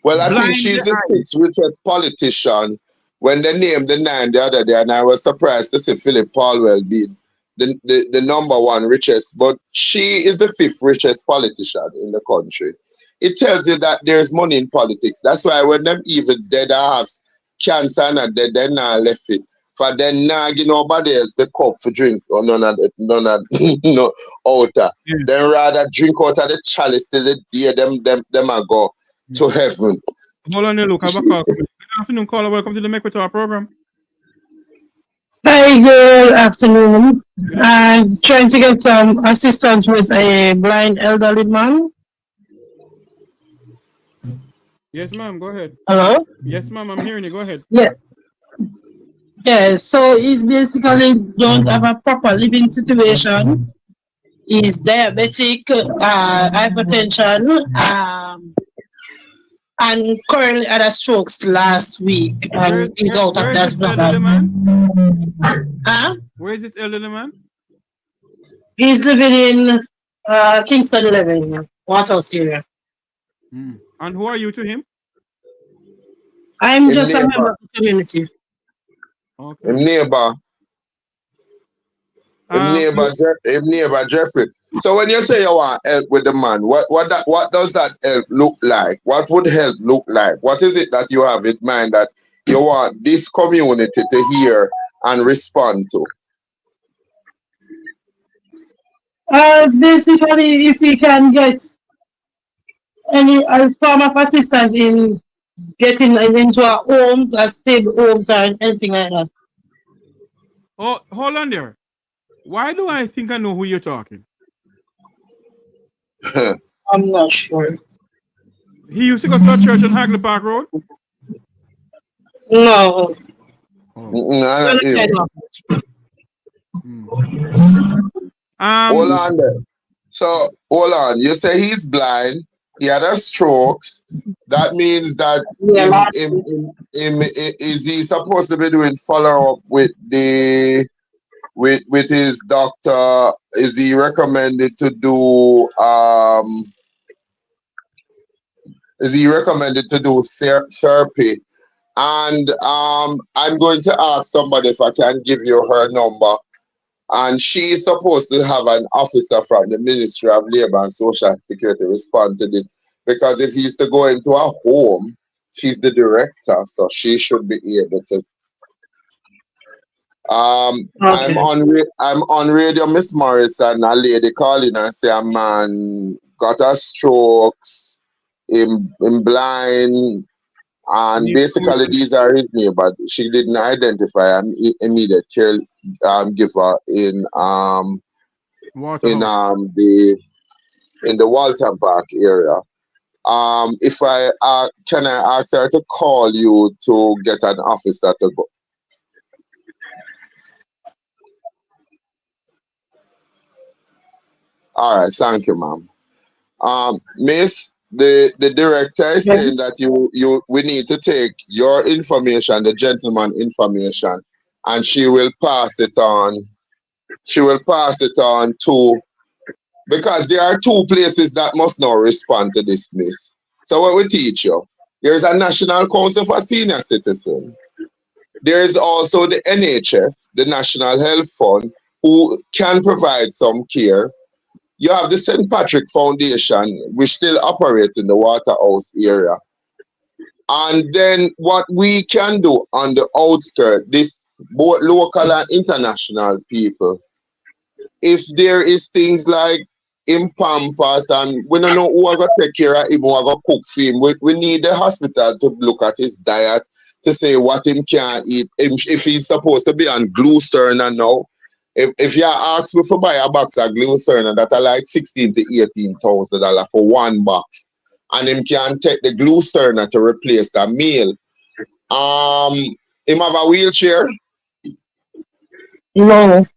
Well, I think she's the sixth richest politician when they named the 9 the other day, and I was surprised to see Philip Paulwell being the number 1 richest, but she is the 5th richest politician in the country. It tells you that there's money in politics. That's why when them even dead have cancer and dead, they're not left it. For them not give nobody else the cup for drink or none of no outer. Then rather drink out of the chalice till the day them are go to heaven. Hold on, look, I have a call. Good afternoon, caller. Welcome to the Mek Wi Talk program. Hi, good afternoon. I'm trying to get some assistance with a blind elderly man. Yes, ma'am. Go ahead. Hello? Yes, ma'am. I'm hearing you. Go ahead. Yeah. Yeah, so he's basically don't have a proper living situation. He's diabetic, hypertension, and currently had a stroke last week. And he's out of that. Where is this elderly man? He's living in Kingston 11, Waterhouse area. And who are you to him? I'm just a member of the community. Okay. Neighbor. Him neighbor Jeffrey. So when you say you want help with the man, what does that help look like? What would help look like? What is it that you have in mind that you want this community to hear and respond to? Basically, if we can get any form of assistance in getting into our homes, or stable homes, or anything like that. Oh, hold on there. Why do I think I know who you're talking? I'm not sure. He used to go to a church on Hagley Park Road? No. Hold on there. So hold on. You say he's blind. He had a stroke. That means that is he supposed to be doing follow up with with his doctor? Is he recommended to do therapy? And I'm going to ask somebody if I can give you her number. And she's supposed to have an officer from the Ministry of Labour and Social Security respond to this. Because if he's to go into a home, she's the director, so she should be able to. Okay. I'm on radio, Miss Morrison, a lady calling and say a man got a stroke, him blind, and basically these are his neighbors. She didn't identify an immediate care giver in the Walton Park area. If can I ask her to call you to get an officer to go? All right, thank you, ma'am. Miss, the director is saying that we need to take your information, the gentleman information, and she will pass it on. She will pass it on to, because there are two places that must now respond to this, miss. So what we teach you, there's a National Council for Senior Citizens. There is also the NHF, the National Health Fund, who can provide some care. You have the St. Patrick Foundation, which still operates in the Waterhouse area. And then what we can do on the outskirts, this both local and international people, if there is things like in Pampas and we don't know who are going to take care of him, who are going to cook for him, we need the hospital to look at his diet, to say what him can eat, if he's supposed to be on glucerna now. If you ask me to buy a box of glucerna that are like $16,000 to $18,000 for one box, and him can take the glucerna to replace the meal. Him have a wheelchair? No.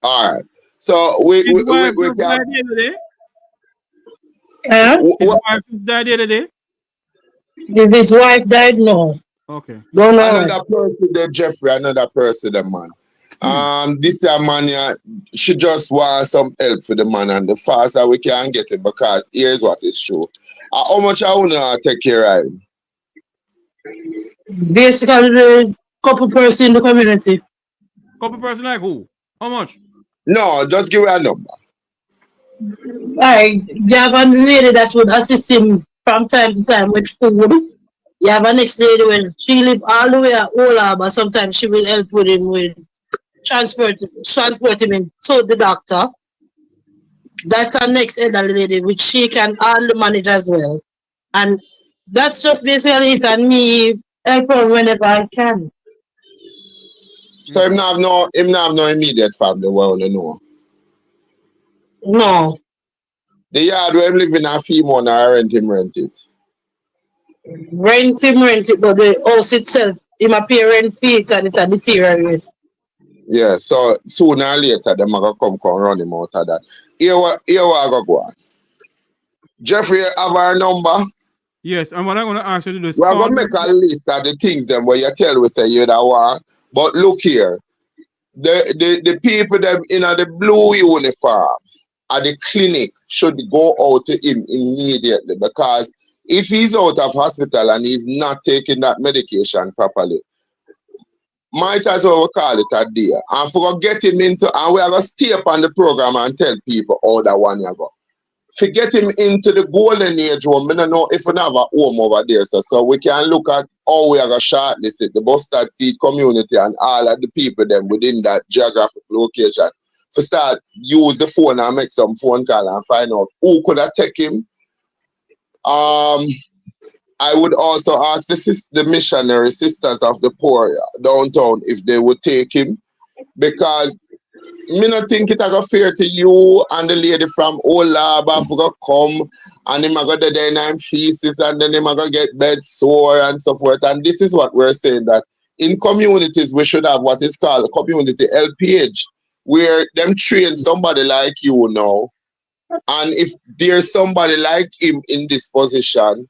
All right. So we can. His wife died the other day? If his wife died, no. Okay. No. Another person there, Jeffrey, another person, the man. This man, she just wants some help for the man, and the faster we can get him, because here's what is true. How much I want to take care of him? Basically, the couple person in the community. Couple person like who? How much? No, just give me a number. Right. You have a lady that would assist him from time to time with food. You have a next lady when she live all the way at Ola, but sometimes she will help with him with transport him in to the doctor. That's our next elderly lady, which she can handle manage as well. And that's just basically it, and me help her whenever I can. So him not have no immediate family, well, you know. No. The yard where him live in a few months, I rent it. Rent it, but the house itself, him a pay rent fee and it a deteriorate. Yeah, so sooner or later, them are going to come run him out of that. Here what I go on. Jeffrey, have our number? Yes, and what I'm going to ask you to do is... We're going to make a list of the things them where you tell we say you don't want. But look here, the people them in the blue uniform at the clinic should go out to him immediately, because if he's out of hospital and he's not taking that medication properly, might as well call it a day. And for get him into, and we are going to stay up on the program and tell people how that 1 year ago. To get him into the golden age home, I don't know if we have a home over there, so we can look at how we are going to shortlist it, the Bustard Seed community and all of the people them within that geographic location. To start, use the phone and make some phone call and find out who could have taken him. I would also ask the missionary sisters of the poor downtown if they would take him, because me not think it a fair to you and the lady from Old Laba for come and him a go there in him feces and then him a go get bed sore and so forth. And this is what we're saying, that in communities we should have what is called community LPH, where them train somebody like you now. And if there's somebody like him in this position,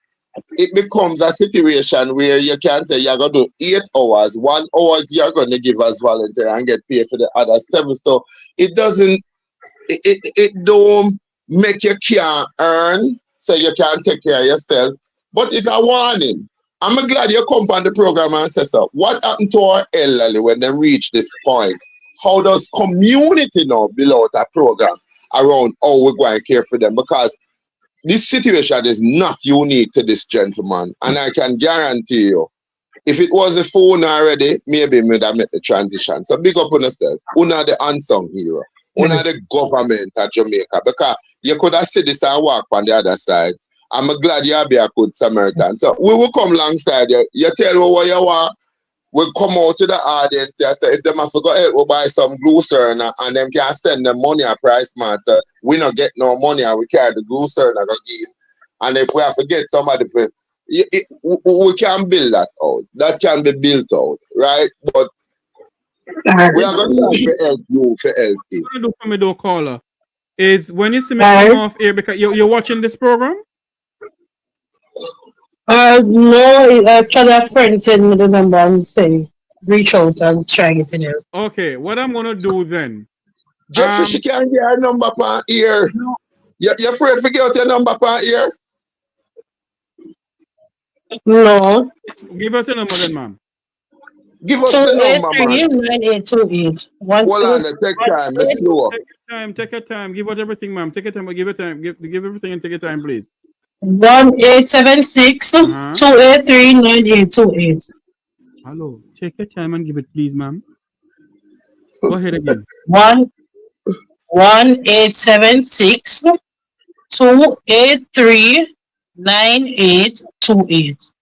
it becomes a situation where you can say you're going to do 8 hours, 1 hour you're going to give as volunteer and get paid for the other 7. So it doesn't, it don't make you can't earn, so you can't take care of yourself. But it's a warning. I'm glad you come on the program and say so. What happened to our elderly when they reach this point? How does community now build out a program around how we're going to care for them? Because this situation is not unique to this gentleman, and I can guarantee you, if it was a phone already, maybe we would have made the transition. So big up on yourself. Una the unsung hero. Una the government of Jamaica, because you could have said this and walk on the other side. I'm glad you be a good Samaritan. So we will come alongside you. You tell me what you want. We'll come out to the audience. So if them have to go help, we'll buy some glucer and them can send them money at price man. So we not get no money and we carry the glucer and go give. And if we have to get somebody for we can build that out. That can be built out, right? But we are going to try to help you for help you. What I do for me, though, caller, is when you see me come off here, because you're watching this program? No, try a friend send me the number and say reach out and try it in here. Okay, what I'm gonna do then? Jeffrey, she can't get her number per ear. You're afraid to get your number per ear? No. Give us the number then, ma'am. Give us the number, man. 9828. Hold on, take time, it's slow. Take your time. Give us everything, ma'am. Take your time, give it time. Give everything and take your time, please. 1876 283 9828. Hello. Take your time and give it, please, ma'am. Go ahead again. 1876 283 9828.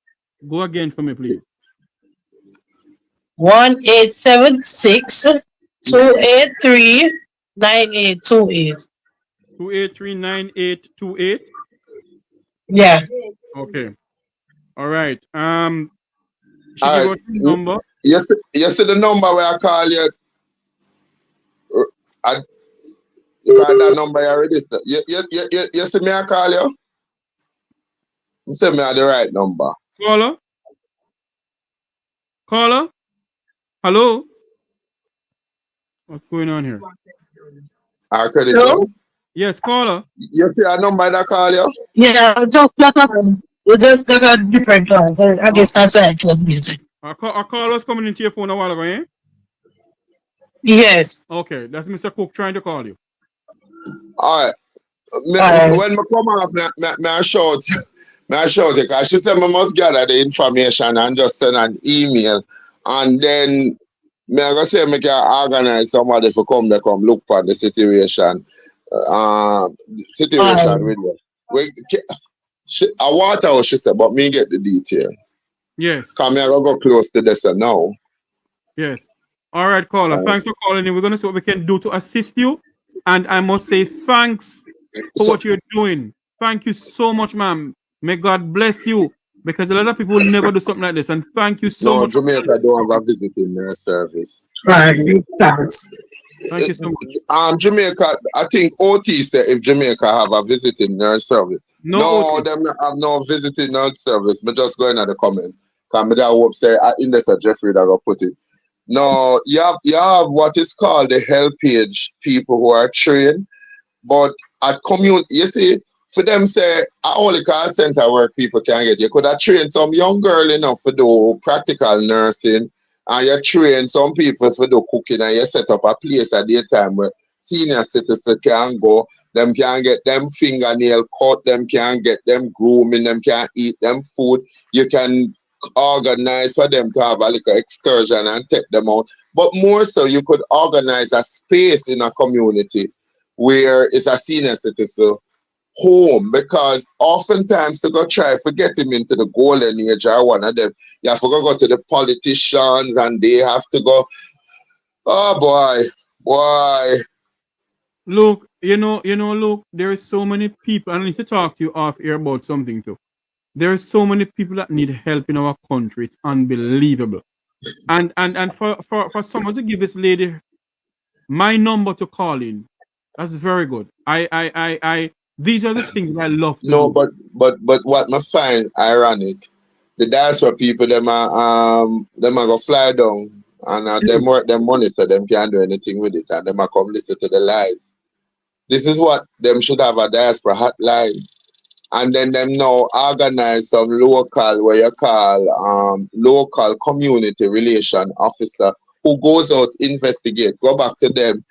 Go again for me, please. 1876 283 9828. 283 9828. Yeah. Okay. All right. All right. Number. Yes, the number where I call you. You got that number you register. You see me I call you? You say me at the right number. Caller? Caller? Hello? What's going on here? Our credit. Hello? Yes, caller. You see a number that call you? Yeah, you just got a different one. So I guess that's why I chose music. Our call was coming into your phone a while ago, eh? Yes. Okay, that's Mr. Cook trying to call you. All right. When I come off, I shout it, because she said I must gather the information and just send an email. And then I go say I can organize somebody to come look for the situation. With you. A water, she said, but me get the detail. Yes. Come here, go close to this now. Yes. All right, caller. Thanks for calling in. We're going to see what we can do to assist you. And I must say thanks for what you're doing. Thank you so much, ma'am. May God bless you. Because a lot of people will never do something like this. And thank you so much. Jamaica don't have a visiting nurse service. Right. Thanks. Thank you so much. Jamaica, I think OT said if Jamaica have a visiting nurse service. No, them not have no visiting nurse service. But just going at the comment. Because I hope say in this Jeffrey that will put it. No, you have what is called the help page people who are trained, but at community, you see, for them say only call center work people can get. You could have trained some young girl enough to do practical nursing and you train some people for do cooking, and you set up a place at the time where senior citizens can go, them can get them fingernail cut, them can get them grooming, them can eat them food. You can organize for them to have a little excursion and take them out. But more so, you could organize a space in a community where it's a senior citizen home, because oftentimes to go try to get him into the golden age or one of them, you have to go to the politicians and they have to go, oh boy. Look, look, there is so many people, and I need to talk to you off here about something too. There are so many people that need help in our country. It's unbelievable. And for someone to give this lady my number to call in, that's very good. These are the things that I love to do. But what I find ironic, the diaspora people, them are go fly down and them work them money so them can't do anything with it, and them are come listen to the lies. This is what them should have, a diaspora hotline. And then them now organize some local, where you call local community relation officer who goes out, investigate, go back to them.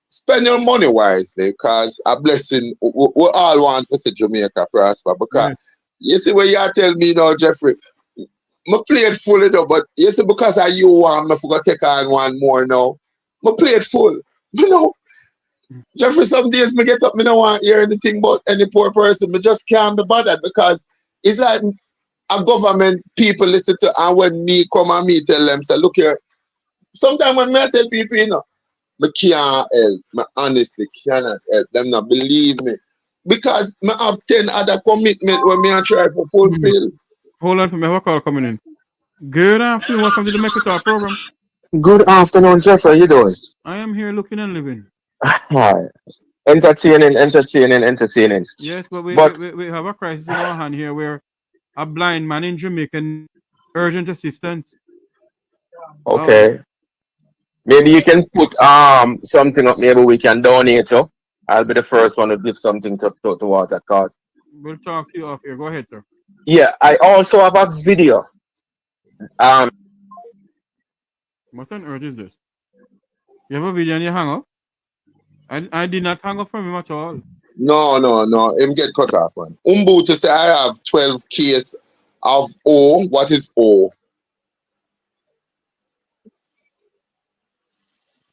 Spend your money wisely, because a blessing, we all want to see Jamaica prosper. Because you see what you tell me now, Jeffrey, I play it full enough, but you see, because of you want, I forgot to take on one more now. I play it full. You know, Jeffrey, some days me get up, me don't want to hear anything about any poor person. Me just can't be bothered, because it's like a government people listen to, and when me come and me tell them, say, look here, sometimes when me tell people, you know, me can't help, me honestly cannot help them not believe me. Because me have 10 other commitments when me I try to fulfill. Hold on for me, what call coming in? Good afternoon, welcome to the Mek Wi Talk program. Good afternoon, Jeff. How you doing? I am here looking and living. Hi. Entertaining. Yes, but we have a crisis in our hand here where a blind man in Jamaica needs urgent assistance. Okay. Oh. Maybe you can put something up, maybe we can donate. So I'll be the first one to give something towards that cause. We'll talk to you off here. Go ahead, sir. Yeah, I also have a video. What on earth is this? You have a video and you hang up? I did not hang up from him at all. No. Him get cut off, man. Umbu to say I have 12 case of O. What is O?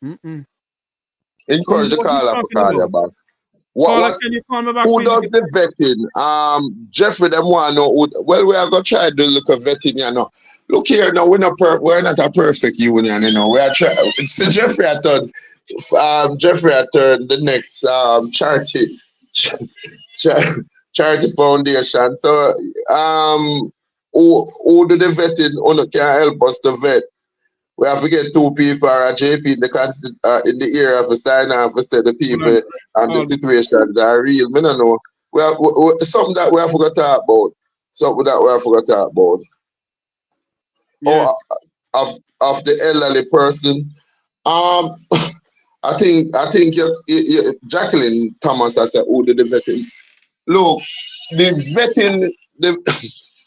Encourage the caller to call you back. Can you call me back? Who does the vetting? Jeffrey, them want to know. Well, we are going to try to do a look at vetting, you know. Look here, now we're not a perfect union, you know. We are trying. So Jeffrey, I thought. Jeffrey at the next charity foundation. So who do the vetting? Who can help us to vet? We have to get 2 people or a JP in the area for sign off to say the people and the situations are real. I don't know. We have something that we have forgot to talk about. Yes. Of the elderly person. I think you, Jacqueline Thomas has said, who did the vetting? Look, the vetting,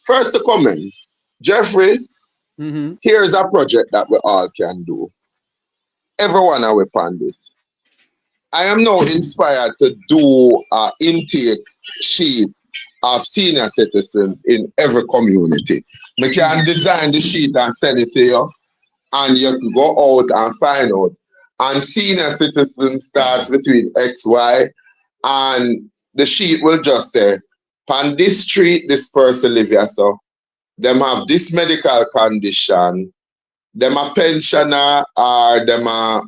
first the comments. Jeffrey, here's a project that we all can do. Everyone are upon this. I am now inspired to do an intake sheet of senior citizens in every community. We can design the sheet and send it to you, and you can go out and find out. And senior citizen starts between X, Y, and the sheet will just say, on this street, this person live here, so them have this medical condition, them a pensioner, or them a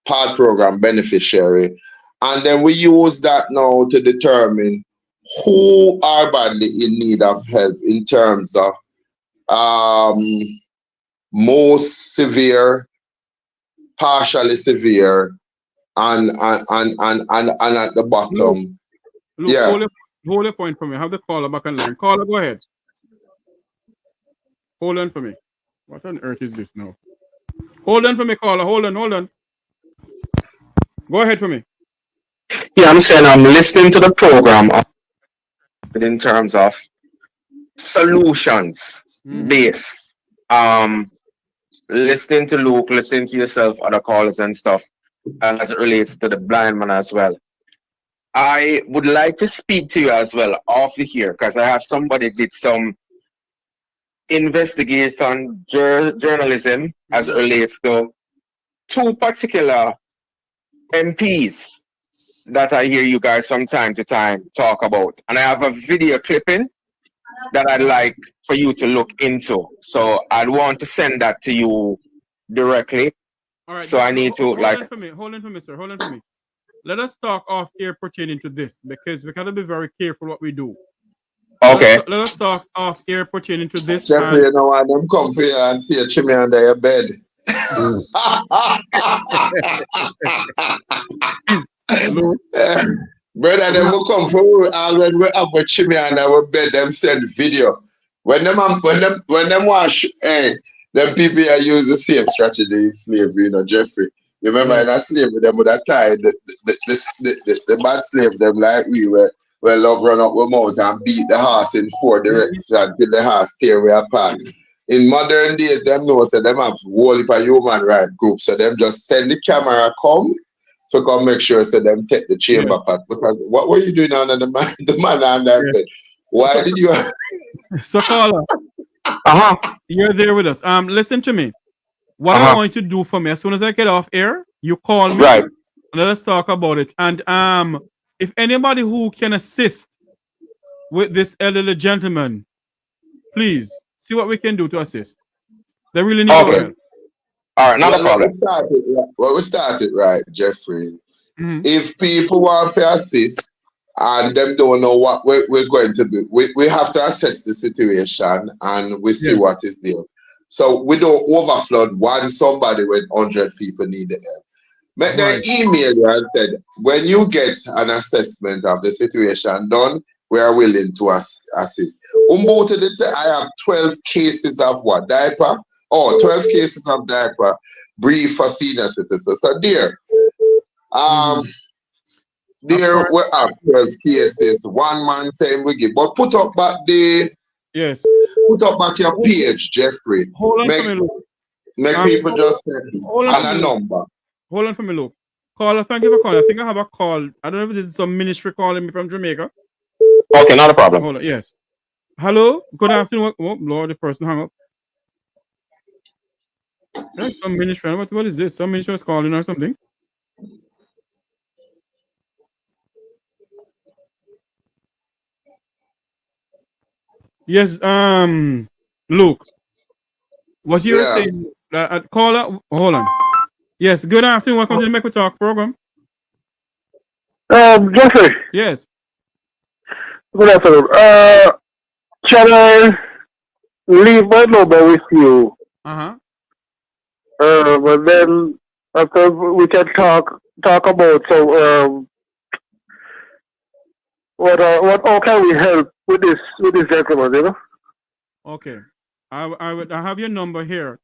part program beneficiary. And then we use that now to determine who are badly in need of help in terms of most severe, partially severe, and at the bottom. Look, yeah. Hold a point for me. Have the caller back on line. Caller, go ahead. Hold on for me. What on earth is this now? Hold on for me, caller. Hold on. Go ahead for me. Yeah, I'm saying I'm listening to the program in terms of solutions based. listening to Luke, listening to yourself, other callers and stuff, as it relates to the blind man as well. I would like to speak to you as well off the here, because I have somebody did some investigation journalism as it relates to two particular MPs that I hear you guys from time to time talk about. And I have a video clipping that I'd like for you to look into. So I'd want to send that to you directly. All right. So I need to hold on for me, sir. Hold on for me. Let us talk off air pertaining to this, because we gotta be very careful what we do. Okay. Let us talk off air pertaining to this. Jeffrey, you know why them come for you and see a chimney under your bed. Brother, them will come for we all when we have a chimney under our bed, them send video. When them wash, them people here use the same strategy in slavery, you know, Jeffrey. You remember in a slavery, them would have tied the bad slave, them like we were. Well, love run up with mouth and beat the horse in 4 directions until the horse tear away apart. In modern days, them know so them have whole heap of human rights group, so them just send the camera come to come make sure so them take the chamber part. Because what were you doing under the man under bed? Why did you? So caller, you're there with us. Listen to me. What I want you to do for me, as soon as I get off air, you call me. Right. Let us talk about it. And if anybody who can assist with this elderly gentleman, please see what we can do to assist. They really need our help. All right, not a problem. We started right, Jeffrey. If people want to assist and them don't know what we're going to do, we have to assess the situation and we see what is there. So we don't overflood one somebody when 100 people need the help. But they email you and said, when you get an assessment of the situation done, we are willing to assist. I have 12 cases of what? Diaper? Oh, 12 cases of diaper brief for senior citizens. So there. There we have 12 cases. One man saying we give. But put up back the put up back your page, Jeffrey. Hold on for me, make people just and a number. Hold on for me, look. Caller, thank you for calling. I think I have a call. I don't know if this is some ministry calling me from Jamaica. Okay, not a problem. Hold on, yes. Hello, good afternoon. Oh, Lord, the person hung up. There's some ministry. What is this? Some ministry is calling or something. Yes, Luke. What you were saying, caller, hold on. Yes, good afternoon. Welcome to the Mek Wi Talk program. Jeffrey. Yes. Good afternoon. Shall I leave my number with you? But then after we can talk about so how can we help with this gentleman, you know? Okay. I have your number here.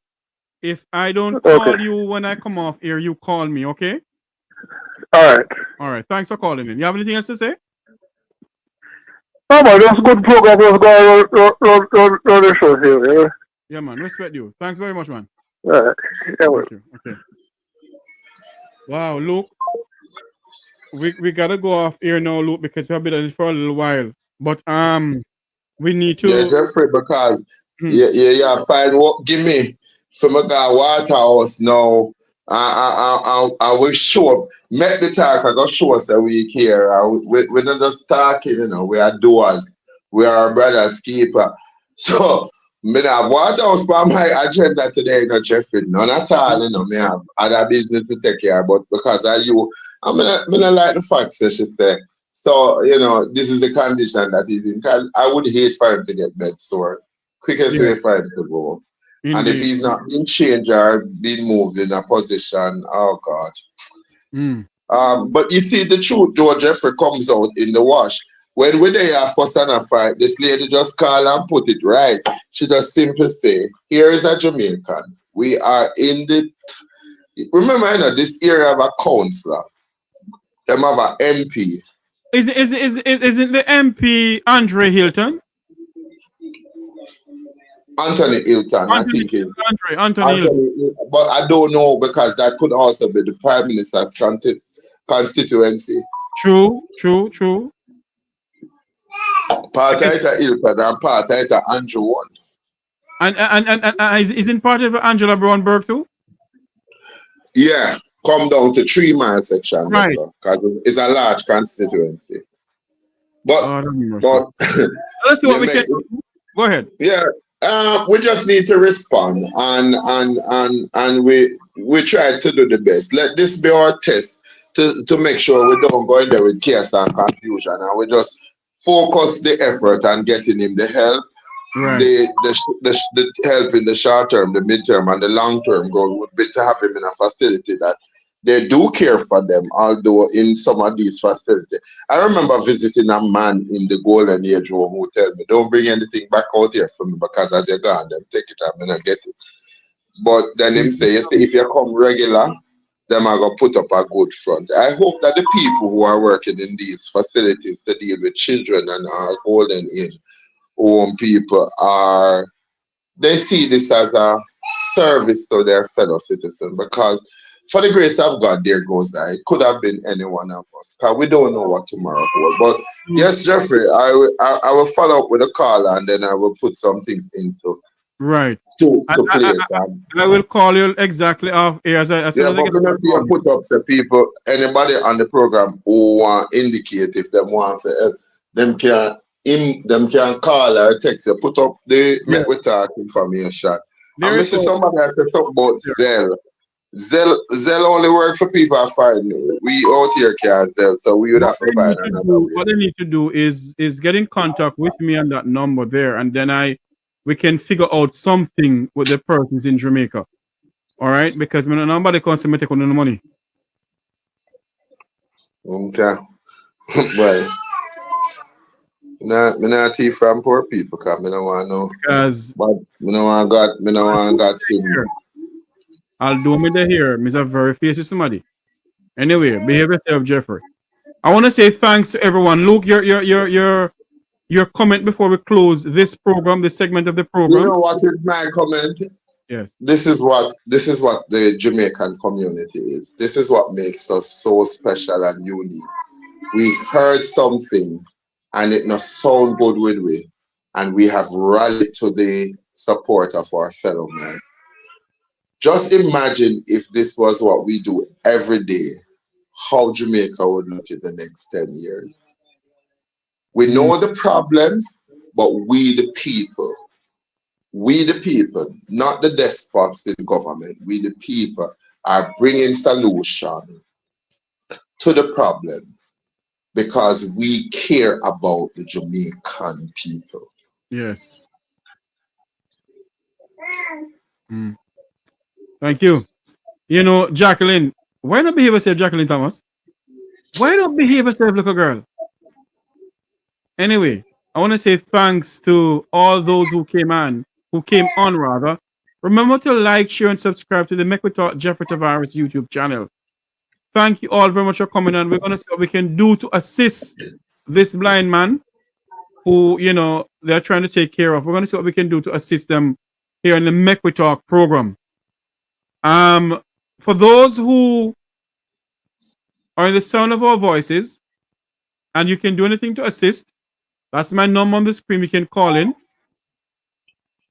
If I don't call you when I come off here, you call me, okay? All right. All right. Thanks for calling in. You have anything else to say? No, man, that's a good program. Let's go on the show here, yeah? Yeah, man. Respect you. Thanks very much, man. All right. Yeah, Thank you. Okay. Wow, Luke. We gotta go off here now, Luke, because we have been at it for a little while. But we need to. Yeah, Jeffrey, because yeah, fine. What give me from a guy Waterhouse now. I will show up. Make the talk. I got show us that we here. We're not just talking, you know. We are doers. We are our brother's keeper. So me have Waterhouse for my agenda today, you know, Jeffrey. None at all, you know. Me have other business to take care of, but because of you, I'm gonna like the facts, as she said. So, you know, this is the condition that he's in. Cause I would hate for him to get bed sore. Quickest way for him to go. Indeed. And if he's not in change or being moved in a position, oh God. But you see, the truth, though, Jeffrey, comes out in the wash. When we're there first and a fight, this lady just call and put it right. She just simply say, here is a Jamaican. We are in the, remember, you know, this area of a councillor. Them have an MP. Isn't the MP Andre Hilton? Anthony Hilton, I Anthony, think it. Anthony Hilton. Anthony, but I don't know because that could also be the Prime Minister's constituency. True. Part of Hilton and part of Andrew one. And isn't part of Angela Brownberg too? Yeah, come down to 3 Mile section, Right. because it's a large constituency. But let's see what we can do. Go ahead. Yeah, we just need to respond, and we try to do the best. Let this be our test to make sure we don't go in there with chaos and confusion, and we just focus the effort on getting him the help. Right. The help in the short term, the midterm, and the long term goal would be to have him in a facility that they do care for them, although in some of these facilities. I remember visiting a man in the Golden Age home who told me, don't bring anything back out here for me because as you're gone, them take it, I'm gonna get it. But then him say, you see, if you come regular, them are gonna put up a good front. I hope that the people who are working in these facilities to deal with children and our Golden Age home people they see this as a service to their fellow citizens, because for the grace of God, there goes I. It could have been any one of us, because we don't know what tomorrow holds. But yes, Jeffrey, I will follow up with a call and then I will put some things into to place. I will call you exactly off here as I but we're not see you put up the people, anybody on the program who want indicate if they want for help, them can call or text you, put up the Mek Wi Talk information. And I see somebody has said something about Zelle. Zelle only works for people who find we out here can't Zelle, so we would have to find another way. What they need to do is get in contact with me on that number there, and then we can figure out something with the persons in Jamaica. All right, because when nobody comes to me take on the money. Okay, well. Me not tea from poor people because me don't want no. Because but me don't want God see me. I'll do me the here. Me's a very facey somebody. Anyway, behave yourself, Jeffrey. I want to say thanks to everyone. Luke, your comment before we close this program, this segment of the program. You know what is my comment? Yes. This is what the Jamaican community is. This is what makes us so special and unique. We heard something and it not sound good with we, and we have rallied to the support of our fellow man. Just imagine if this was what we do every day, how Jamaica would look in the next 10 years. We know the problems, but we the people, not the despots in government, we the people are bringing solution to the problem, because we care about the Jamaican people. Yes. Thank you. You know, Jacqueline, why not behave yourself, Jacqueline Thomas? Why not behave yourself, little girl? Anyway, I want to say thanks to all those who came on. Remember to like, share, and subscribe to the Mek Wi Talk Jeffrey Tavares YouTube channel. Thank you all very much for coming on. We're going to see what we can do to assist this blind man who, you know, they're trying to take care of. We're going to see what we can do to assist them here in the Mek Wi Talk program. For those who are in the sound of our voices and you can do anything to assist, that's my number on the screen. You can call in.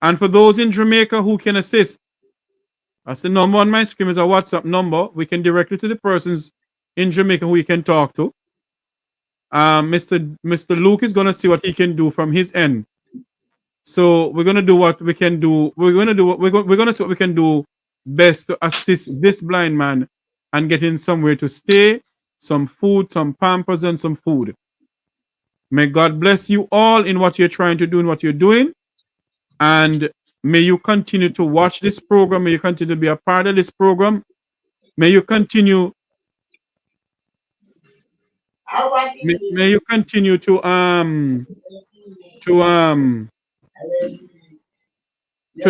And for those in Jamaica who can assist, that's the number on my screen, is a WhatsApp number. We can directly to the persons in Jamaica who we can talk to. Mr. Luke is going to see what he can do from his end. So we're going to do what we can do. We're going to see what we can do best to assist this blind man and get him somewhere to stay, some food, some pampers, and some food. May God bless you all in what you're trying to do and what you're doing. And may you continue to watch this program. May you continue to be a part of this program. May you continue. May you continue to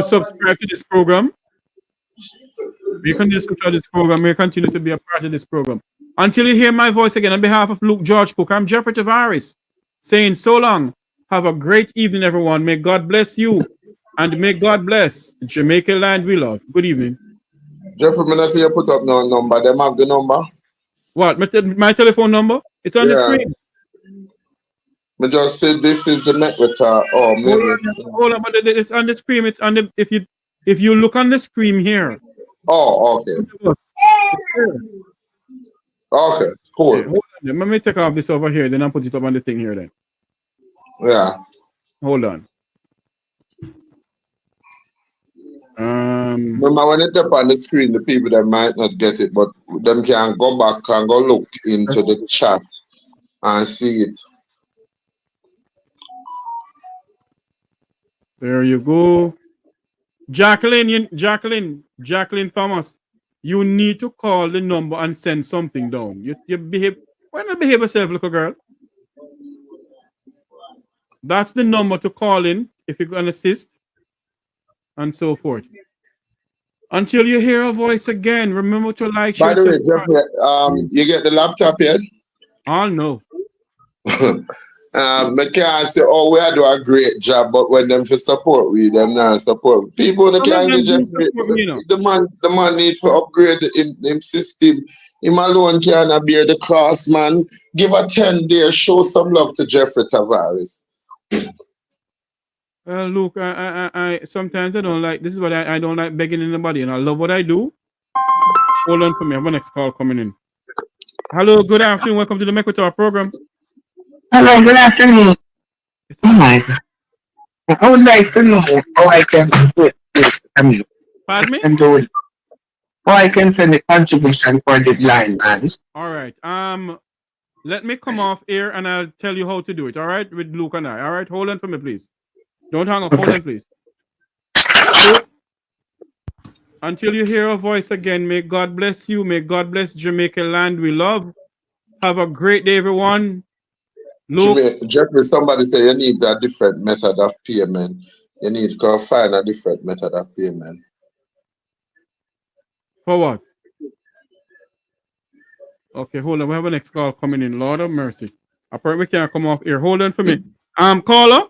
subscribe to this program. May you continue to subscribe to this program. May you continue to be a part of this program. Until you hear my voice again, on behalf of Luke George Cook, I'm Jeffrey Tavares saying so long. Have a great evening, everyone. May God bless you. And may God bless Jamaica land we love. Good evening. Jeffrey, I see you put up no number. Them have the number. What? My telephone number? It's on the screen. I just said this is the Mek Wi Talk. Oh, maybe. Hold on, but it's on the screen. It's on the if you look on the screen here. Oh, okay. Okay, cool. Okay, hold on. Let me take off this over here, then I'll put it up on the thing here then. Yeah. Hold on. Remember when it's up on the screen, the people that might not get it, but them can go back and go look into the chat and see it. There you go. Jacqueline Thomas, you need to call the number and send something down. You behave, why not behave yourself, little girl? That's the number to call in if you can assist and so forth. Until you hear a voice again, remember to like, share. By the way, Jeffrey, you get the laptop yet? Oh, no. I can't say, oh, we do a great job, but when them for support, we them not support. People in the can't get Jeffrey. The man needs to upgrade the system. Him alone can't bear the cost, man. Give a 10 there, show some love to Jeffrey Tavares. Well, look, I sometimes I don't like, this is what I don't like begging anybody, and I love what I do. Hold on for me, I have a next call coming in. Hello, good afternoon, welcome to the Mek Wi Talk program. Hello, good afternoon. Oh my God. I would like to know how I can support this. Pardon me? And do how I can send a contribution for the blind man. All right. Let me come off here and I'll tell you how to do it. All right, with Luke and I. All right, hold on for me, please. Don't hang up. Hold on, please. Until you hear a voice again, may God bless you. May God bless Jamaica land we love. Have a great day, everyone. Jeffrey, somebody say you need a different method of payment. You need to go find a different method of payment. For what? Okay, hold on. We have a next call coming in. Lord of mercy. Apparently we can't come off here. Hold on for me. Caller.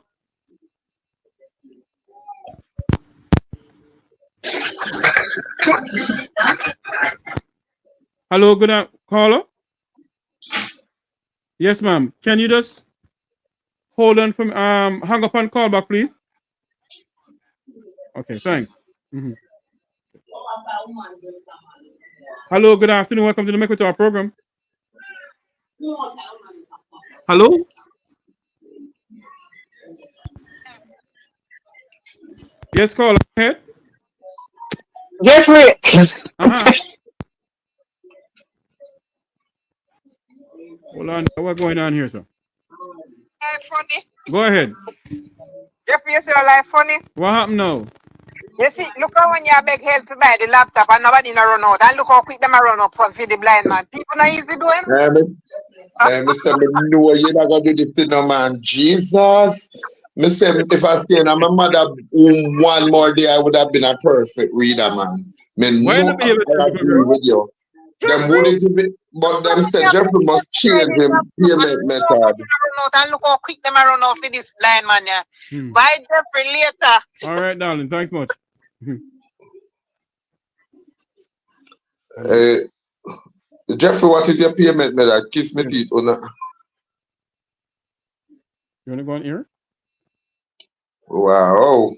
Hello, good caller. Yes, ma'am. Can you just hold on from hang up and call back, please? Okay, thanks. Hello, good afternoon. Welcome to the Mek Wi Talk program. Hello? Yes, caller. Go ahead. Jeffrey. Hold on. What's going on here, sir? Funny. Go ahead. Jeffrey, you see your life funny? What happened now? You see, look how when you beg help to buy the laptop and nobody no run out. And look how quick them run up for the blind man. People not easy doing. Mr. No, you're not gonna do this thing, no man. Jesus. Mr. If I stay and my mother one more day, I would have been a perfect reader, man. I agree with you. Them wouldn't give it, but them said Jeffrey must change him payment method. And look how quick them run out for this blind man. Yeah. Bye, Jeffrey, later. All right, darling. Thanks much. Jeffrey, what is your payment method? Kiss me teeth or not? You want to go on here? Wow.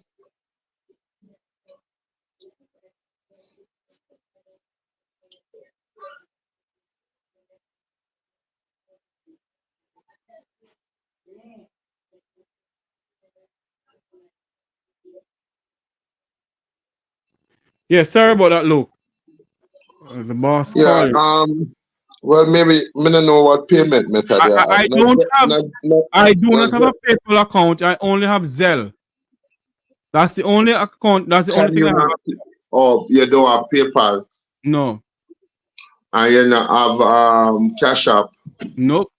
Yeah, sorry about that, Luke. The boss. Yeah. Well, maybe I don't know what payment method. I do not have a PayPal account. I only have Zelle. That's the only account. That's the only thing I have. Oh, you don't have PayPal? No. And you don't have Cash App? Nope.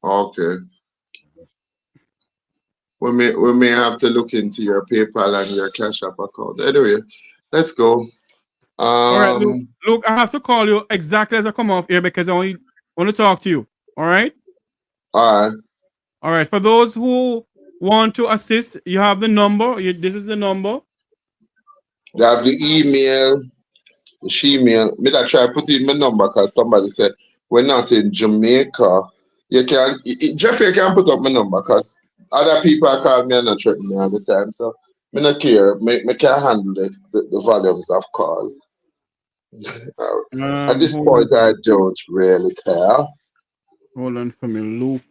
Okay. We may have to look into your PayPal and your Cash App account. Anyway, let's go. All right, Luke, I have to call you exactly as I come off here because I want to talk to you. All right? All right. All right. For those who want to assist, you have the number. This is the number. They have the email. She email. Me that try put in my number because somebody said we're not in Jamaica. You can Jeffrey, you can put up my number because other people are calling me and not threatening me all the time. So me not care. Me can handle it. The volumes of call. At this point, I don't really care. Hold on for me, Luke.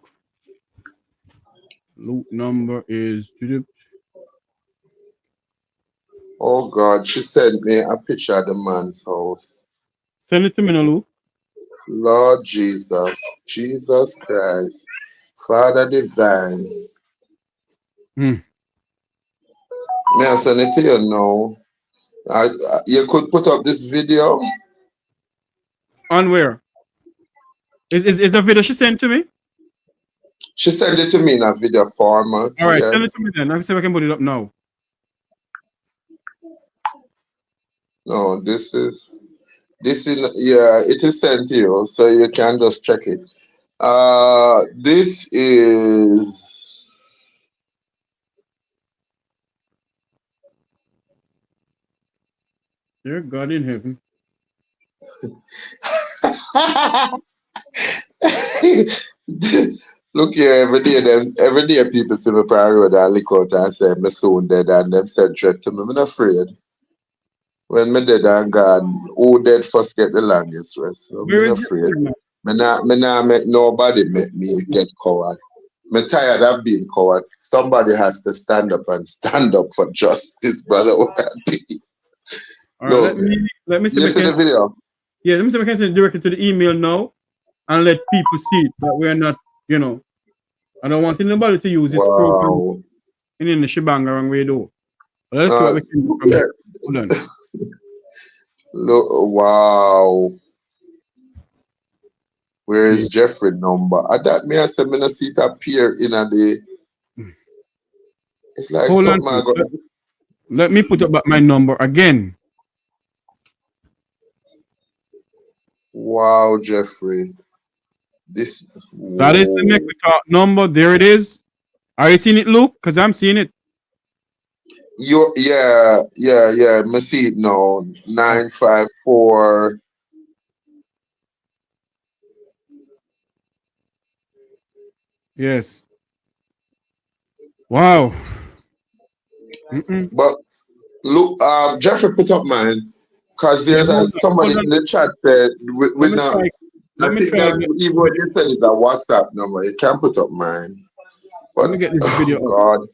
Luke number is. Oh God, she sent me a picture of the man's house. Send it to me now, Luke. Lord Jesus, Jesus Christ, Father Divine. May I send it to you now? You could put up this video. On where? Is a video she sent to me? She sent it to me in a video format. All right, yes. send it to me then. Let me see if I can put it up now. No, this is yeah, it is sent to you, so you can just check it. This is Dear God in heaven. Look here, every day people see me on the road and look out and say my son dead and them send threat to me. I'm not afraid. When me dead and gone, who dead first get the longest rest. So I'm not afraid. Me not make nobody make me get coward. I'm tired of being coward. Somebody has to stand up and stand up for justice, brother. Peace. All right, let me see. You see the video? Yeah, let me see if I can send it directly to the email now and let people see it, that we're not, you know, I don't want anybody to use this program in the shebang wrong way though. Let's see what we can do from there. Hold on. Look, wow. Where is Jeffrey number? That me I said me not see it appear in a day. It's like Hold something on. I got. Let me put up my number again. Wow, Jeffrey. That is the Mek Wi Talk number. There it is. Are you seeing it, Luke? Because I'm seeing it. Yeah. Me see it now. 954. Yes. Wow. But look, Jeffrey put up mine because there's somebody in the chat said we not. I think that even when you said it's a WhatsApp number, you can put up mine. But, let me get this video. God,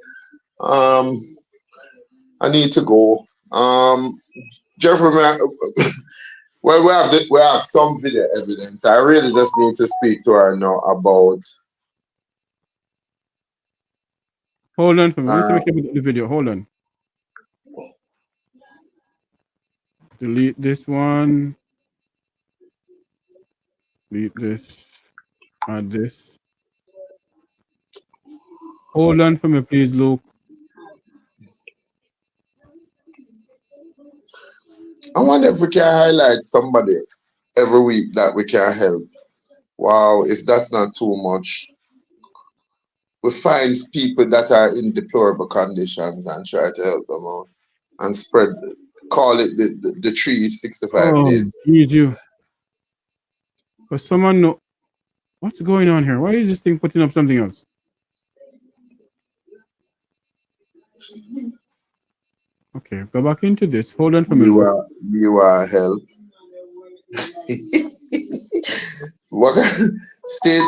I need to go. Jeffrey, well, we have some video evidence. I really just need to speak to her now about. Hold on for me. Let me see if I can put the video. Hold on. Delete this one. Delete this. Add this. Hold on for me, please, Luke. I wonder if we can highlight somebody every week that we can help. Wow, if that's not too much. We find people that are in deplorable conditions and try to help them out and spread, call it the 365 days. Need you. But someone know what's going on here. Why is this thing putting up something else? Okay, go back into this. Hold on for me. You are help. What state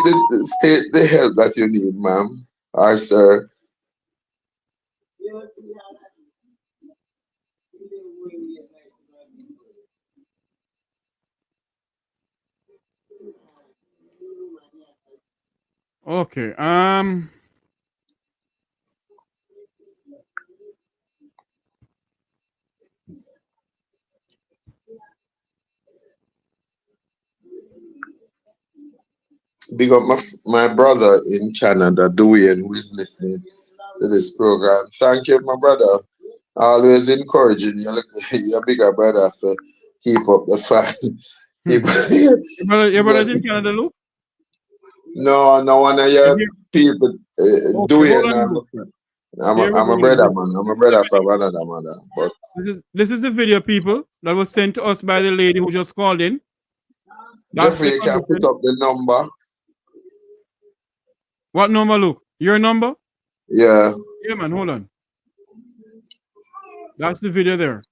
the help that you need, ma'am or sir. Okay. Big up my brother in Canada, Dwayne, who is listening to this program. Thank you, my brother. Always encouraging you. Look, your bigger brother, so keep up the fight. Your brother's in Canada, Luke? No, one of your people doing. I'm a brother, man. I'm a brother from another mother. But this is the video, people, that was sent to us by the lady who just called in. Jeffrey, you can put up the number. What number, Luke? Your number? Yeah. Yeah, man, hold on. That's the video there.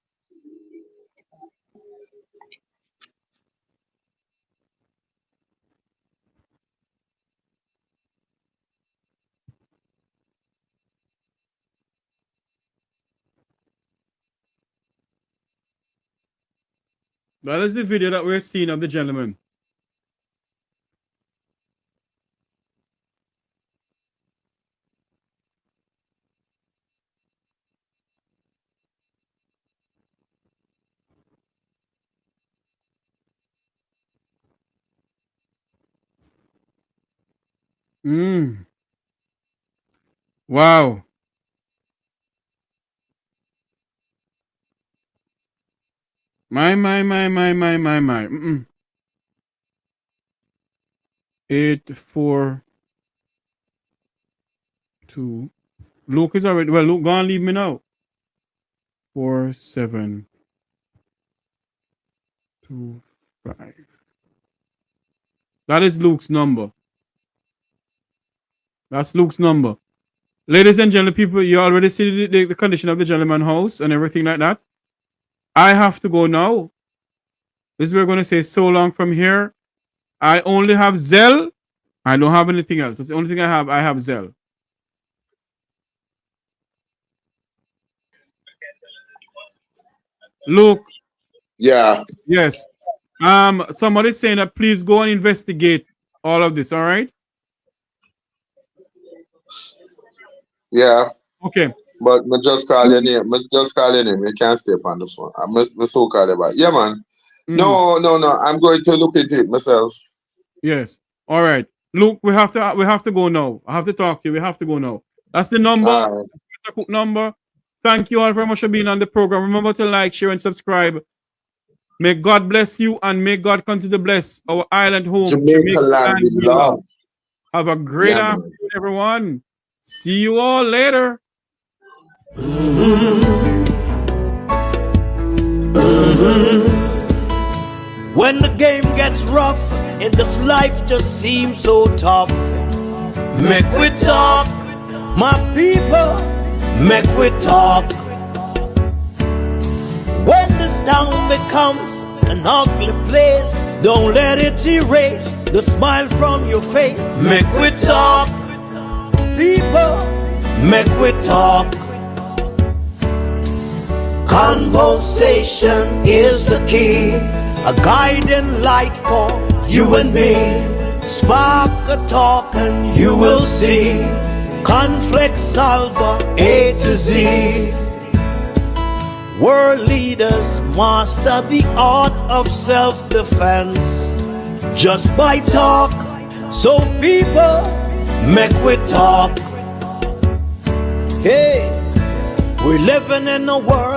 That is the video that we're seeing of the gentleman. Wow. My. 842. Luke is already, well, Luke, go and leave me now. 4725. That is Luke's number. That's Luke's number. Ladies and gentlemen, people, you already see the condition of the gentleman's house and everything like that. I have to go now. This we're going to say so long from here. I only have Zelle. I don't have anything else. That's the only thing I have. I have Zelle. Luke. Yeah. Yes. Somebody's saying that please go and investigate all of this, all right? Yeah. Okay. But I just call your name. Just call your name. You can't stay upon the phone. I'm so call you back. Yeah, man. No. I'm going to look at it myself. Yes. All right. Luke, we have to go now. I have to talk to you. We have to go now. That's the number. Right. That's the number. Thank you all very much for being on the program. Remember to like, share, and subscribe. May God bless you and may God continue to bless our island home. Jamaica land we love. Have a great afternoon, everyone. See you all later. When the game gets rough and this life just seems so tough, Mek Wi Talk, my people, Mek Wi Talk. When this town becomes an ugly place, don't let it erase the smile from your face. Mek Wi Talk, people, Mek Wi Talk. Conversation is the key, a guiding light for you and me. Spark a talk and you will see. Conflict solver A to Z. World leaders master the art of self-defense just by talk. So people, Mek Wi Talk. Hey, we're living in a world